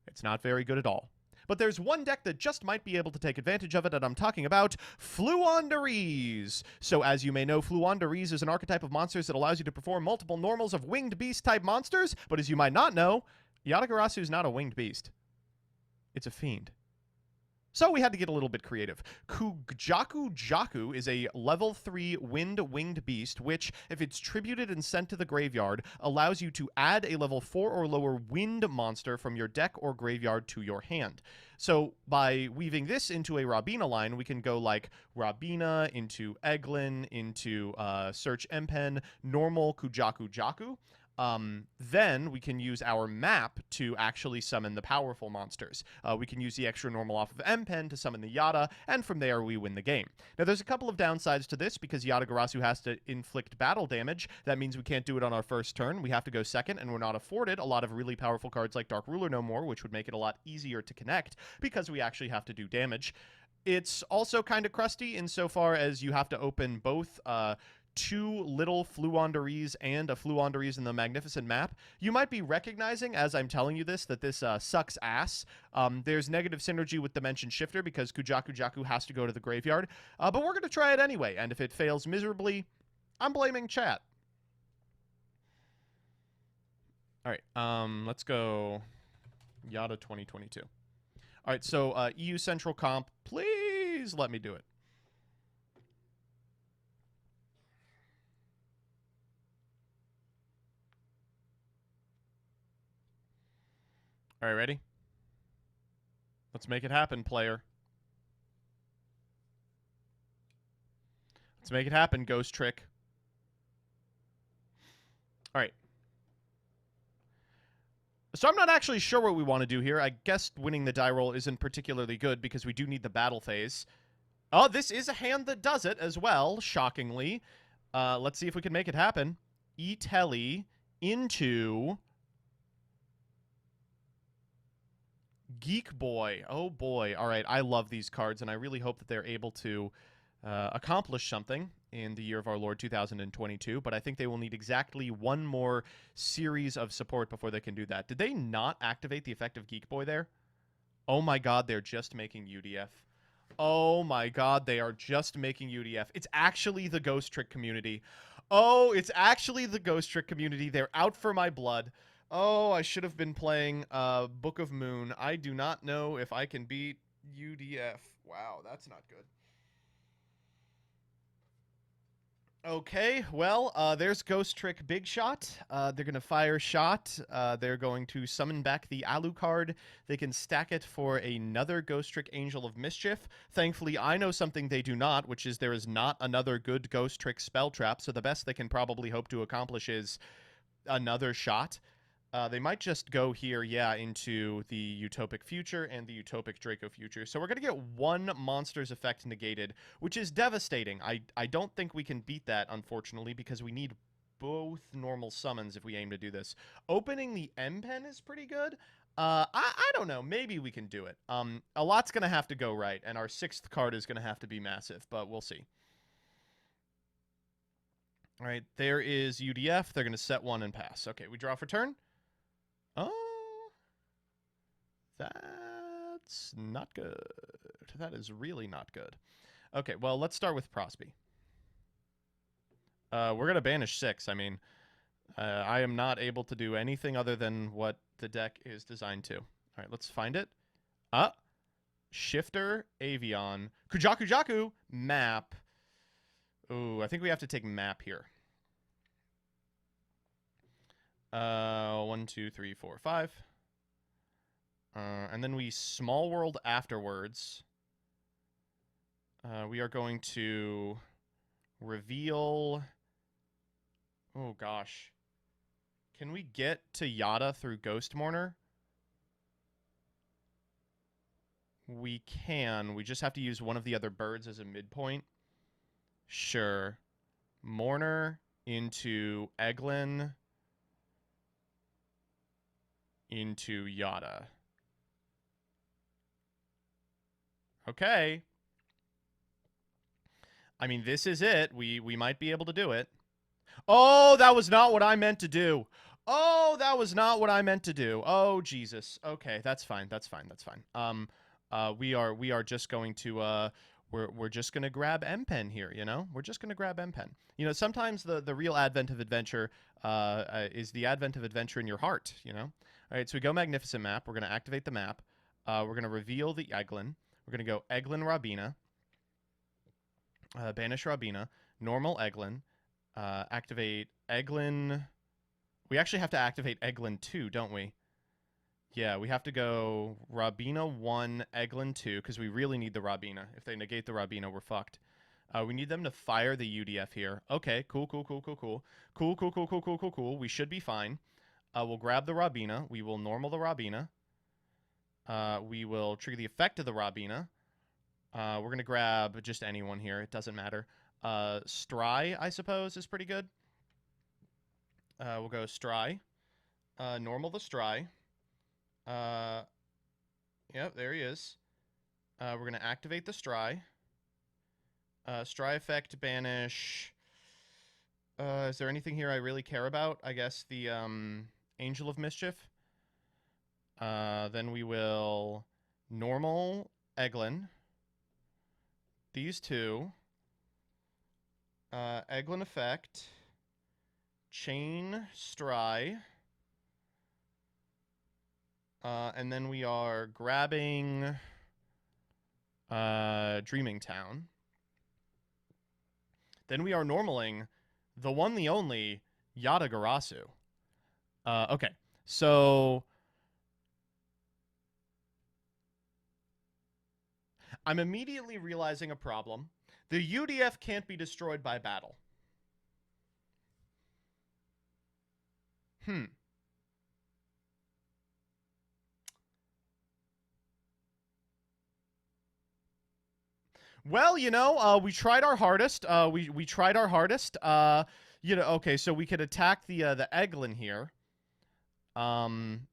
It's not very good at all. But there's one deck that just might be able to take advantage of it, and I'm talking about Fluonderies. So as you may know, Fluonderies is an archetype of monsters that allows you to perform multiple normals of winged beast type monsters, but as you might not know, Yata-Garasu is not a winged beast. It's a fiend. So we had to get a little bit creative. Kujaku is a level 3 winged beast, which, if it's tributed and sent to the graveyard, allows you to add a level 4 or lower wind monster from your deck or graveyard to your hand. So by weaving this into a Rabina line, we can go like Rabina into Eglin, into Search Empen, normal Kujaku. then we can use our map to actually summon the powerful monsters. We can use the extra normal off of M-Pen to summon the Yata, and from there we win the game. Now there's a couple of downsides to this because Yata-Garasu has to inflict battle damage. That means we can't do it on our first turn. We have to go second, and we're not afforded a lot of really powerful cards like Dark Ruler no more, which would make it a lot easier to connect because we actually have to do damage. It's also kind of crusty insofar as you have to open both 2 little Fluonderies and a Fluonderies in the Magnificent Map. You might be recognizing, as I'm telling you this, that this sucks ass. There's negative synergy with Dimension Shifter because Kujaku has to go to the graveyard. But we're going to try it anyway, and if it fails miserably, I'm blaming chat. All right, let's go Yata 2022. All right, so EU Central Comp, please let me do it. All right, ready? Let's make it happen, player. Let's make it happen, Ghost Trick. All right. So I'm not actually sure what we want to do here. I guess winning the die roll isn't particularly good because we do need the battle phase. Oh, this is a hand that does it as well, shockingly. Let's see if we can make it happen. E-Telly into Geek Boy. Oh boy. All right, I love these cards, and I really hope that they're able to accomplish something in the year of our Lord 2022, but I think they will need exactly one more series of support before they can do that. Did they not activate the effect of Geek Boy there? Oh my god, they're just making UDF. Oh my god, they are just making UDF. It's actually the Ghost Trick community. Oh, it's actually the Ghost Trick community. They're out for my blood. Oh, I should have been playing Book of Moon. I do not know if I can beat UDF. Wow, that's not good. Okay, well, there's Ghost Trick Big Shot. They're going to fire Shot. They're going to summon back the Alucard. They can stack it for another Ghost Trick Angel of Mischief. Thankfully, I know something they do not, which is there is not another good Ghost Trick spell trap, so the best they can probably hope to accomplish is another Shot. They might just go here, yeah, into the Utopic Future and the Utopic Draco Future. So we're going to get one monster's effect negated, which is devastating. I don't think we can beat that, unfortunately, because we need both normal summons if we aim to do this. Opening the M-Pen is pretty good. I don't know. Maybe we can do it. A lot's going to have to go right, and our 6th card is going to have to be massive, but we'll see. All right, there is UDF. They're going to set 1 and pass. Okay, we draw for turn. Oh, that's not good. That is really not good. Okay, well, let's start with Prosby. We're going to banish 6. I mean, I am not able to do anything other than what the deck is designed to. All right, let's find it. Shifter, Avion, Kujaku, Map. Ooh, I think we have to take Map here. 1, 2, 3, 4, 5. And then we Small World afterwards. We are going to reveal... Oh, gosh. Can we get to Yata through Ghost Mourner? We can. We just have to use one of the other birds as a midpoint. Sure. Mourner into Eglin into Yata. Okay. I mean, this is it. We might be able to do it. Oh, that was not what I meant to do. Oh, that was not what I meant to do. Oh, Jesus. Okay, that's fine. That's fine. That's fine. We are just going to we're just going to grab M-Pen here, you know? We're just going to grab M-Pen. You know, sometimes the real advent of adventure is the advent of adventure in your heart, you know? All right, so we go Magnificent Map. We're going to activate the map. We're going to reveal the Eglin. We're going to go Eglin Rabina. Banish Rabina. Normal Eglin. Activate Eglin. We actually have to activate Eglin 2, don't we? Yeah, we have to go Rabina 1, Eglin 2, because we really need the Rabina. If they negate the Rabina, we're fucked. We need them to fire the UDF here. Okay, cool. Cool. We should be fine. We'll grab the Rabina. We will normal the Rabina. We will trigger the effect of the Rabina. We're going to grab just anyone here. It doesn't matter. Stry, I suppose, is pretty good. We'll go Stry. Normal the Stry. Yep, there he is. We're going to activate the Stry. Stry effect, banish. Is there anything here I really care about? I guess the Angel of Mischief. Then we will normal Eglin. These two. Eglin effect. Chain Stry. And then we are grabbing Dreaming Town. Then we are normaling the one, the only, Yata-Garasu. Okay, so I'm immediately realizing a problem. The UDF can't be destroyed by battle. Well, you know, we tried our hardest. We tried our hardest. You know, okay, so we could attack the Eglin here. I'm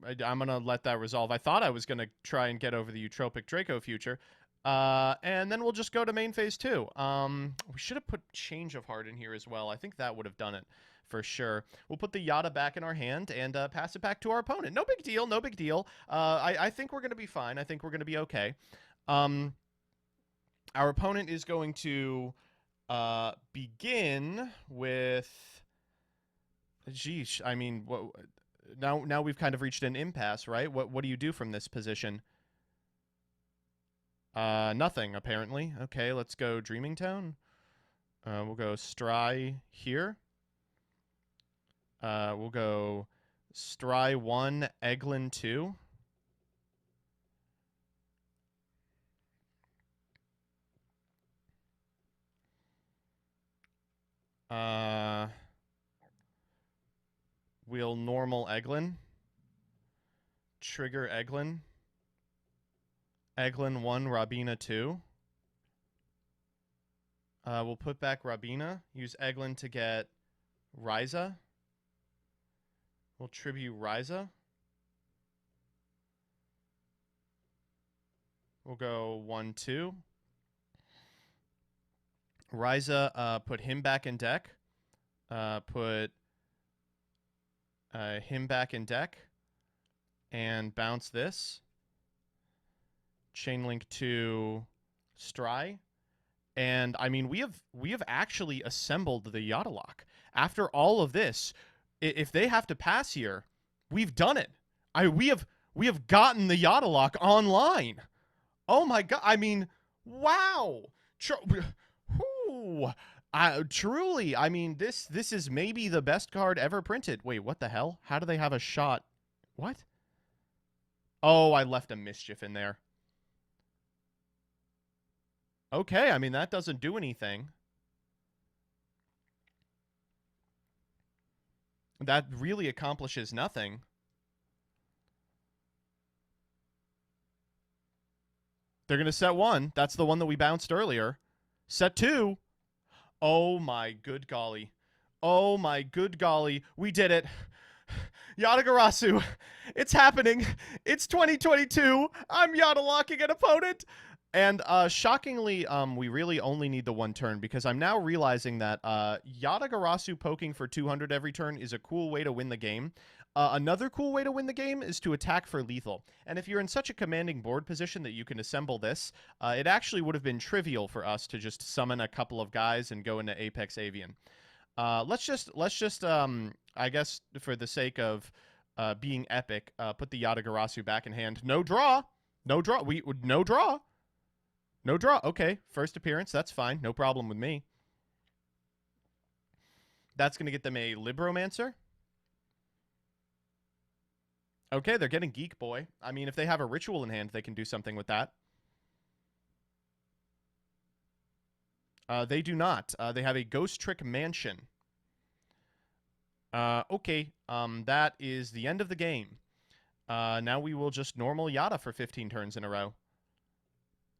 gonna let that resolve. I thought I was gonna try and get over the Eutropic Draco future. And then we'll just go to main phase 2. We should have put Change of Heart in here as well. I think that would have done it for sure. We'll put the Yata back in our hand and pass it back to our opponent. No big deal, no big deal. I think we're gonna be fine. I think we're gonna be okay. Our opponent is going to begin with... Geesh, I mean, what, now we've kind of reached an impasse, right? What do you do from this position? Nothing, apparently. Okay, let's go Dreaming Town. We'll go Stry here. We'll go Stry 1, Eglin 2. We'll normal Eglin. Trigger Eglin. Eglin 1, Rabina 2. We'll put back Rabina. Use Eglin to get Ryza. We'll tribute Ryza. We'll go 1, 2. Ryza, put him back in deck. Put him back in deck. And bounce this. Chainlink to Stry. And I mean, we have actually assembled the Yata-lock. After all of this, if they have to pass here, we've done it. We have gotten the Yata-lock online. Oh my god! I mean, wow. Truly, I mean, this is maybe the best card ever printed. Wait, what the hell? How do they have a shot? What? Oh, I left a Mischief in there. Okay, I mean, that doesn't do anything. That really accomplishes nothing. They're going to set 1. That's the one that we bounced earlier. Set 2. Oh my good golly. Oh my good golly. We did it. Yata-Garasu. It's happening. It's 2022. I'm Yata-locking an opponent. And shockingly, we really only need the 1 turn because I'm now realizing that Yata-Garasu poking for 200 every turn is a cool way to win the game. Another cool way to win the game is to attack for lethal. And if you're in such a commanding board position that you can assemble this, it actually would have been trivial for us to just summon a couple of guys and go into Apex Avian. Let's just I guess for the sake of being epic, put the Yata-Garasu back in hand. No draw. No draw. No draw. No draw. Okay, first appearance. That's fine. No problem with me. That's going to get them a Libromancer. Okay, they're getting Geek Boy. I mean, if they have a Ritual in hand, they can do something with that. They do not. They have a Ghost Trick Mansion. Okay. That is the end of the game. Now we will just normal Yata for 15 turns in a row.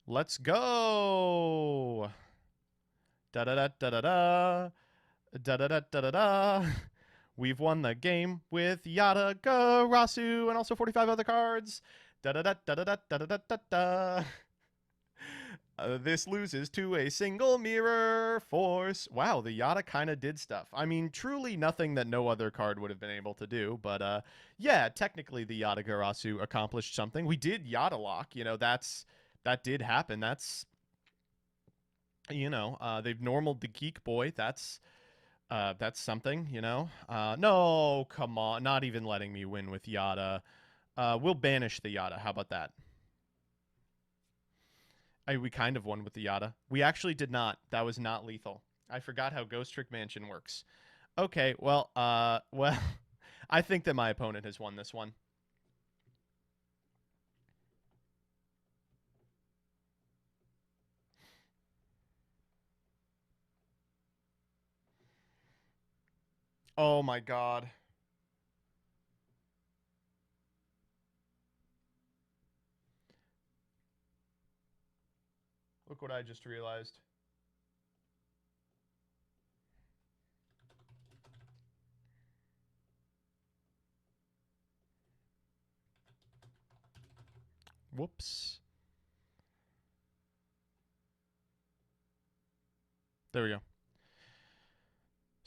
Let's go! Da-da-da-da-da-da. Da-da-da-da-da-da. We've won the game with Yata-Garasu and also 45 other cards. Da-da-da-da-da-da-da-da-da. This loses to a single mirror force. Wow, the Yata kind of did stuff. I mean, truly nothing that no other card would have been able to do. But, yeah, technically the Yata-Garasu accomplished something. We did Yata-lock. You know, that did happen. That's, you know, they've normaled the Geek Boy. That's something, you know. No, come on. Not even letting me win with Yata. We'll banish the Yata. How about that? We kind of won with the Yata. We actually did not. That was not lethal. I forgot how Ghost Trick Mansion works. Okay, well, well, I think that my opponent has won this one. Oh my god. Look what I just realized. Whoops. There we go.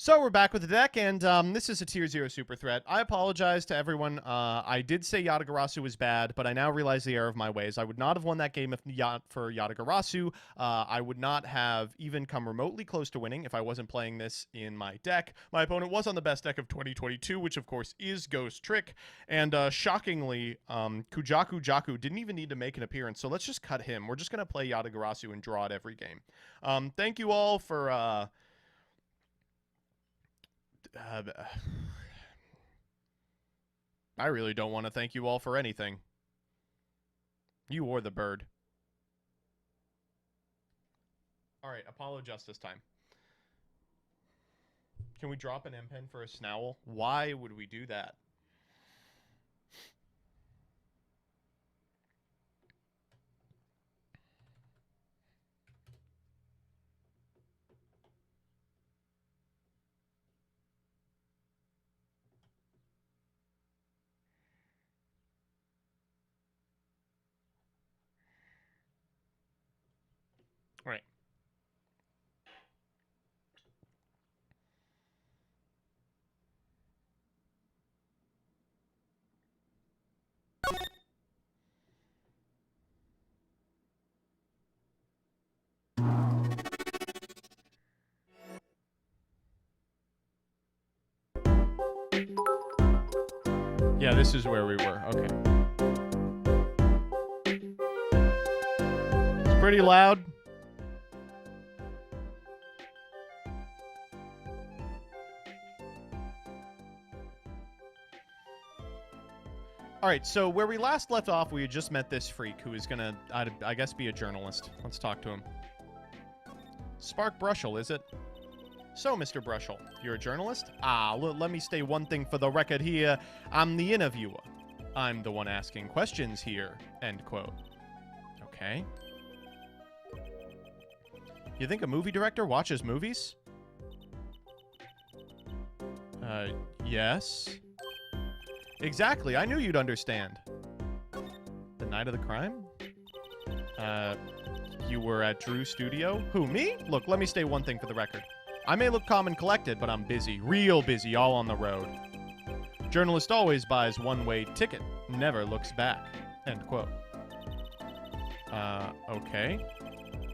So we're back with the deck, and this is a Tier 0 Super Threat. I apologize to everyone. I did say Yata-Garasu was bad, but I now realize the error of my ways. I would not have won that game if for Yata-Garasu. I would not have even come remotely close to winning if I wasn't playing this in my deck. My opponent was on the best deck of 2022, which of course is Ghost Trick, and shockingly, Kujaku Jaku didn't even need to make an appearance, so let's just cut him. We're just going to play Yata-Garasu and draw it every game. Thank you all for... I really don't want to thank you all for anything. You or the bird. Alright, Apollo Justice time. Can we drop an M-Pen for a Snowl? Why would we do that? Right. Yeah, this is where we were. Okay. It's pretty loud. All right, so where we last left off, we had just met this freak who is going to, I guess, be a journalist. Let's talk to him. Spark Brushel, is it? So, Mr. Brushel, you're a journalist? Let me say one thing for the record here. I'm the interviewer. I'm the one asking questions here, end quote. Okay. You think a movie director watches movies? Yes. Exactly, I knew you'd understand. The night of the crime? You were at Drew's studio? Who, me? Look, let me say one thing for the record. I may look calm and collected, but I'm busy. Real busy, all on the road. Journalist always buys one-way ticket, never looks back. End quote. Okay.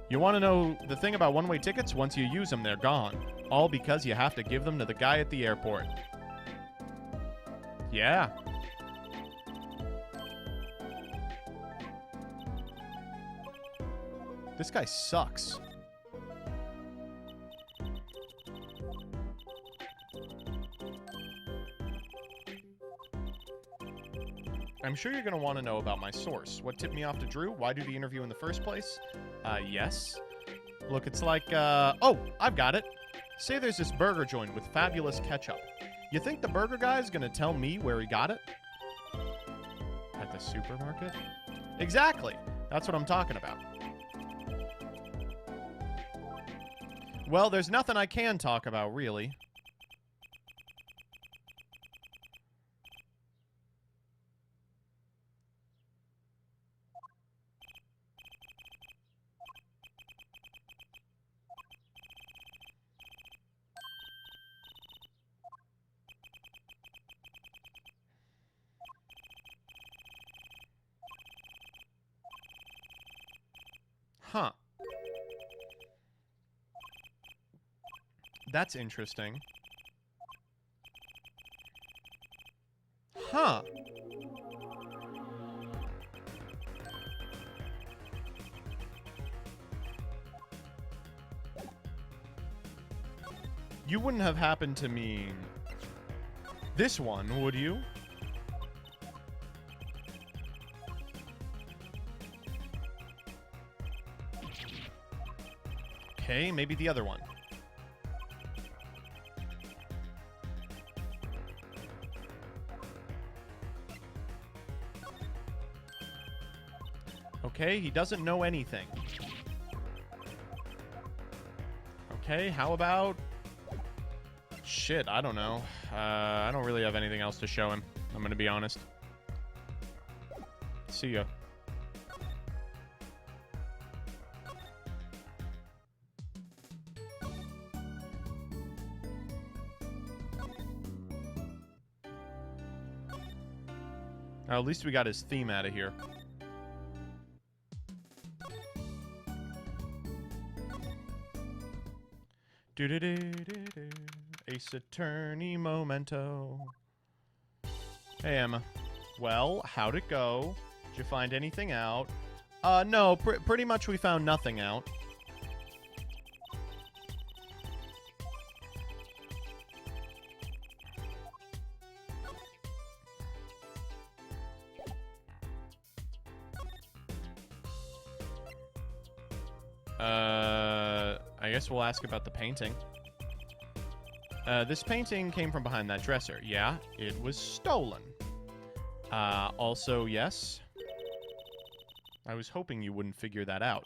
You want to know the thing about one-way tickets? Once you use them, they're gone. All because you have to give them to the guy at the airport. Yeah. This guy sucks. I'm sure you're going to want to know about my source. What tipped me off to Drew? Why do the interview in the first place? Yes. Look, it's like, oh, I've got it. Say there's this burger joint with fabulous ketchup. You think the burger guy's gonna tell me where he got it? At the supermarket? Exactly. That's what I'm talking about. Well, there's nothing I can talk about, really. Huh. That's interesting. Huh. You wouldn't have happened to mean this one, would you? Okay, maybe the other one. Okay, he doesn't know anything. Okay, how about... Shit, I don't know. I don't really have anything else to show him. I'm gonna be honest. See ya. At least we got his theme out of here. Do-do-do-do-do. Ace Attorney Memento. Hey, Emma. Well, how'd it go? Did you find anything out? No, pretty much we found nothing out. I guess we'll ask about the painting. This painting came from behind that dresser. Yeah, it was stolen. Also, yes. I was hoping you wouldn't figure that out.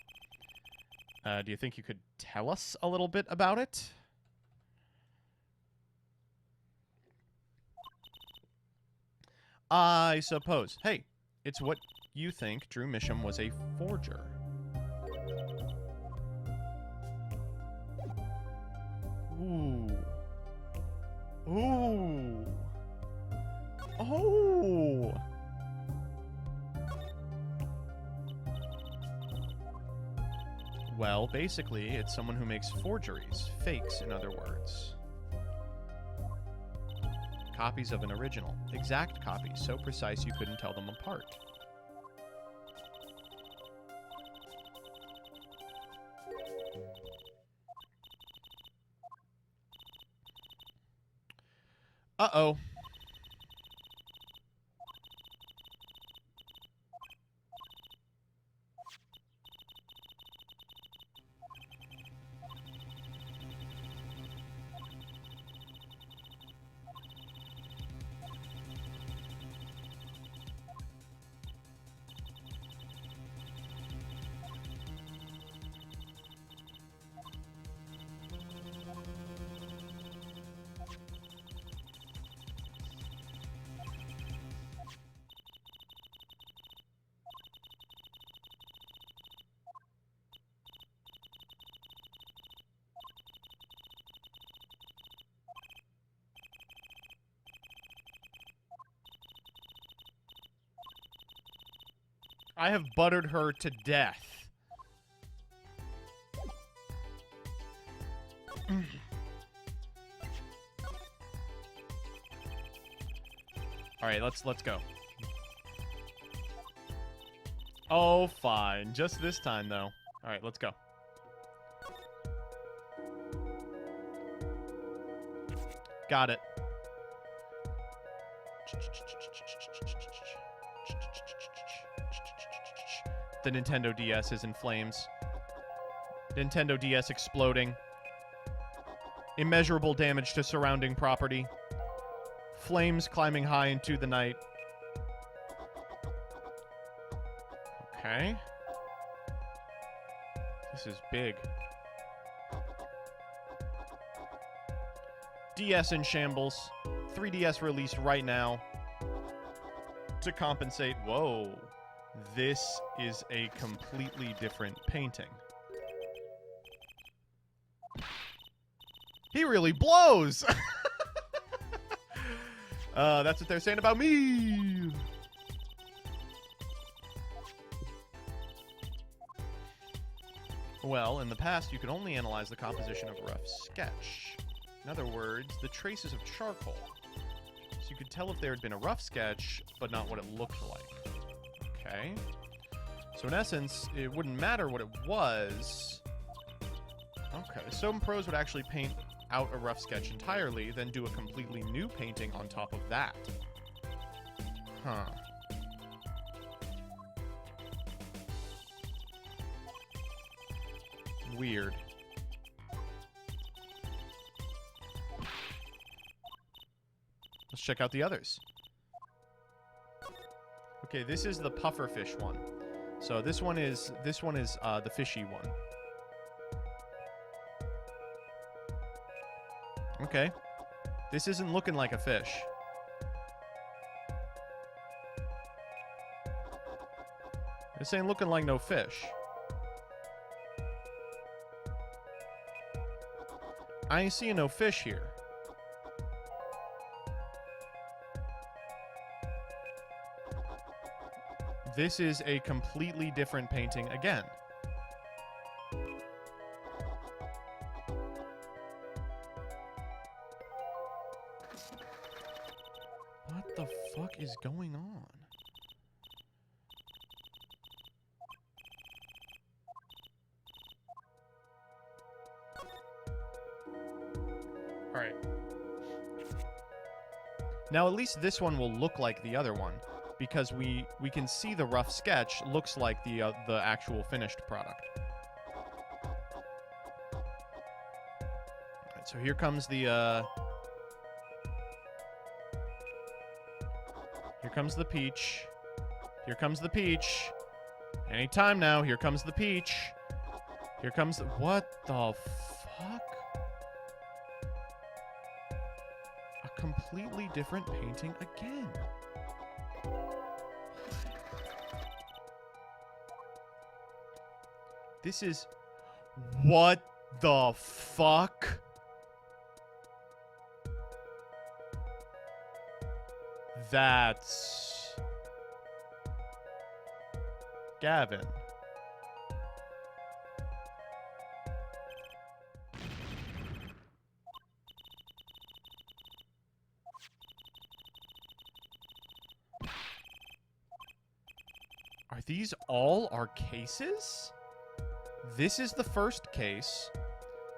Do you think you could tell us a little bit about it? I suppose. Hey, it's what you think Drew Misham was a forger. Ooh. Ooh. Oh. Well, basically, it's someone who makes forgeries. Fakes, in other words. Copies of an original. Exact copies, so precise you couldn't tell them apart. Uh-oh. I have buttered her to death. All right, let's go. Oh, fine. Just this time, though. All right, let's go. Got it. The Nintendo DS is in flames. Nintendo DS exploding. Immeasurable damage to surrounding property. Flames climbing high into the night. Okay. This is big. DS in shambles. 3DS released right now. To compensate. Whoa. This is a completely different painting. He really blows! That's what they're saying about me! Well, in the past, you could only analyze the composition of a rough sketch. In other words, the traces of charcoal. So you could tell if there had been a rough sketch, but not what it looked like. Okay. So in essence, it wouldn't matter what it was. Okay, some pros would actually paint out a rough sketch entirely, then do a completely new painting on top of that. Huh. Weird. Let's check out the others. Okay, this is the pufferfish one. So this one is the fishy one. Okay. This isn't looking like a fish. This ain't looking like no fish. I ain't seeing no fish here. This is a completely different painting again. What the fuck is going on? Alright. Now at least this one will look like the other one, because we can see the rough sketch looks like the actual finished product. Alright, so here comes the here comes the peach. Here comes the peach. Anytime now, here comes the peach. Here comes the... What the fuck? A completely different painting again. This is... What the fuck? That's... Gavin. Are these all our cases? This is the first case.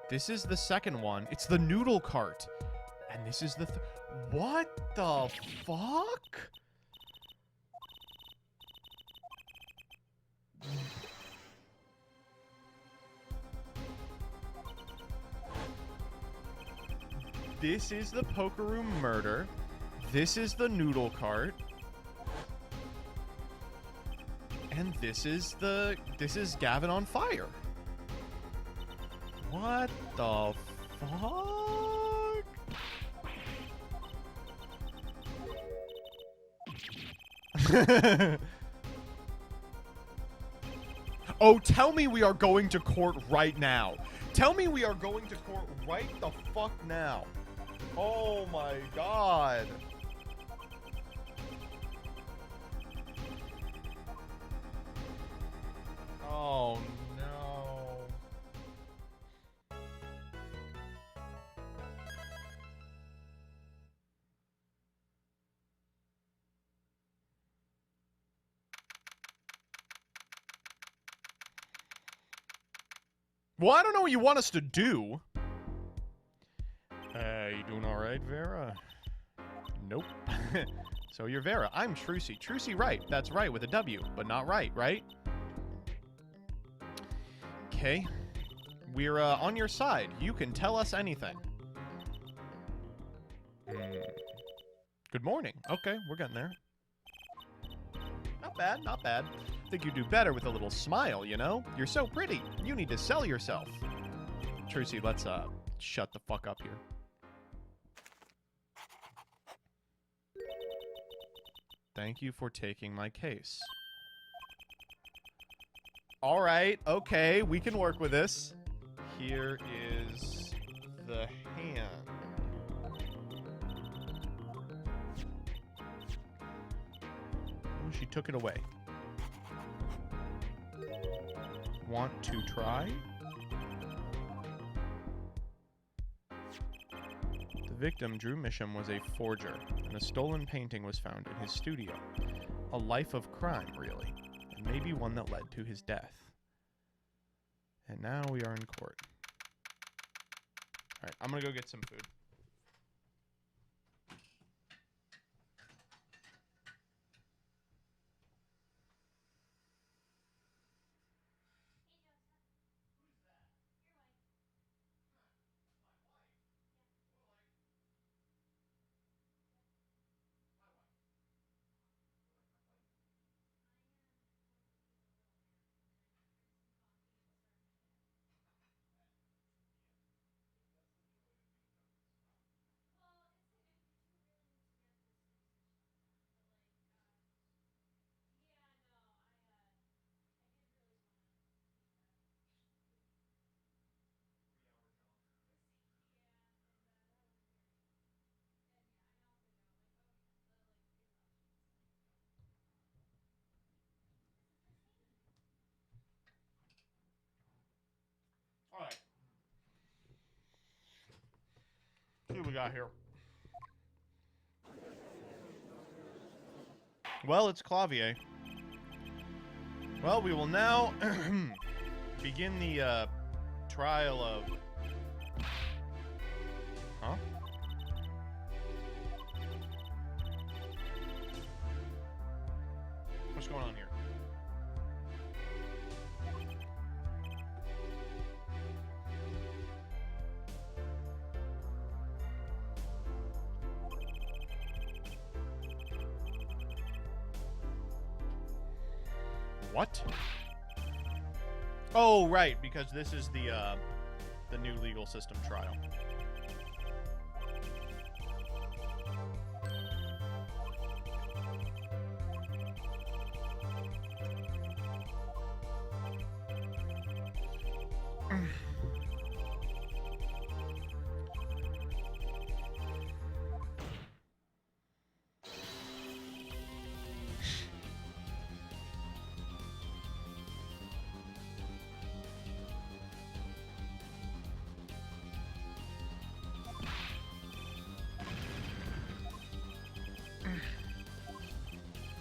This is the second one. It's the noodle cart. And this is the... What the fuck? This is the poker room murder. This is the noodle cart. And this is Gavin on fire. What the fuck? Oh, tell me we are going to court right now. Tell me we are going to court right the fuck now. Oh my god. Oh no. Well, I don't know what you want us to do. You doing all right, Vera? Nope. So you're Vera. I'm Trucy. Trucy right. That's right with a W, but not right, right? Okay. We're on your side. You can tell us anything. Good morning. Okay, we're getting there. Not bad, not bad. Think you do better with a little smile, you know? You're so pretty. You need to sell yourself. Trucy, let's shut the fuck up here. Thank you for taking my case. All right, okay, we can work with this. Here is the hand. Oh, she took it away. Want to try? The victim, Drew Misham, was a forger, and a stolen painting was found in his studio. A life of crime, really, and maybe one that led to his death. And now we are in court. Alright, I'm gonna go get some food. Alright. See what we got here. Well, it's Clavier. Well, we will now begin the trial of... Huh? What's going on here? What? Oh, right, because this is the new legal system trial.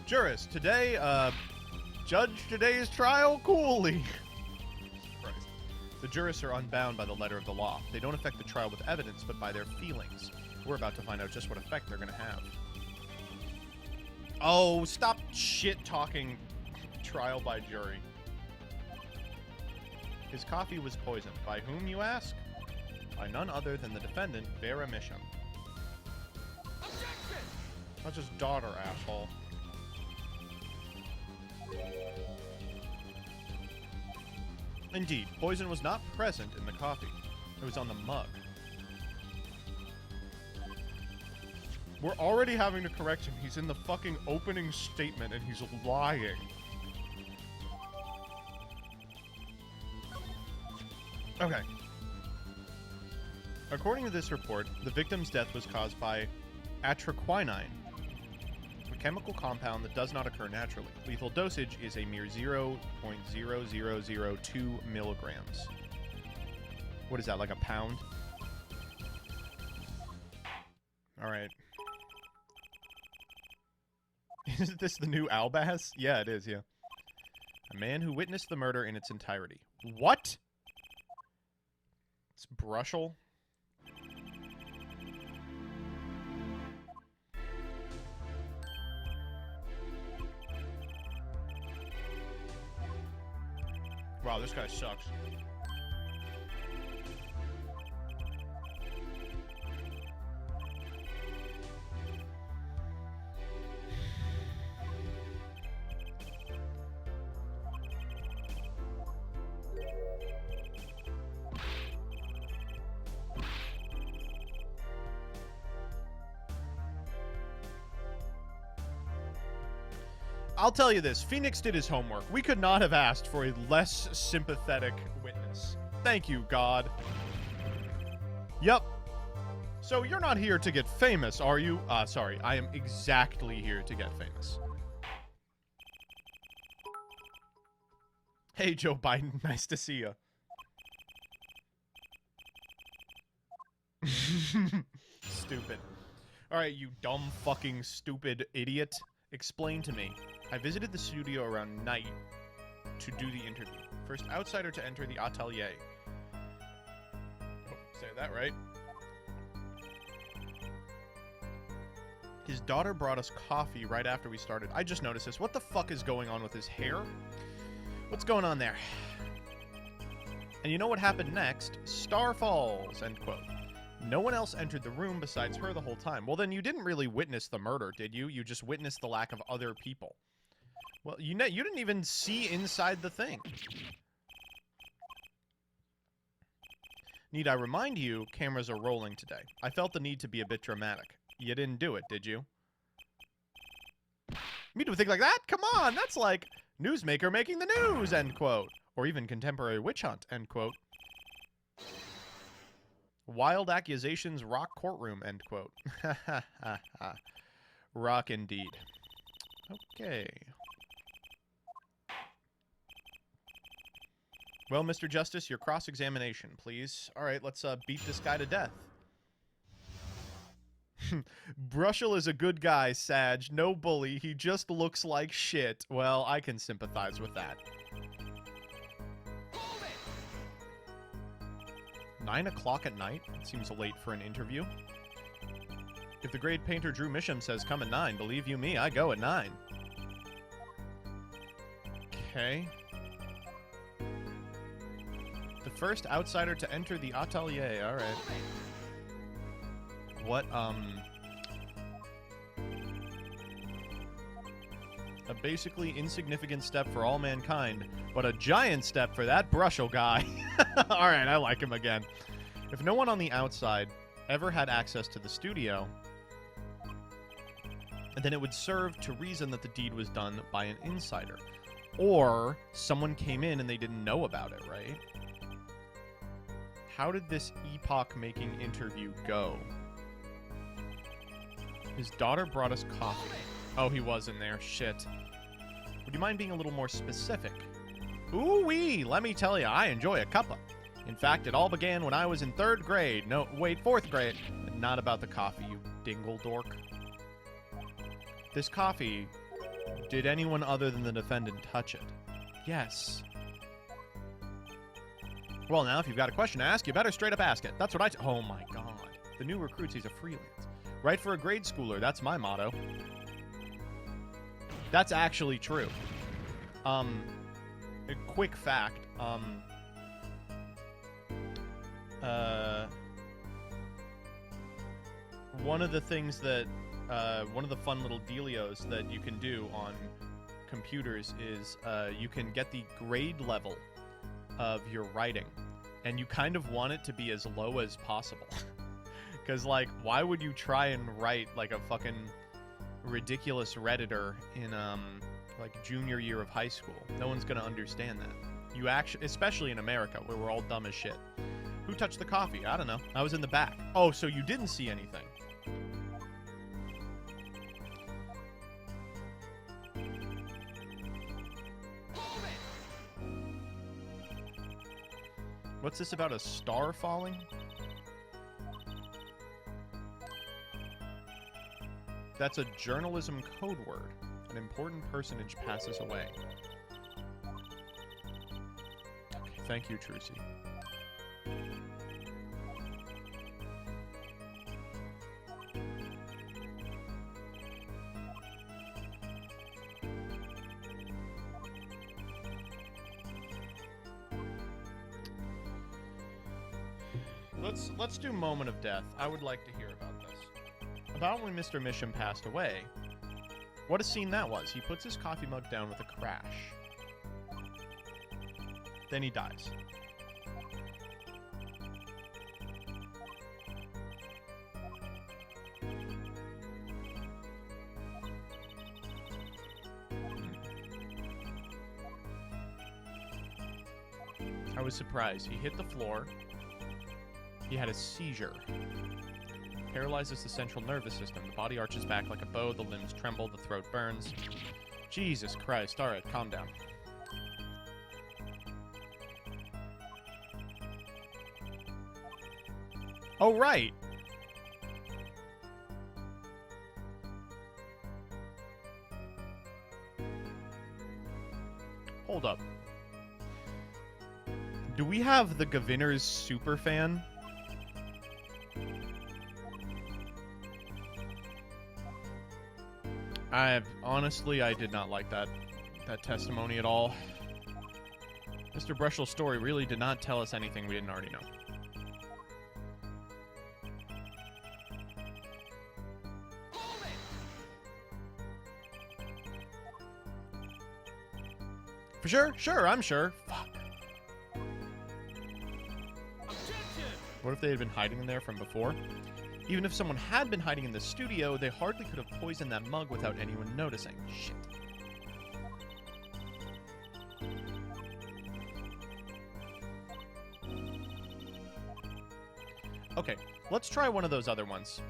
Jurist, today, judge today's trial coolly. Christ. The jurists are unbound by the letter of the law. They don't affect the trial with evidence, but by their feelings. We're about to find out just what effect they're gonna have. Oh, stop shit-talking trial by jury. His coffee was poisoned. By whom, you ask? By none other than the defendant, Vera Misham. That's his daughter, asshole. Indeed, poison was not present in the coffee. It was on the mug. We're already having to correct him. He's in the fucking opening statement and he's lying. Okay. According to this report, the victim's death was caused by atroquinine, a chemical compound that does not occur naturally. Lethal dosage is a mere 0.0002 milligrams. What is that, like a pound? Alright. Isn't this the new Albaz? Yeah, it is, yeah. A man who witnessed the murder in its entirety. What? It's Brushel? Wow, this guy sucks. I'll tell you this. Phoenix did his homework. We could not have asked for a less sympathetic witness. Thank you, God. Yep. So you're not here to get famous, are you? Sorry. I am exactly here to get famous. Hey, Joe Biden. Nice to see you. Stupid. Alright, you dumb fucking stupid idiot. Explain to me. I visited the studio around night to do the interview. First outsider to enter the atelier. Oh, say that right. His daughter brought us coffee right after we started. I just noticed this. What the fuck is going on with his hair? What's going on there? And you know what happened next? Star falls, end quote. No one else entered the room besides her the whole time. Well, then you didn't really witness the murder, did you? You just witnessed the lack of other people. Well, you didn't even see inside the thing. Need I remind you, cameras are rolling today. I felt the need to be a bit dramatic. You didn't do it, did you? Me do a thing like that? Come on, that's like newsmaker making the news, end quote. Or even contemporary witch hunt, end quote. Wild accusations rock courtroom, end quote. Ha ha ha ha. Rock indeed. Okay. Well, Mr. Justice, your cross-examination, please. All right, let's beat this guy to death. Brushel is a good guy, Sag. No bully. He just looks like shit. Well, I can sympathize with that. 9 o'clock at night? It seems late for an interview. If the great painter Drew Misham says come at 9, believe you me, I go at 9. Okay. The first outsider to enter the atelier. Alright. What, a basically insignificant step for all mankind, but a giant step for that Brushel guy. Alright, I like him again. If no one on the outside ever had access to the studio, then it would serve to reason that the deed was done by an insider. Or someone came in and they didn't know about it, right? How did this epoch-making interview go? His daughter brought us coffee. Oh, he was in there. Shit. Would you mind being a little more specific? Ooh-wee! Let me tell you, I enjoy a cuppa. In fact, it all began when I was in 3rd grade. No, wait, 4th grade. Not about the coffee, you dingle dork. This coffee, did anyone other than the defendant touch it? Yes. Well, now, if you've got a question to ask, you better straight up ask it. That's what I... Oh, my God. The new recruits, he's a freelance. Right for a grade schooler, that's my motto. That's actually true. A quick fact, one of the things that, one of the fun little dealios that you can do on computers is, you can get the grade level of your writing, and you kind of want it to be as low as possible. Because, like, why would you try and write, like, a fucking ridiculous Redditor in, like, junior year of high school? No one's gonna understand that. You actually, especially in America, where we're all dumb as shit. Who touched the coffee? I don't know. I was in the back. Oh, so you didn't see anything. What's this about a star falling? That's a journalism code word. An important personage passes away. Okay, thank you, Trucy. Let's do moment of death. I would like to hear about this. About when Mr. Misham passed away. What a scene that was. He puts his coffee mug down with a crash. Then he dies. I was surprised. He hit the floor. He had a seizure. Paralyzes the central nervous system. The body arches back like a bow. The limbs tremble. The throat burns. Jesus Christ. All right, calm down. Oh, right. Hold up. Do we have the Gavinner's superfan? Honestly, I did not like that testimony at all. Mr. Brushell's story really did not tell us anything we didn't already know. For sure? Sure, I'm sure. Fuck. What if they had been hiding in there from before? Even if someone had been hiding in the studio, they hardly could have poisoned that mug without anyone noticing. Shit. Okay, let's try one of those other ones.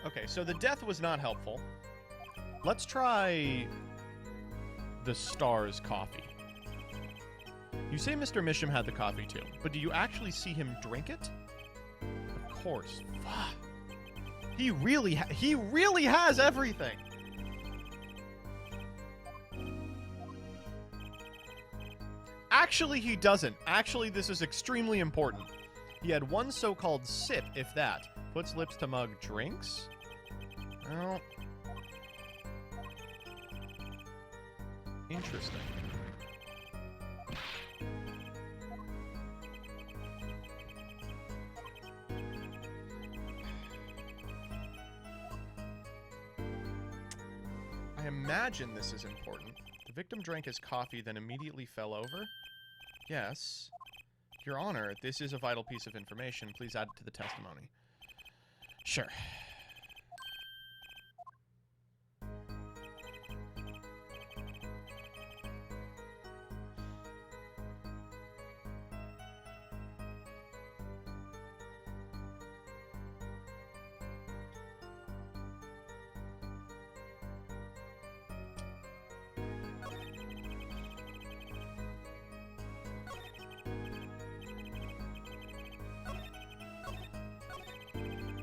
Okay, so the death was not helpful. Let's try the Stars coffee. You say Mr. Misham had the coffee too, but do you actually see him drink it? Of course. Fuck. He really has everything. Actually, he doesn't. Actually, this is extremely important. He had one so-called sip, if that. Puts lips to mug, drinks? Well, interesting. I imagine this is important. The victim drank his coffee, then immediately fell over? Yes. Your Honor, this is a vital piece of information. Please add it to the testimony. Sure.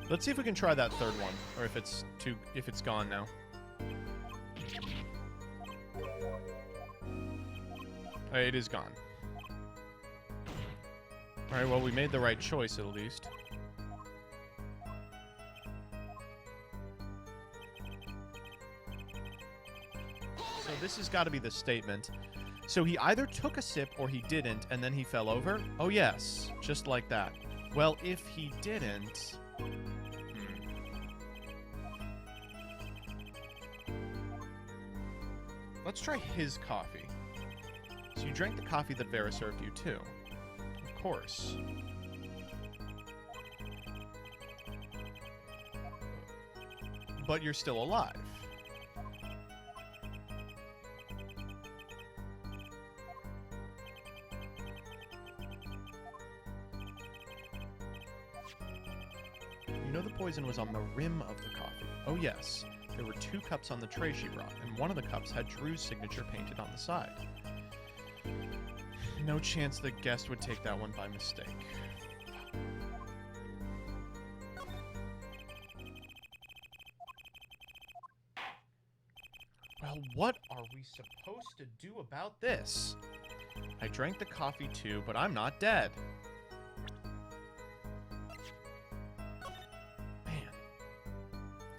Let's see if we can try that third one, or if it's gone now. It is gone. Alright, well, we made the right choice, at least. So this has got to be the statement. So he either took a sip or he didn't, and then he fell over? Oh, yes. Just like that. Well, if he didn't... Let's try his coffee. So you drank the coffee that Vera served you, too. Of course. But you're still alive. You know the poison was on the rim of the coffee. Oh, yes. There were 2 cups on the tray she brought, and one of the cups had Drew's signature painted on the side. No chance the guest would take that one by mistake. Well, what are we supposed to do about this? I drank the coffee too, but I'm not dead.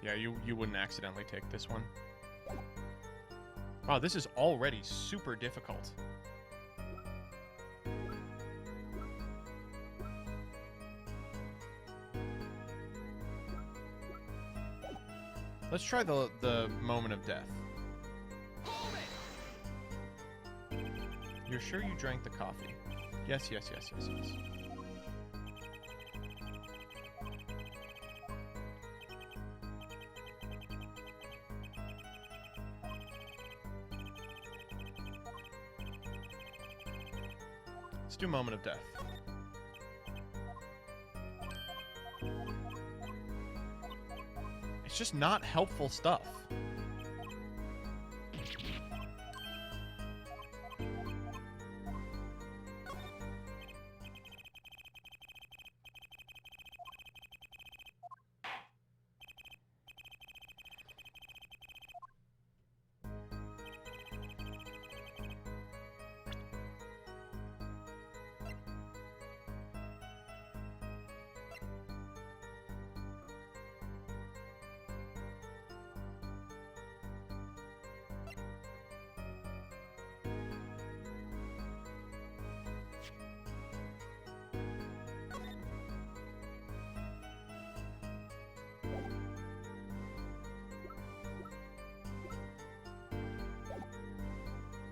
Yeah, you wouldn't accidentally take this one. Wow, this is already super difficult. Let's try the moment of death. You're sure you drank the coffee? Yes, yes, yes, yes, yes. Let's do Moment of Death. It's just not helpful stuff.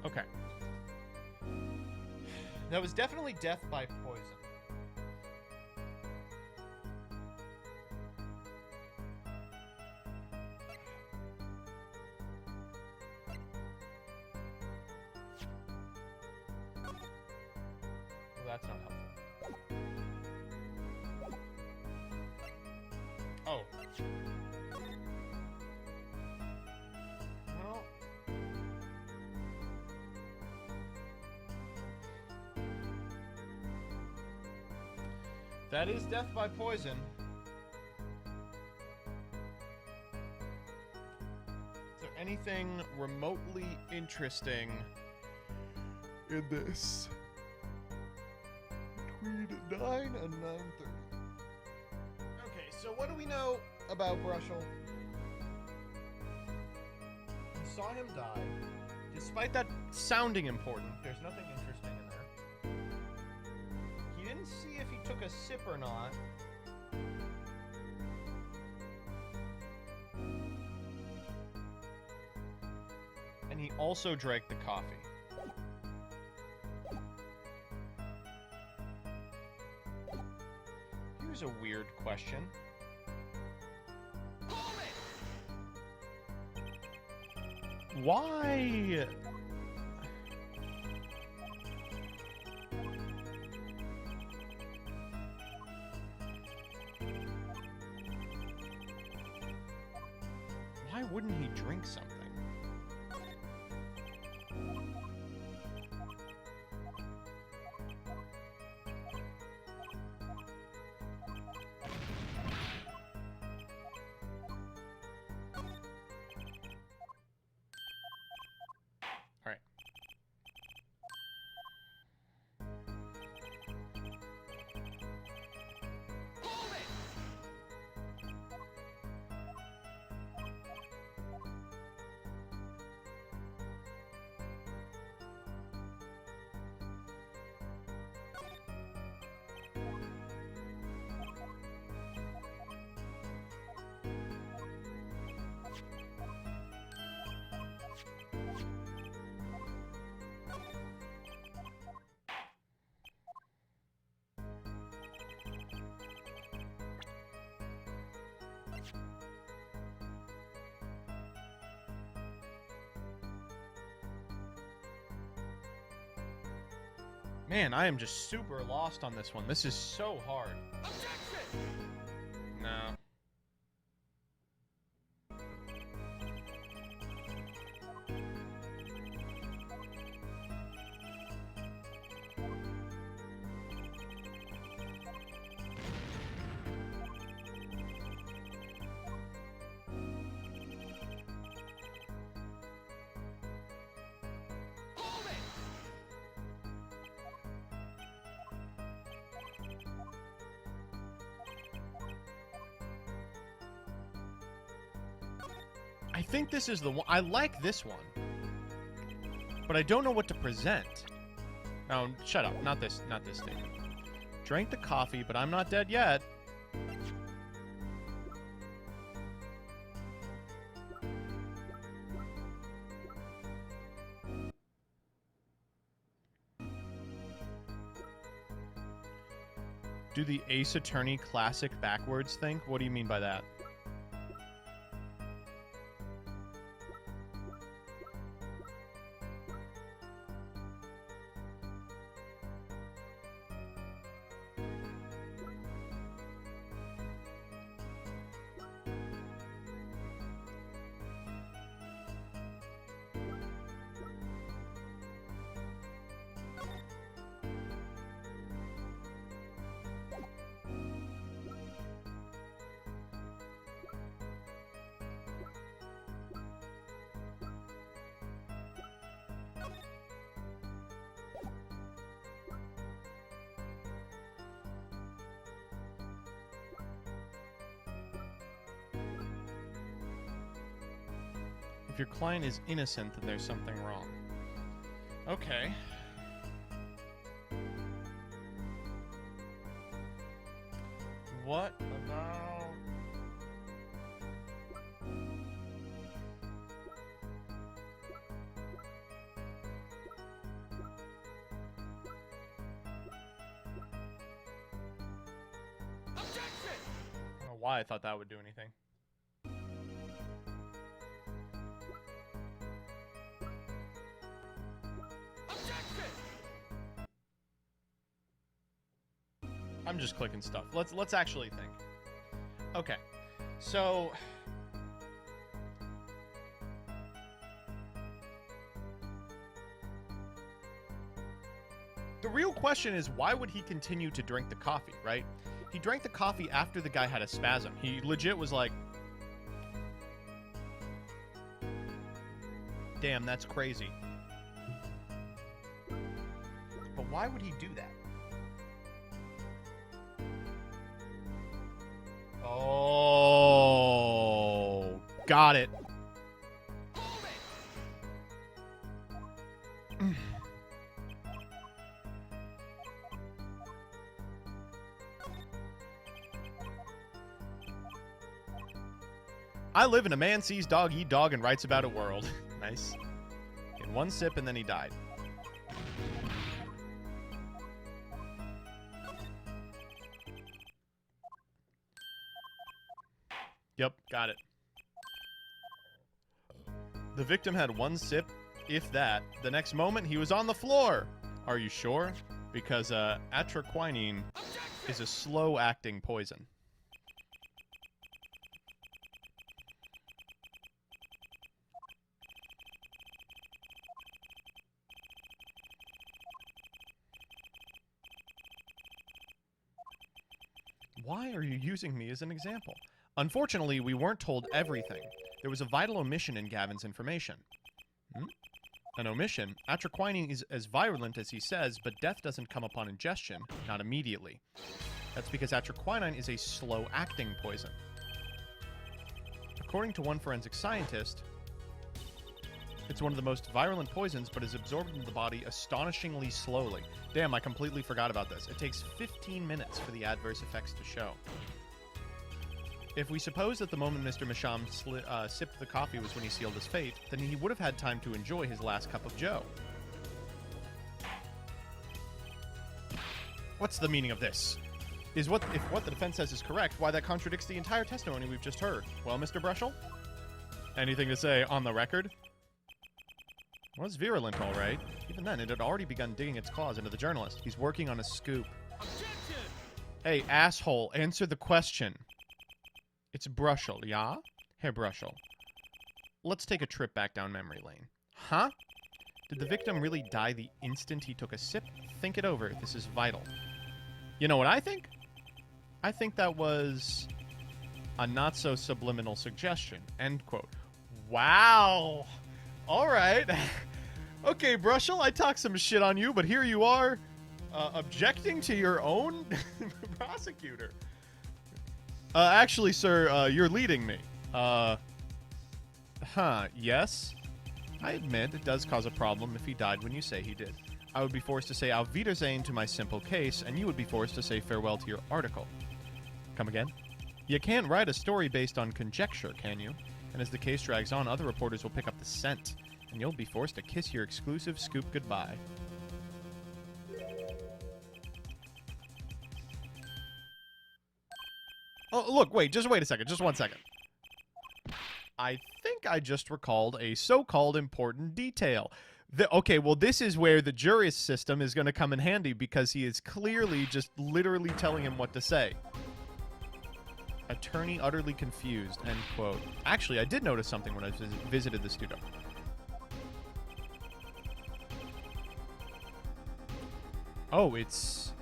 Okay. That was definitely death by poison. Well, that's not helpful. Oh. Well. That is death by poison. Is there anything remotely interesting in this? Between 9 and 9:30. Okay, so what do we know about Brushel? We saw him die. Despite that sounding important, there's nothing interesting in there. He didn't see if he took a sip or not. And he also drank the coffee. Here's a weird question. Why? Why wouldn't he drink something? All right. Man, I am just super lost on this one. This is so hard. Objection! No. I think this is the one. I like this one. But I don't know what to present. No, shut up. Not this thing. Drank the coffee, but I'm not dead yet. Do the Ace Attorney classic backwards think? What do you mean by that? your client is innocent, then there's something wrong. Okay. What about... I don't know why I thought that would do anything. I'm just clicking stuff. Let's actually think. Okay. So the real question is, why would he continue to drink the coffee, right? He drank the coffee after the guy had a spasm. He legit was like, damn, that's crazy. But why would he do that? Oh, got it. I live in a man sees dog eat dog and writes about a world. Nice. In one sip and then he died. Yep, got it. The victim had one sip, if that. The next moment, he was on the floor. Are you sure? Because atraquinine is a slow-acting poison. Why are you using me as an example? Unfortunately, we weren't told everything. There was a vital omission in Gavin's information. An omission? Atraquinine is as virulent as he says, but death doesn't come upon ingestion, not immediately. That's because atraquinine is a slow-acting poison. According to one forensic scientist, it's one of the most virulent poisons, but is absorbed into the body astonishingly slowly. Damn, I completely forgot about this. It takes 15 minutes for the adverse effects to show. If we suppose that the moment Mr. Misham sipped the coffee was when he sealed his fate, then he would have had time to enjoy his last cup of joe. What's the meaning of this? If what the defense says is correct, why that contradicts the entire testimony we've just heard. Well, Mr. Brushel? Anything to say on the record? It was virulent, all right. Even then, it had already begun digging its claws into the journalist. He's working on a scoop. Objection! Hey, asshole, answer the question. It's Brushel, yeah? Herr Brushel. Let's take a trip back down memory lane. Huh? Did the victim really die the instant he took a sip? Think it over. This is vital. You know what I think? I think that was a not-so-subliminal suggestion. End quote. Wow! All right. Okay, Brushel, I talked some shit on you, but here you are, objecting to your own prosecutor. Actually, sir, you're leading me. Yes? I admit it does cause a problem if he died when you say he did. I would be forced to say Auf Wiedersehen to my simple case, and you would be forced to say farewell to your article. Come again? You can't write a story based on conjecture, can you? And as the case drags on, other reporters will pick up the scent, and you'll be forced to kiss your exclusive scoop goodbye. Oh, look, wait, just wait a second, just 1 second. I think I just recalled a so-called important detail. Okay, well, this is where the jury system is going to come in handy, because he is clearly just literally telling him what to say. Attorney utterly confused, end quote. Actually, I did notice something when I visited the studio. Oh, it's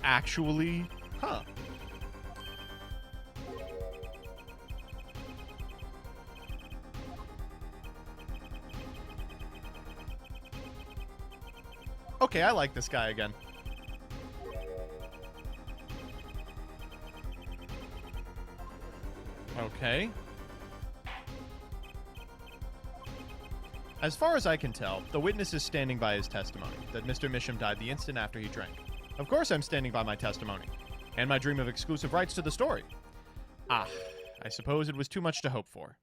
actually... Huh. Okay, I like this guy again. Okay. As far as I can tell, the witness is standing by his testimony that Mr. Misham died the instant after he drank. Of course I'm standing by my testimony, and my dream of exclusive rights to the story. Ah, I suppose it was too much to hope for.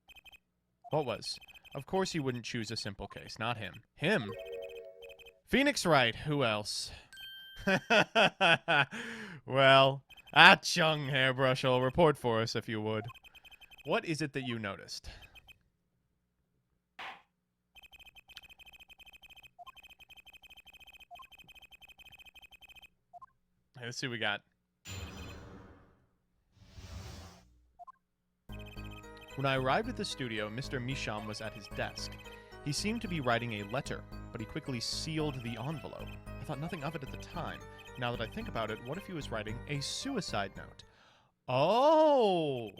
What was? Of course he wouldn't choose a simple case, not him. Him? Phoenix Wright, who else? Well, Chung Hairbrush'll report for us if you would. What is it that you noticed? Let's see what we got. When I arrived at the studio, Mr. Misham was at his desk. He seemed to be writing a letter, but he quickly sealed the envelope. I thought nothing of it at the time. Now that I think about it, what if he was writing a suicide note? Oh!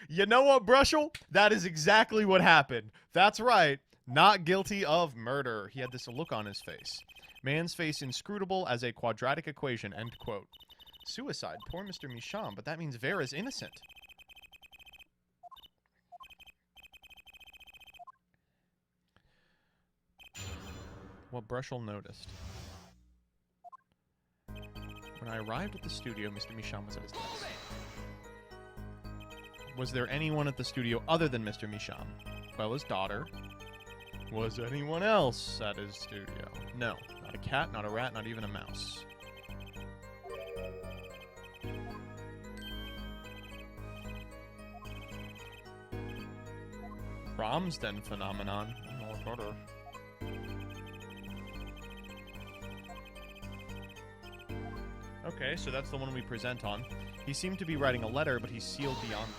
You know what, Brushel? That is exactly what happened. That's right. Not guilty of murder. He had this look on his face. Man's face inscrutable as a quadratic equation, end quote. Suicide, poor Mr. Misham, but that means Vera's innocent. What Brushel noticed. When I arrived at the studio, Mr. Misham was at his desk. Was there anyone at the studio other than Mr. Misham? Well, his daughter. Was anyone else at his studio? No. Not a cat, not a rat, not even a mouse. Bromsden phenomenon. Okay, so that's the one we present on. He seemed to be writing a letter, but he sealed the envelope.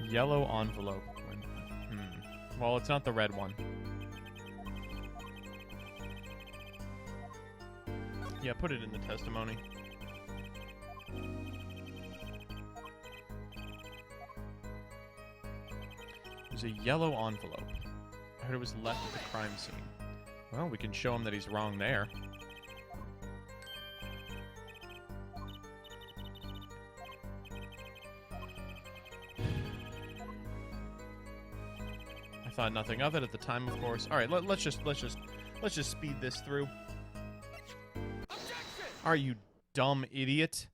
Yellow envelope. Well, it's not the red one. Yeah, put it in the testimony. There's a yellow envelope. I heard it was left at the crime scene. Well, we can show him that he's wrong there. I thought nothing of it at the time, of course. All right, let's just speed this through. Are you dumb idiot?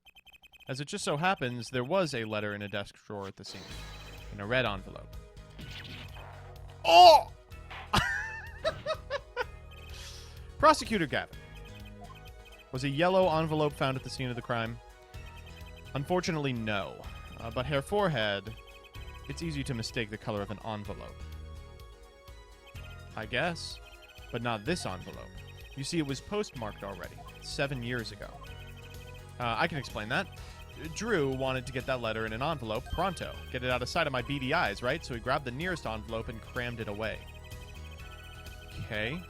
As it just so happens, there was a letter in a desk drawer at the scene, in a red envelope. Oh! Prosecutor Gavin. Was a yellow envelope found at the scene of the crime? Unfortunately, no. But Herr Forehead, it's easy to mistake the color of an envelope. I guess. But not this envelope. You see, it was postmarked already, 7 years ago. I can explain that. Drew wanted to get that letter in an envelope pronto. Get it out of sight of my beady eyes, right? So he grabbed the nearest envelope and crammed it away. Okay.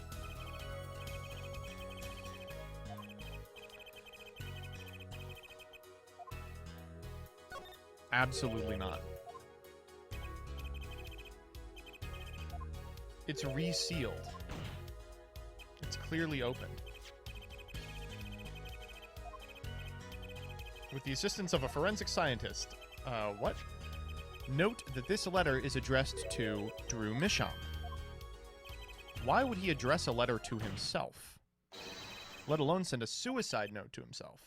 Absolutely not. It's resealed. It's clearly opened. With the assistance of a forensic scientist. What? Note that this letter is addressed to Drew Misham. Why would he address a letter to himself? Let alone send a suicide note to himself.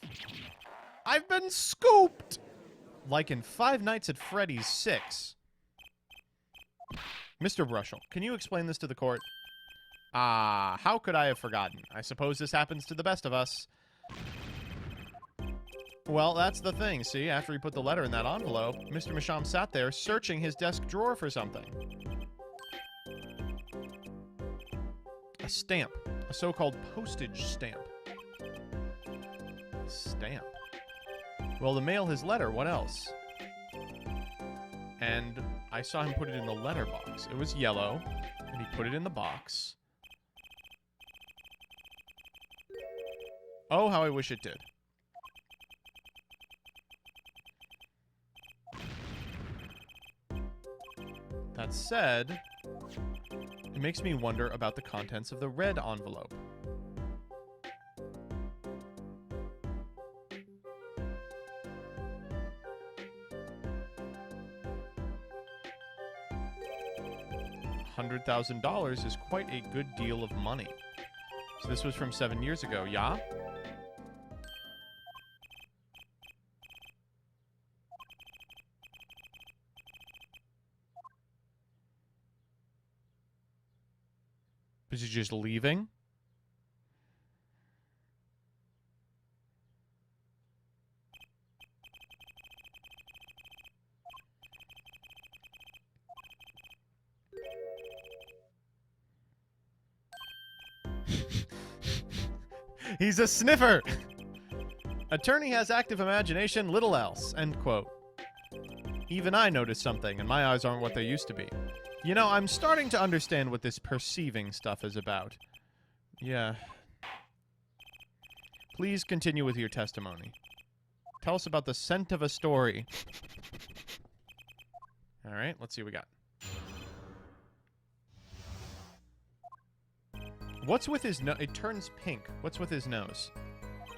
I've been scooped! Like in Five Nights at Freddy's 6. Mr. Brushel, can you explain this to the court? How could I have forgotten? I suppose this happens to the best of us. Well, that's the thing, see? After he put the letter in that envelope, Mr. Misham sat there searching his desk drawer for something. A stamp. A so-called postage stamp. Stamp. Well, to mail his letter, what else? And I saw him put it in the letterbox. It was yellow, and he put it in the box. Oh, how I wish it did. That said, it makes me wonder about the contents of the red envelope. $100,000 is quite a good deal of money. So this was from 7 years ago, yeah? Is he just leaving? He's a sniffer! Attorney has active imagination, little else. End quote. Even I noticed something, and my eyes aren't what they used to be. You know, I'm starting to understand what this perceiving stuff is about. Yeah. Please continue with your testimony. Tell us about the scent of a story. Alright, let's see what we got. What's with his nose? It turns pink. What's with his nose?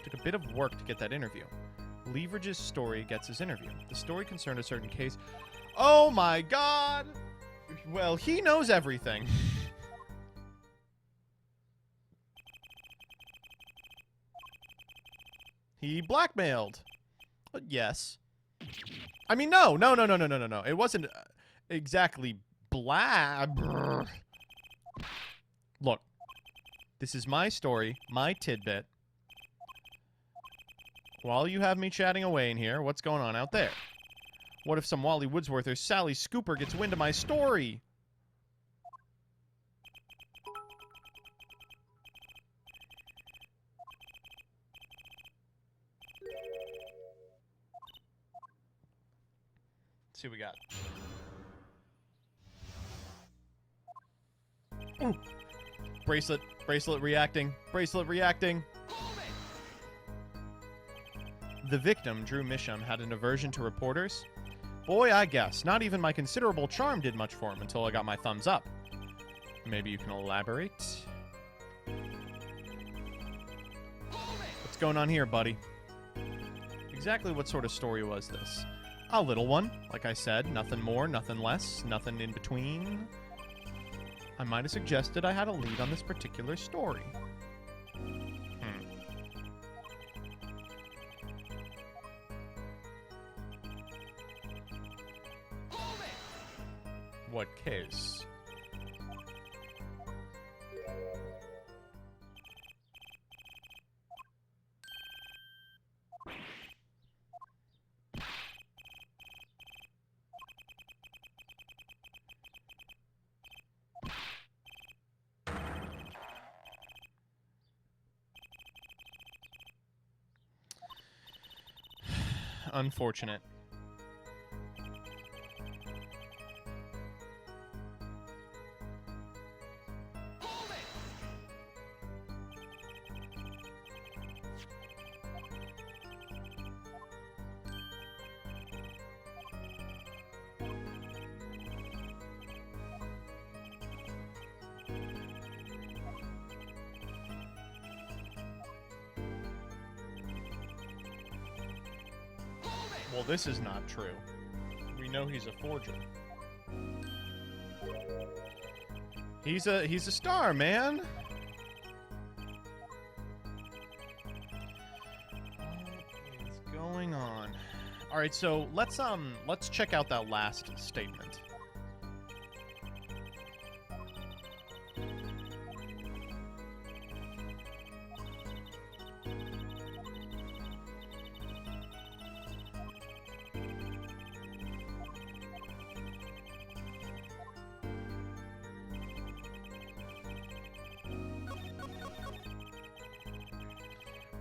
Took a bit of work to get that interview. Leveridge's story gets his interview. The story concerned a certain case. Oh my god! Well, he knows everything. He blackmailed. Yes. I mean, no. It wasn't exactly blab. Look. This is my story, my tidbit. While you have me chatting away in here, what's going on out there? What if some Wally Woodsworth or Sally Scooper gets wind of my story? Let's see what we got. Ooh. Bracelet reacting. Bracelet reacting. The victim, Drew Misham, had an aversion to reporters. Boy, I guess. Not even my considerable charm did much for him until I got my thumbs up. Maybe you can elaborate? What's going on here, buddy? Exactly what sort of story was this? A little one. Like I said, nothing more, nothing less, nothing in between. I might have suggested I had a lead on this particular story. What case? Unfortunate. Well, this is not true. We know he's a forger. He's a star, man. What is going on? All right, so let's check out that last statement.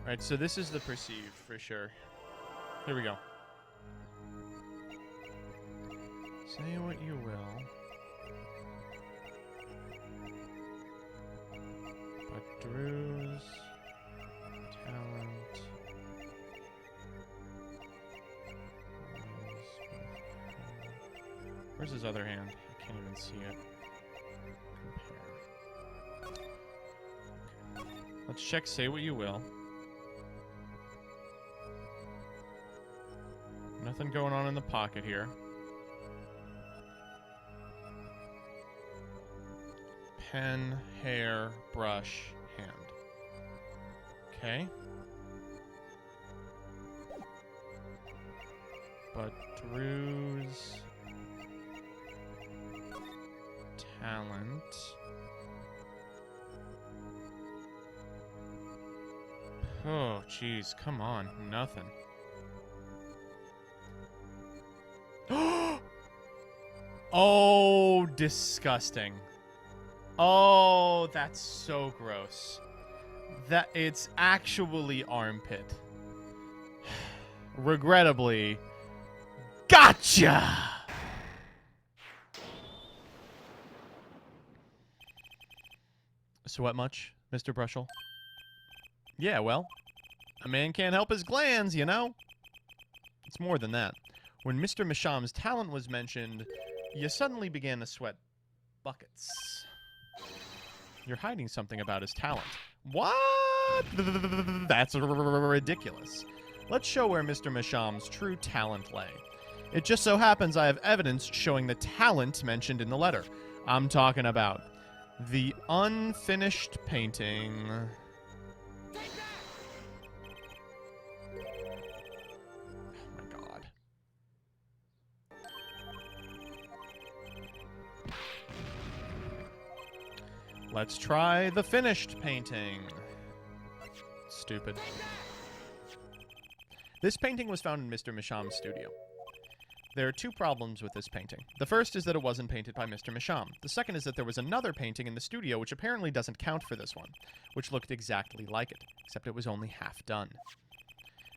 Alright, so this is the perceived, for sure. Here we go. Say what you will. But Drew's talent was... Where's his other hand? I Can't even see it. Compare. Let's check say what you will. Nothing going on in the pocket here. Pen, hair, brush, hand. Okay. But Drew's talent. Oh, jeez, come on, nothing. Oh, disgusting. Oh, that's so gross. That it's actually armpit. Regrettably, gotcha! Sweat much, Mr. Brushel? Yeah, well, a man can't help his glands, you know? It's more than that. When Mr. Misham's talent was mentioned, you suddenly began to sweat buckets. You're hiding something about his talent. What? That's ridiculous. Let's show where Mr. Misham's true talent lay. It just so happens I have evidence showing the talent mentioned in the letter. I'm talking about the unfinished painting. Oh my god. Let's try the finished painting. Stupid. This painting was found in Mr. Misham's studio. There are two problems with this painting. The first is that it wasn't painted by Mr. Misham. The second is that there was another painting in the studio which apparently doesn't count for this one, which looked exactly like it, except it was only half done.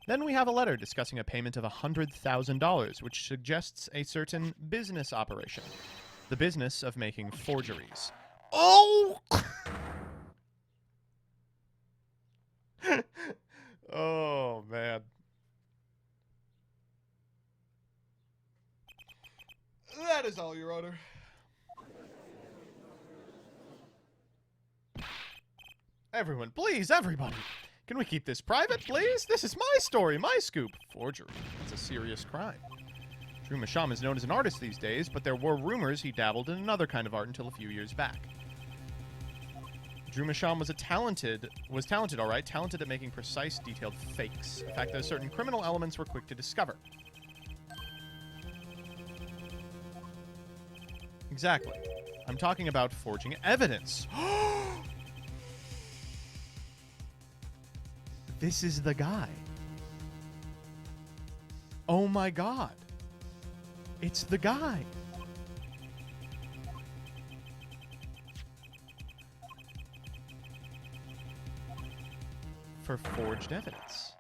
Then we have a letter discussing a payment of $100,000, which suggests a certain business operation. The business of making forgeries. Oh! Oh, man. That is all, Your Honor. Everyone, please, everybody. Can we keep this private, please? This is my story, my scoop. Forgery. It's a serious crime. Drew Misham is known as an artist these days, but there were rumors he dabbled in another kind of art until a few years back. Drew Misham was talented, all right, talented at making precise, detailed fakes. A fact that certain criminal elements were quick to discover. Exactly. I'm talking about forging evidence. This is the guy. Oh my god. It's the guy. For forged evidence.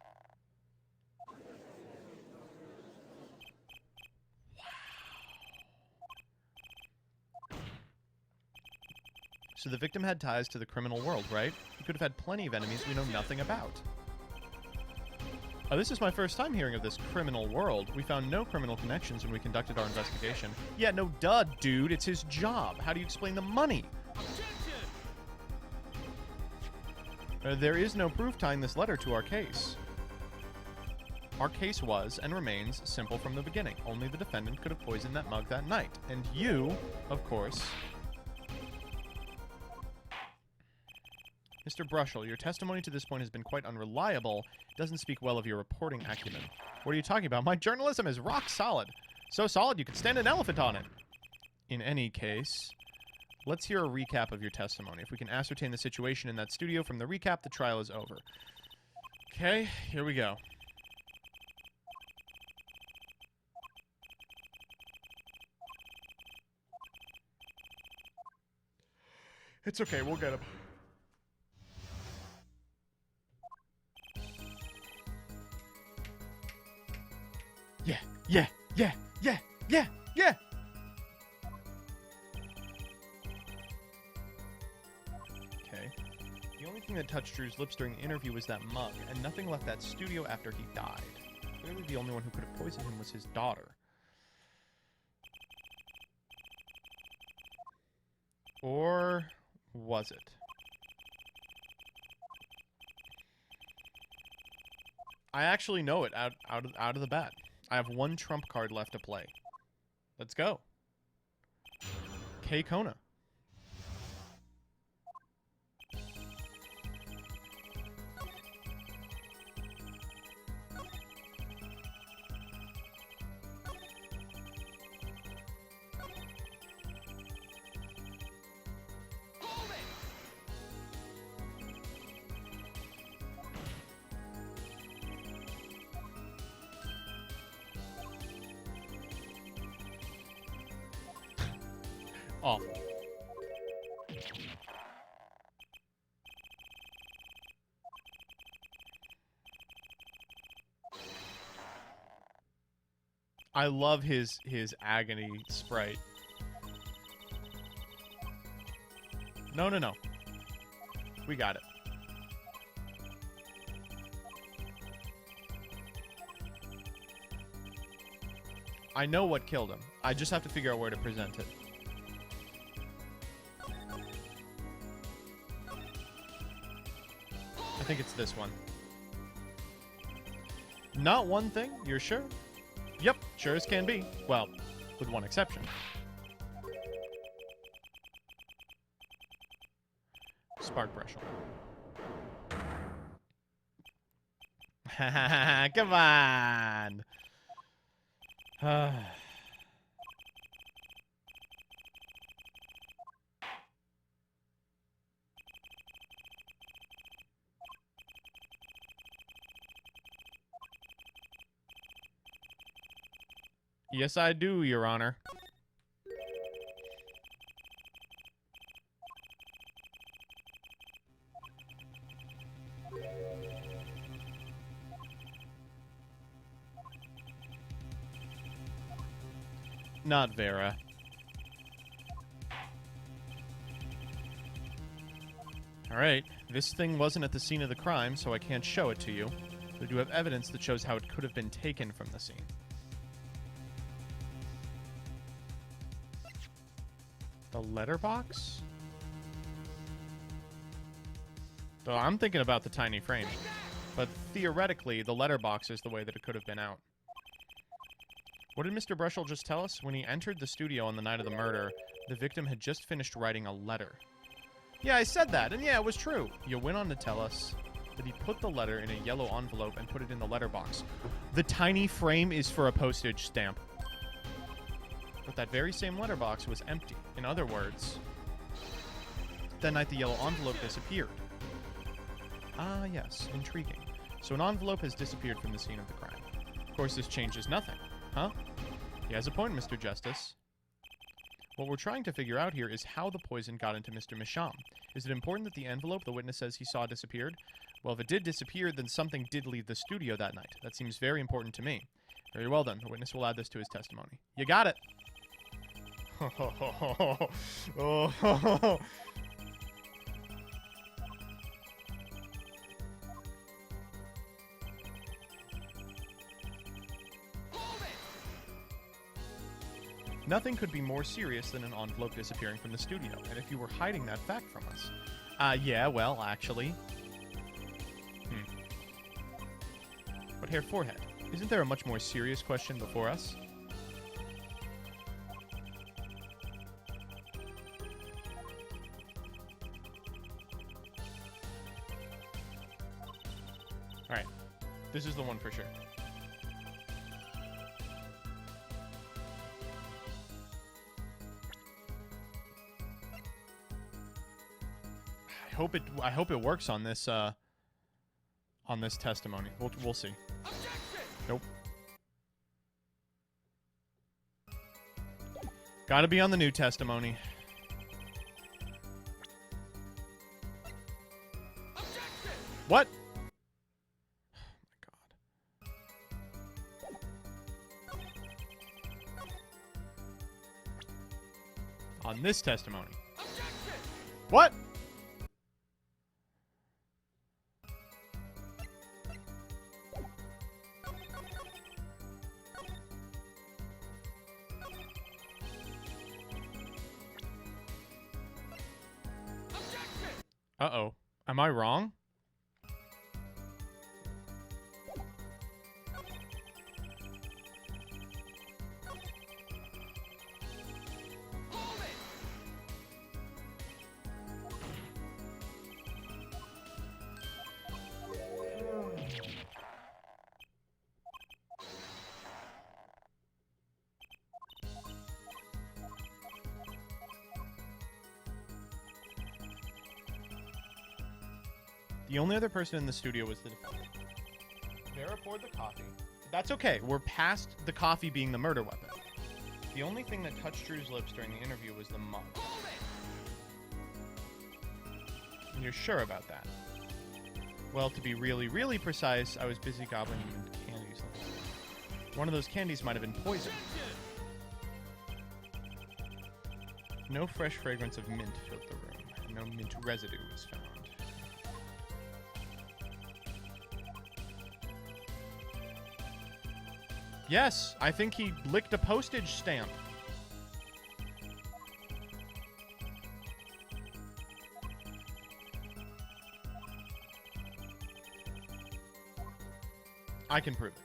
So the victim had ties to the criminal world, right? He could have had plenty of enemies we know nothing about. This is my first time hearing of this criminal world. We found no criminal connections when we conducted our investigation. Yeah, no duh, dude. It's his job. How do you explain the money? There is no proof tying this letter to our case. Our case was, and remains, simple from the beginning. Only the defendant could have poisoned that mug that night. And you, of course... Mr. Brushel, your testimony to this point has been quite unreliable. It doesn't speak well of your reporting acumen. What are you talking about? My journalism is rock solid. So solid you could stand an elephant on it. In any case, let's hear a recap of your testimony. If we can ascertain the situation in that studio from the recap, the trial is over. Okay, here we go. It's okay, we'll get him. Yeah. Okay. The only thing that touched Drew's lips during the interview was that mug, and nothing left that studio after he died. Clearly the only one who could have poisoned him was his daughter. Or was it? I actually know it out of the bat. I have one trump card left to play. Let's go. K Kona. Awful. I love his agony sprite. No, no, no. We got it. I know what killed him. I just have to figure out where to present it. I think it's this one. Not one thing? You're sure? Yep, sure as can be. Well, with one exception. Spark Brushel. Come on! Yes, I do, Your Honor. Not Vera. Alright, this thing wasn't at the scene of the crime, so I can't show it to you. We do have evidence that shows how it could have been taken from the scene. The letterbox? Though I'm thinking about the tiny frame. But theoretically, the letterbox is the way that it could have been out. What did Mr. Brushel just tell us? When he entered the studio on the night of the murder, the victim had just finished writing a letter. Yeah, I said that, and yeah, it was true. You went on to tell us that he put the letter in a yellow envelope and put it in the letterbox. The tiny frame is for a postage stamp. But that very same letterbox was empty. In other words, that night the yellow envelope disappeared. Ah, yes, intriguing. So an envelope has disappeared from the scene of the crime. Of course, this changes nothing, huh? He has a point, Mr. Justice. What we're trying to figure out here is how the poison got into Mr. Misham. Is it important that the envelope the witness says he saw disappeared? Well, if it did disappear, then something did leave the studio that night. That seems very important to me. Very well then, the witness will add this to his testimony. You got it! Oh. Nothing could be more serious than an envelope disappearing from the studio, and if you were hiding that fact from us. Yeah, well, actually. But Herr Forehead, isn't there a much more serious question before us? Alright, this is the one for sure. I hope it works on this testimony. We'll see. Nope. Gotta be on the new testimony. What? Oh my god. On this testimony. What? Uh-oh. Am I wrong? The only other person in the studio was the defendant. Vera poured the coffee. That's okay. We're past the coffee being the murder weapon. The only thing that touched Drew's lips during the interview was the mug. And you're sure about that? Well, to be really, really precise, I was busy gobbling mint candies. One of those candies might have been poison. No fresh fragrance of mint filled the room. No mint residue was found. Yes, I think he licked a postage stamp. I can prove it.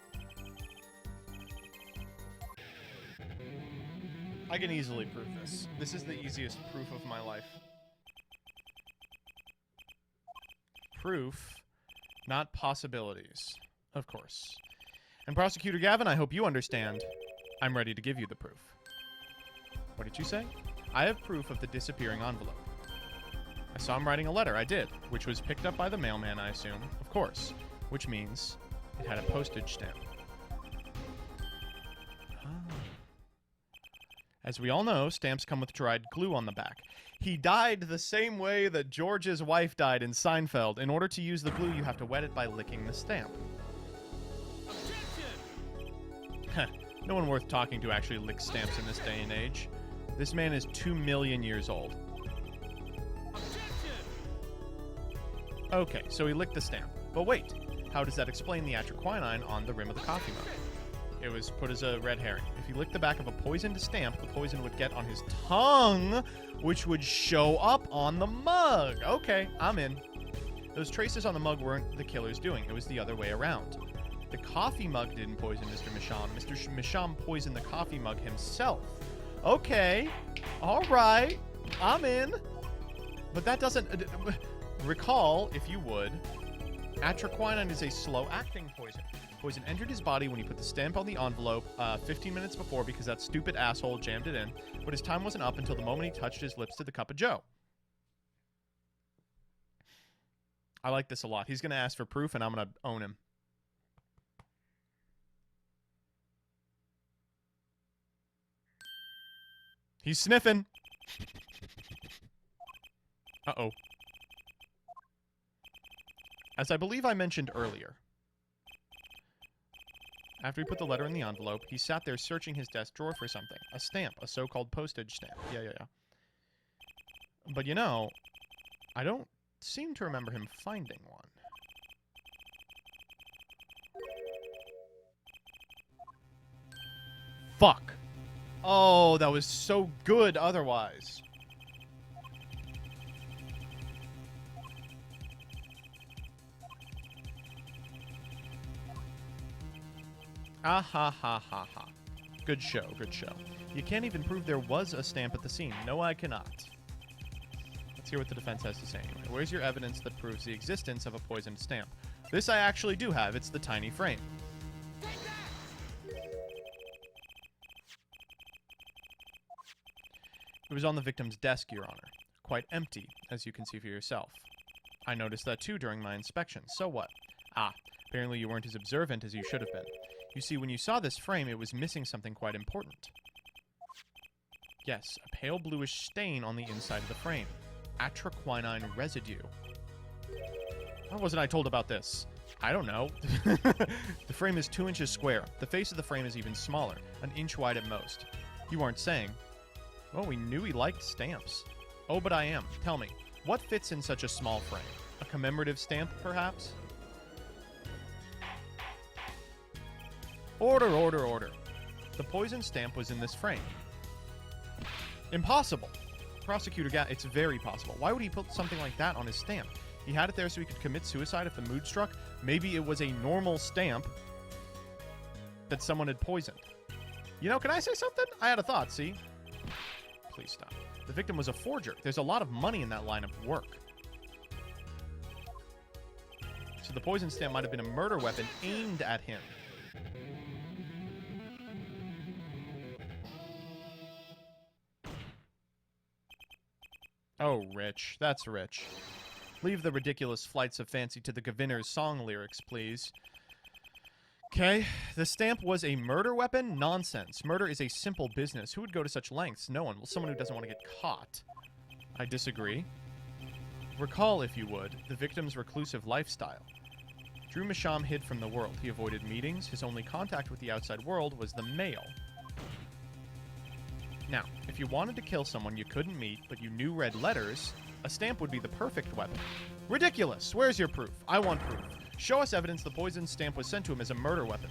I can easily prove this. This is the easiest proof of my life. Proof, not possibilities. Of course. And Prosecutor Gavin, I hope you understand. I'm ready to give you the proof. What did you say? I have proof of the disappearing envelope. I saw him writing a letter, I did, which was picked up by the mailman, I assume. Of course. Which means it had a postage stamp. As we all know, stamps come with dried glue on the back. He died the same way that George's wife died in Seinfeld. In order to use the glue, you have to wet it by licking the stamp. No one worth talking to actually licks stamps in this day and age. This man is 2 million years old. Okay, so he licked the stamp. But wait, how does that explain the atroquinine on the rim of the coffee mug? It was put as a red herring. If he licked the back of a poisoned stamp, the poison would get on his tongue, which would show up on the mug. Okay, I'm in. Those traces on the mug weren't the killer's doing. It was the other way around. The coffee mug didn't poison Mr. Misham. Mr. Misham poisoned the coffee mug himself. Okay. All right. I'm in. But that doesn't... recall, if you would, atroquinine is a slow-acting poison. Poison entered his body when he put the stamp on the envelope 15 minutes before because that stupid asshole jammed it in. But his time wasn't up until the moment he touched his lips to the cup of joe. I like this a lot. He's going to ask for proof, and I'm going to own him. He's sniffing. Uh-oh. As I believe I mentioned earlier, after he put the letter in the envelope, he sat there searching his desk drawer for something. A stamp, a so-called postage stamp. Yeah. But you know, I don't seem to remember him finding one. Fuck. Oh, that was so good otherwise. Ah ha ha ha ha. Good show, good show. You can't even prove there was a stamp at the scene. No, I cannot. Let's hear what the defense has to say anyway. Where's your evidence that proves the existence of a poisoned stamp? This I actually do have. It's the tiny frame. It was on the victim's desk, Your Honor. Quite empty, as you can see for yourself. I noticed that too during my inspection. So what? Ah, apparently you weren't as observant as you should have been. You see, when you saw this frame, it was missing something quite important. Yes, a pale bluish stain on the inside of the frame. Atroquinine residue. Why wasn't I told about this? I don't know. The frame is 2 inches square. The face of the frame is even smaller, an inch wide at most. You aren't saying... Well, we knew he liked stamps. Oh, but I am. Tell me, what fits in such a small frame? A commemorative stamp, perhaps? Order, order, order. The poison stamp was in this frame. Impossible. Prosecutor it's very possible. Why would he put something like that on his stamp? He had it there so he could commit suicide if the mood struck. Maybe it was a normal stamp that someone had poisoned. You know, can I say something? I had a thought, see? Please stop. The victim was a forger. There's a lot of money in that line of work. So the poison stamp might have been a murder weapon aimed at him. Oh, Rich. That's Rich. Leave the ridiculous flights of fancy to the Gavinner's song lyrics, please. Okay, the stamp was a murder weapon? Nonsense. Murder is a simple business. Who would go to such lengths? No one. Well, someone who doesn't want to get caught. I disagree. Recall, if you would, the victim's reclusive lifestyle. Drew Misham hid from the world. He avoided meetings. His only contact with the outside world was the mail. Now, if you wanted to kill someone you couldn't meet, but you knew read letters, a stamp would be the perfect weapon. Ridiculous! Where's your proof? I want proof. Show us evidence the poison stamp was sent to him as a murder weapon.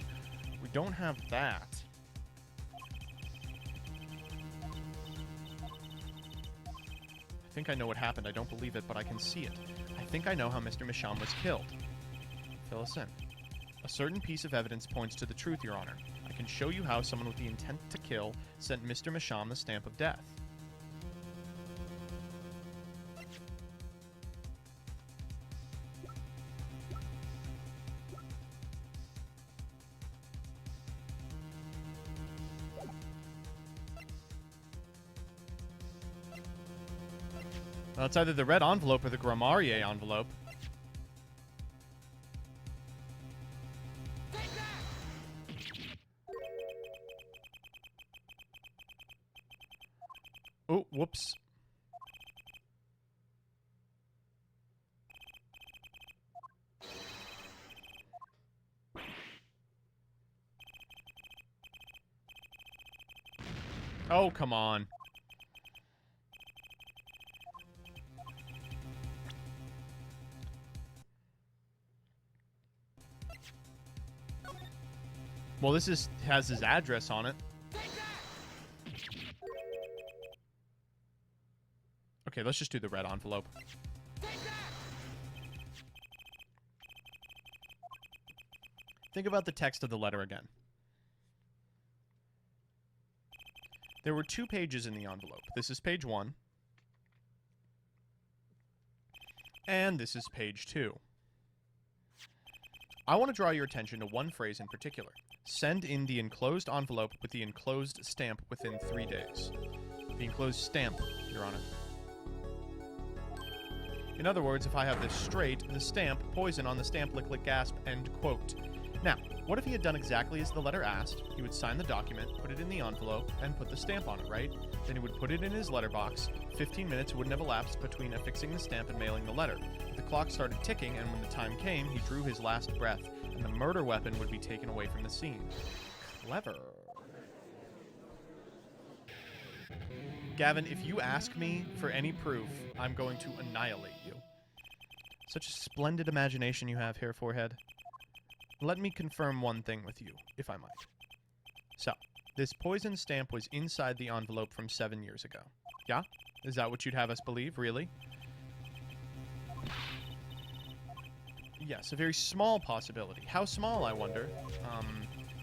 We don't have that. I think I know what happened. I don't believe it, but I can see it. I think I know how Mr. Misham was killed. Fill us in. A certain piece of evidence points to the truth, Your Honor. I can show you how someone with the intent to kill sent Mr. Misham the stamp of death. Well, it's either the red envelope or the Grammarier envelope. Oh, whoops. Oh, come on. Well, this has his address on it. Okay, let's just do the red envelope. Think about the text of the letter again. There were 2 pages in the envelope. This is page 1. And this is page 2. I want to draw your attention to one phrase in particular. Send in the enclosed envelope with the enclosed stamp within 3 days. The enclosed stamp, Your Honor. In other words, if I have this straight, the stamp, poison on the stamp, lick, lick, gasp, end quote. Now, what if he had done exactly as the letter asked? He would sign the document, put it in the envelope, and put the stamp on it, right? Then he would put it in his letterbox. 15 minutes wouldn't have elapsed between affixing the stamp and mailing the letter. The clock started ticking, and when the time came, he drew his last breath, and the murder weapon would be taken away from the scene. Clever. Gavin, if you ask me for any proof, I'm going to annihilate you. Such a splendid imagination you have here, Forehead. Let me confirm one thing with you, if I might. So, this poison stamp was inside the envelope from 7 years ago. Yeah? Is that what you'd have us believe, really? Yes, a very small possibility. How small, I wonder?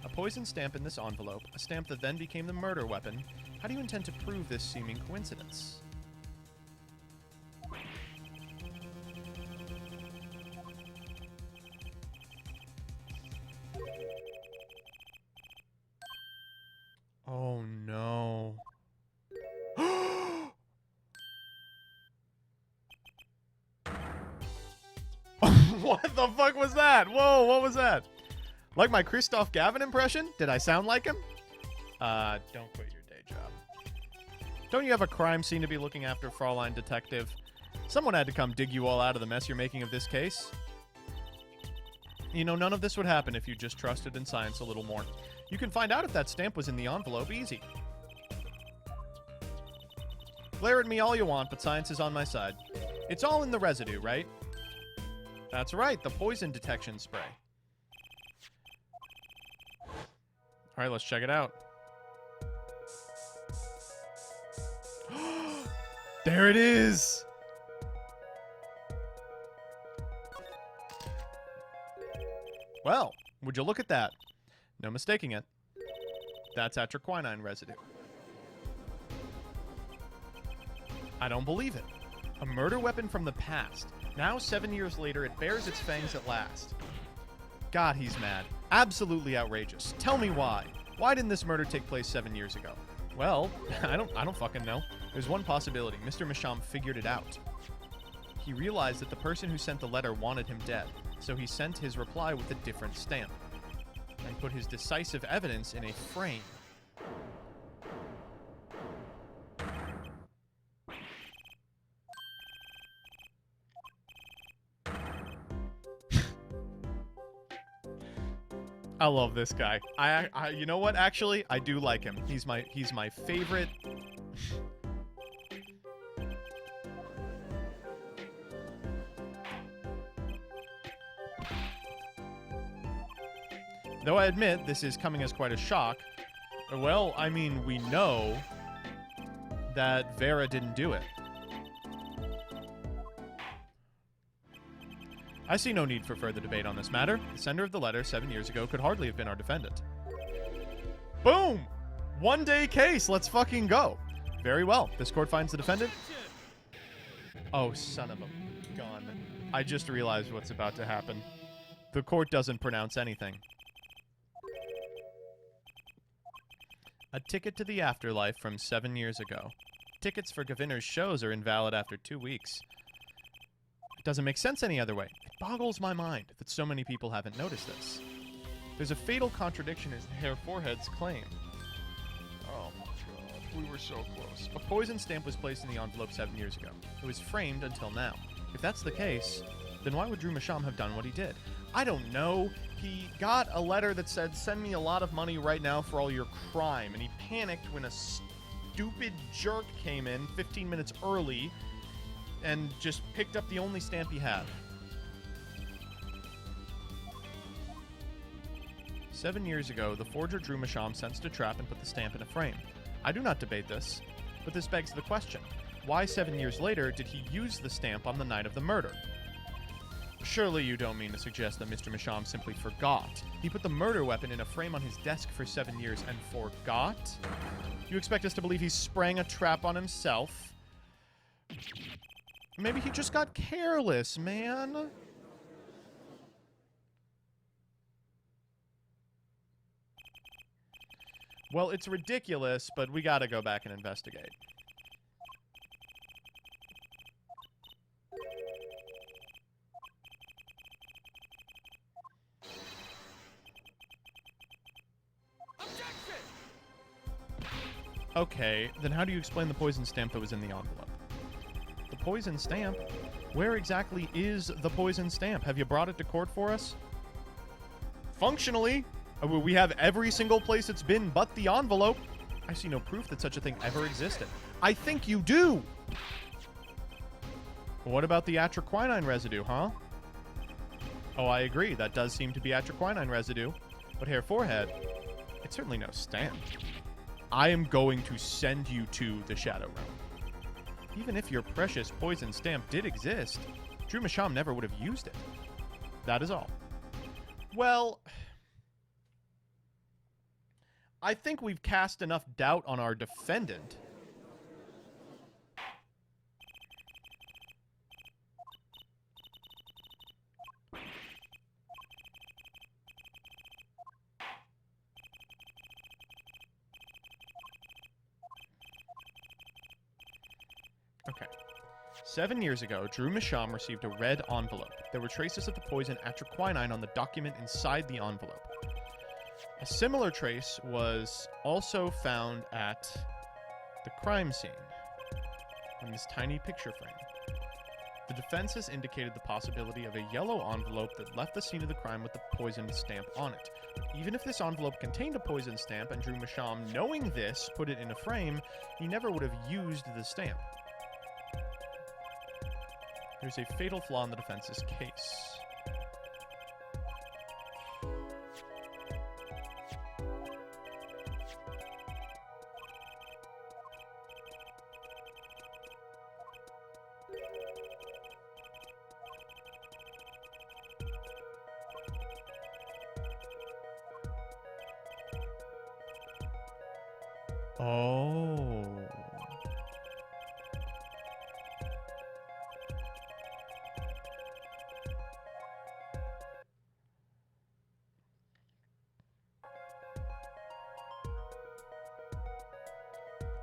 A poison stamp in this envelope, a stamp that then became the murder weapon. How do you intend to prove this seeming coincidence? Oh no. What the fuck was that? Whoa, what was that? Like my Christoph Gavin impression? Did I sound like him? Don't quit your day job. Don't you have a crime scene to be looking after, Fraulein Detective? Someone had to come dig you all out of the mess you're making of this case. You know, none of this would happen if you just trusted in science a little more. You can find out if that stamp was in the envelope easy. Glare at me all you want, but science is on my side. It's all in the residue, right? That's right, the poison detection spray. All right, let's check it out. There it is! Well, would you look at that? No mistaking it. That's atroquinine residue. I don't believe it. A murder weapon from the past. Now, 7 years later, it bears its fangs at last. God, he's mad. Absolutely outrageous. Tell me why. Why didn't this murder take place 7 years ago? Well, I don't fucking know. There's one possibility. Mr. Masham figured it out. He realized that the person who sent the letter wanted him dead, so he sent his reply with a different stamp and put his decisive evidence in a frame. I love this guy. I you know what? Actually, I do like him. He's my favorite. Though I admit this is coming as quite a shock. Well, I mean, we know that Vera didn't do it. I see no need for further debate on this matter. The sender of the letter 7 years ago could hardly have been our defendant. Boom! 1 day case. Let's fucking go. Very well. This court finds the defendant. Oh, son of a gun. I just realized what's about to happen. The court doesn't pronounce anything. A ticket to the afterlife from 7 years ago. Tickets for Gavinner's shows are invalid after 2 weeks. It doesn't make sense any other way. It boggles my mind that so many people haven't noticed this. There's a fatal contradiction in Herr Forehead's claim. Oh my god, we were so close. A poison stamp was placed in the envelope 7 years ago. It was framed until now. If that's the case, then why would Drew Masham have done what he did? I don't know. He got a letter that said, send me a lot of money right now for all your crime. And he panicked when a stupid jerk came in 15 minutes early and just picked up the only stamp he had. 7 years ago, the forger Drew Masham sensed a trap and put the stamp in a frame. I do not debate this, but this begs the question. Why 7 years later did he use the stamp on the night of the murder? Surely you don't mean to suggest that Mr. Masham simply forgot. He put the murder weapon in a frame on his desk for 7 years and forgot? You expect us to believe he sprang a trap on himself? Maybe he just got careless, man. Well, it's ridiculous, but we gotta go back and investigate. Okay, then how do you explain the poison stamp that was in the envelope? The poison stamp? Where exactly is the poison stamp? Have you brought it to court for us? Functionally, we have every single place it's been but the envelope. I see no proof that such a thing ever existed. I think you do! What about the atroquinine residue, huh? Oh, I agree. That does seem to be atroquinine residue. But Herr Forehead, it's certainly no stamp. I am going to send you to the Shadow Realm. Even if your precious poison stamp did exist, Drew Masham never would have used it. That is all. Well, I think we've cast enough doubt on our defendant. Okay. 7 years ago, Drew Masham received a red envelope. There were traces of the poison atroquinine on the document inside the envelope. A similar trace was also found at the crime scene on this tiny picture frame. The defense has indicated the possibility of a yellow envelope that left the scene of the crime with the poisoned stamp on it. Even if this envelope contained a poison stamp and Drew Masham, knowing this, put it in a frame, he never would have used the stamp. There's a fatal flaw in the defense's case. Oh.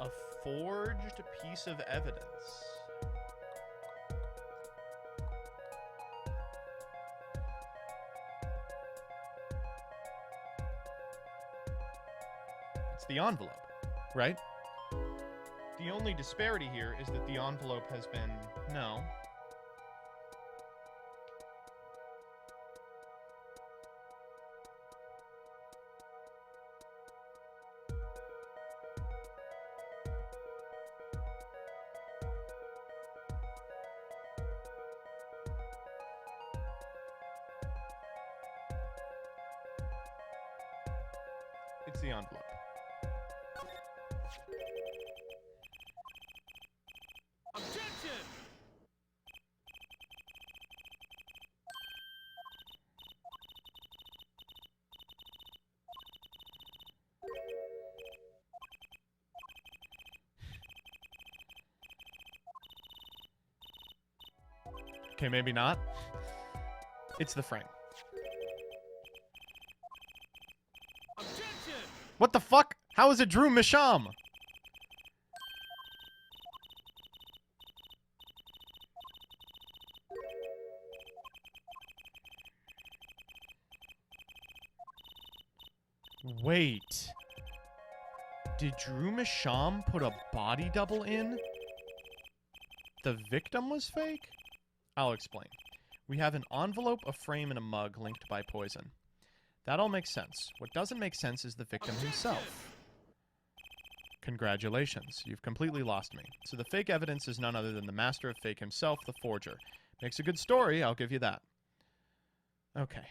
A forged piece of evidence. It's the envelope, right? The only disparity here is that the envelope has been... No. It's the envelope. Okay, maybe not. It's the frame. What the fuck? How is it Drew Misham? Wait. Did Drew Misham put a body double in? The victim was fake? I'll explain. We have an envelope, a frame, and a mug linked by poison. That all makes sense. What doesn't make sense is the victim himself. Congratulations, you've completely lost me. So the fake evidence is none other than the master of fake himself, the forger. Makes a good story, I'll give you that. Okay.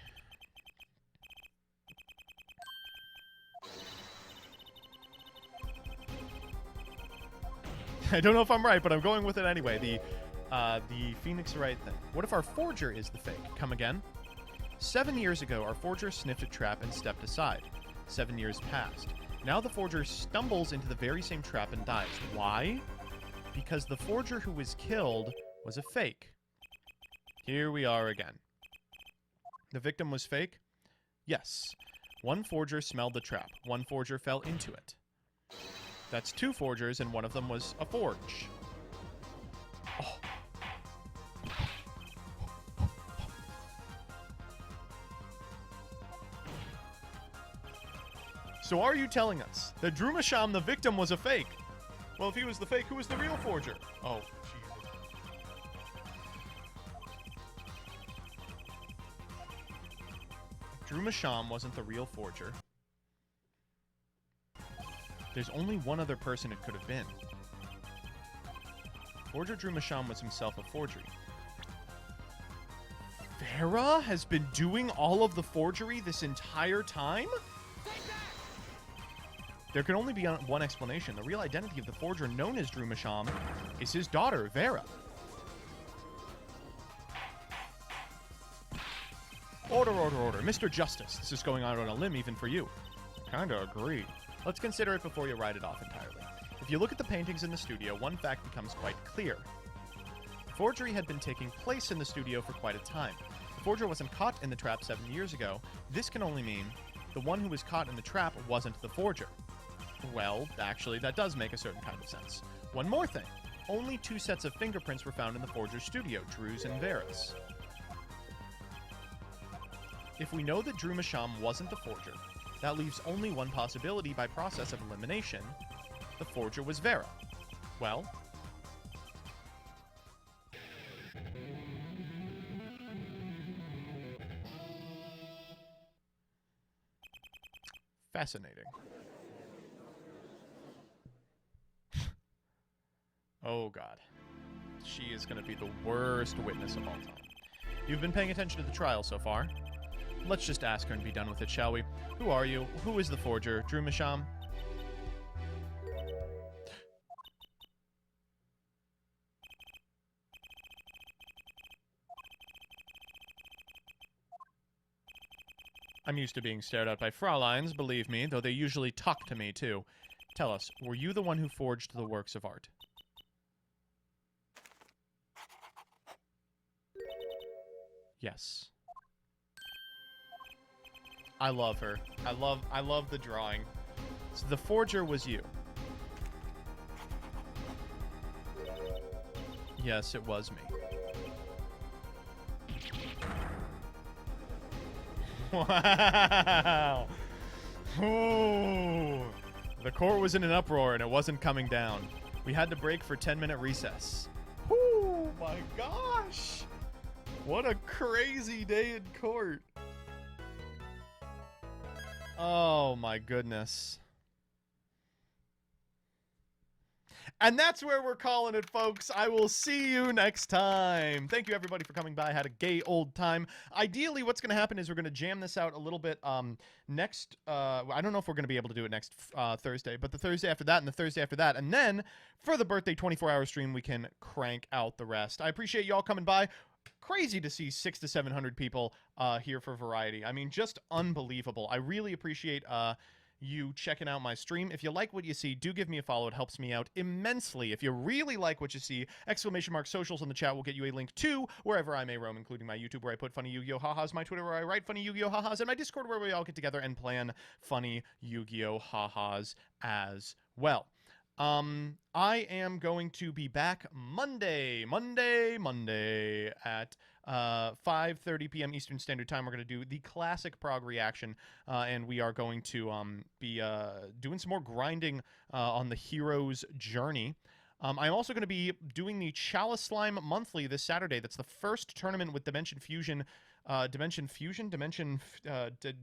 I don't know if I'm right, but I'm going with it anyway. The Phoenix Wright thing. What if our forger is the fake? Come again? 7 years ago, our forger sniffed a trap and stepped aside. 7 years passed. Now the forger stumbles into the very same trap and dies. Why? Because the forger who was killed was a fake. Here we are again. The victim was fake? Yes. One forger smelled the trap. One forger fell into it. That's two forgers, and one of them was a forge. Oh. So are you telling us that Drew Misham, the victim, was a fake? Well, if he was the fake, who was the real forger? Oh, Jesus. Drew Misham wasn't the real forger. There's only one other person it could have been. Forger Drew Misham was himself a forgery. Vera has been doing all of the forgery this entire time? There can only be one explanation. The real identity of the forger known as Drew Misham is his daughter, Vera. Order, order, order. Mr. Justice, this is going out on a limb even for you. Kinda agree. Let's consider it before you write it off entirely. If you look at the paintings in the studio, one fact becomes quite clear. Forgery had been taking place in the studio for quite a time. The forger wasn't caught in the trap 7 years ago. This can only mean the one who was caught in the trap wasn't the forger. Well, actually, that does make a certain kind of sense. One more thing. Only 2 sets of fingerprints were found in the forger's studio, Drew's and Vera's. If we know that Drew Misham wasn't the forger, that leaves only one possibility by process of elimination. The forger was Vera. Well... fascinating. Oh god. She is going to be the worst witness of all time. You've been paying attention to the trial so far. Let's just ask her and be done with it, shall we? Who are you? Who is the forger? Drew Misham? I'm used to being stared at by Frauleins, believe me, though they usually talk to me, too. Tell us, were you the one who forged the works of art? Yes. I love her. I love the drawing. So the forger was you. Yes, it was me. Wow. Ooh. The court was in an uproar and it wasn't coming down. We had to break for 10-minute recess. Oh my gosh. What a crazy day in court. Oh my goodness. And that's where we're calling it, folks. I will see you next time. Thank you, everybody, for coming by. I had a gay old time. Ideally, what's going to happen is we're going to jam this out a little bit next... I don't know if we're going to be able to do it next Thursday, but the Thursday after that and the Thursday after that. And then, for the birthday 24-hour stream, we can crank out the rest. I appreciate y'all coming by. Crazy to see 600 to 700 people here for Variety. I mean, just unbelievable. I really appreciate... you checking out my stream. If you like what you see, do give me a follow. It helps me out immensely. If you really like what you see, ! Socials in the chat will get you a link to wherever I may roam, including my YouTube where I put funny Yu-Gi-Oh ha-has, my Twitter where I write funny Yu-Gi-Oh ha-has, and my Discord where we all get together and plan funny Yu-Gi-Oh ha-has as well. I am going to be back Monday at 5:30 p.m. Eastern Standard Time. We're going to do the classic Prague reaction, and we are going to be doing some more grinding on the hero's journey. I'm also going to be doing the Chalice Slime Monthly this Saturday. That's the first tournament with Dimension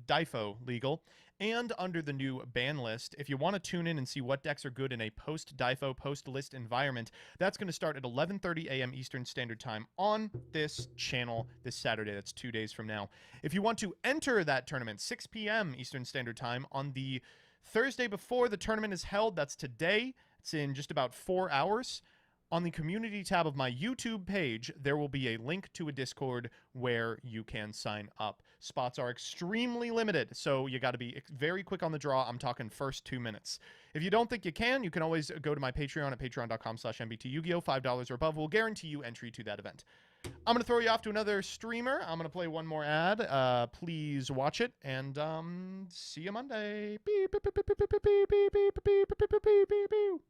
Difo legal, and under the new ban list. If you want to tune in and see what decks are good in a post-Difo, post-list environment, that's going to start at 11:30 a.m. Eastern Standard Time on this channel this Saturday. That's 2 days from now. If you want to enter that tournament, 6 p.m. Eastern Standard Time on the Thursday before the tournament is held, that's today. It's in just about 4 hours. On the community tab of my YouTube page, there will be a link to a Discord where you can sign up. Spots are extremely limited, so you got to be very quick on the draw. I'm talking first 2 minutes. If you don't think you can always go to my Patreon at patreon.com/MBT Yu-Gi-Oh! $5 or above will guarantee you entry to that event. I'm going to throw you off to another streamer. I'm going to play one more ad. Please watch it, and see you Monday. Beep, beep, beep, beep, beep, beep, beep, beep, beep, beep, beep, beep, beep, beep, beep.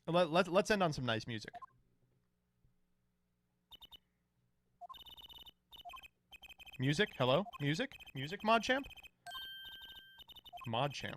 Let's end on some nice music. Music? Hello? Music? Music, Mod Champ? Mod Champ.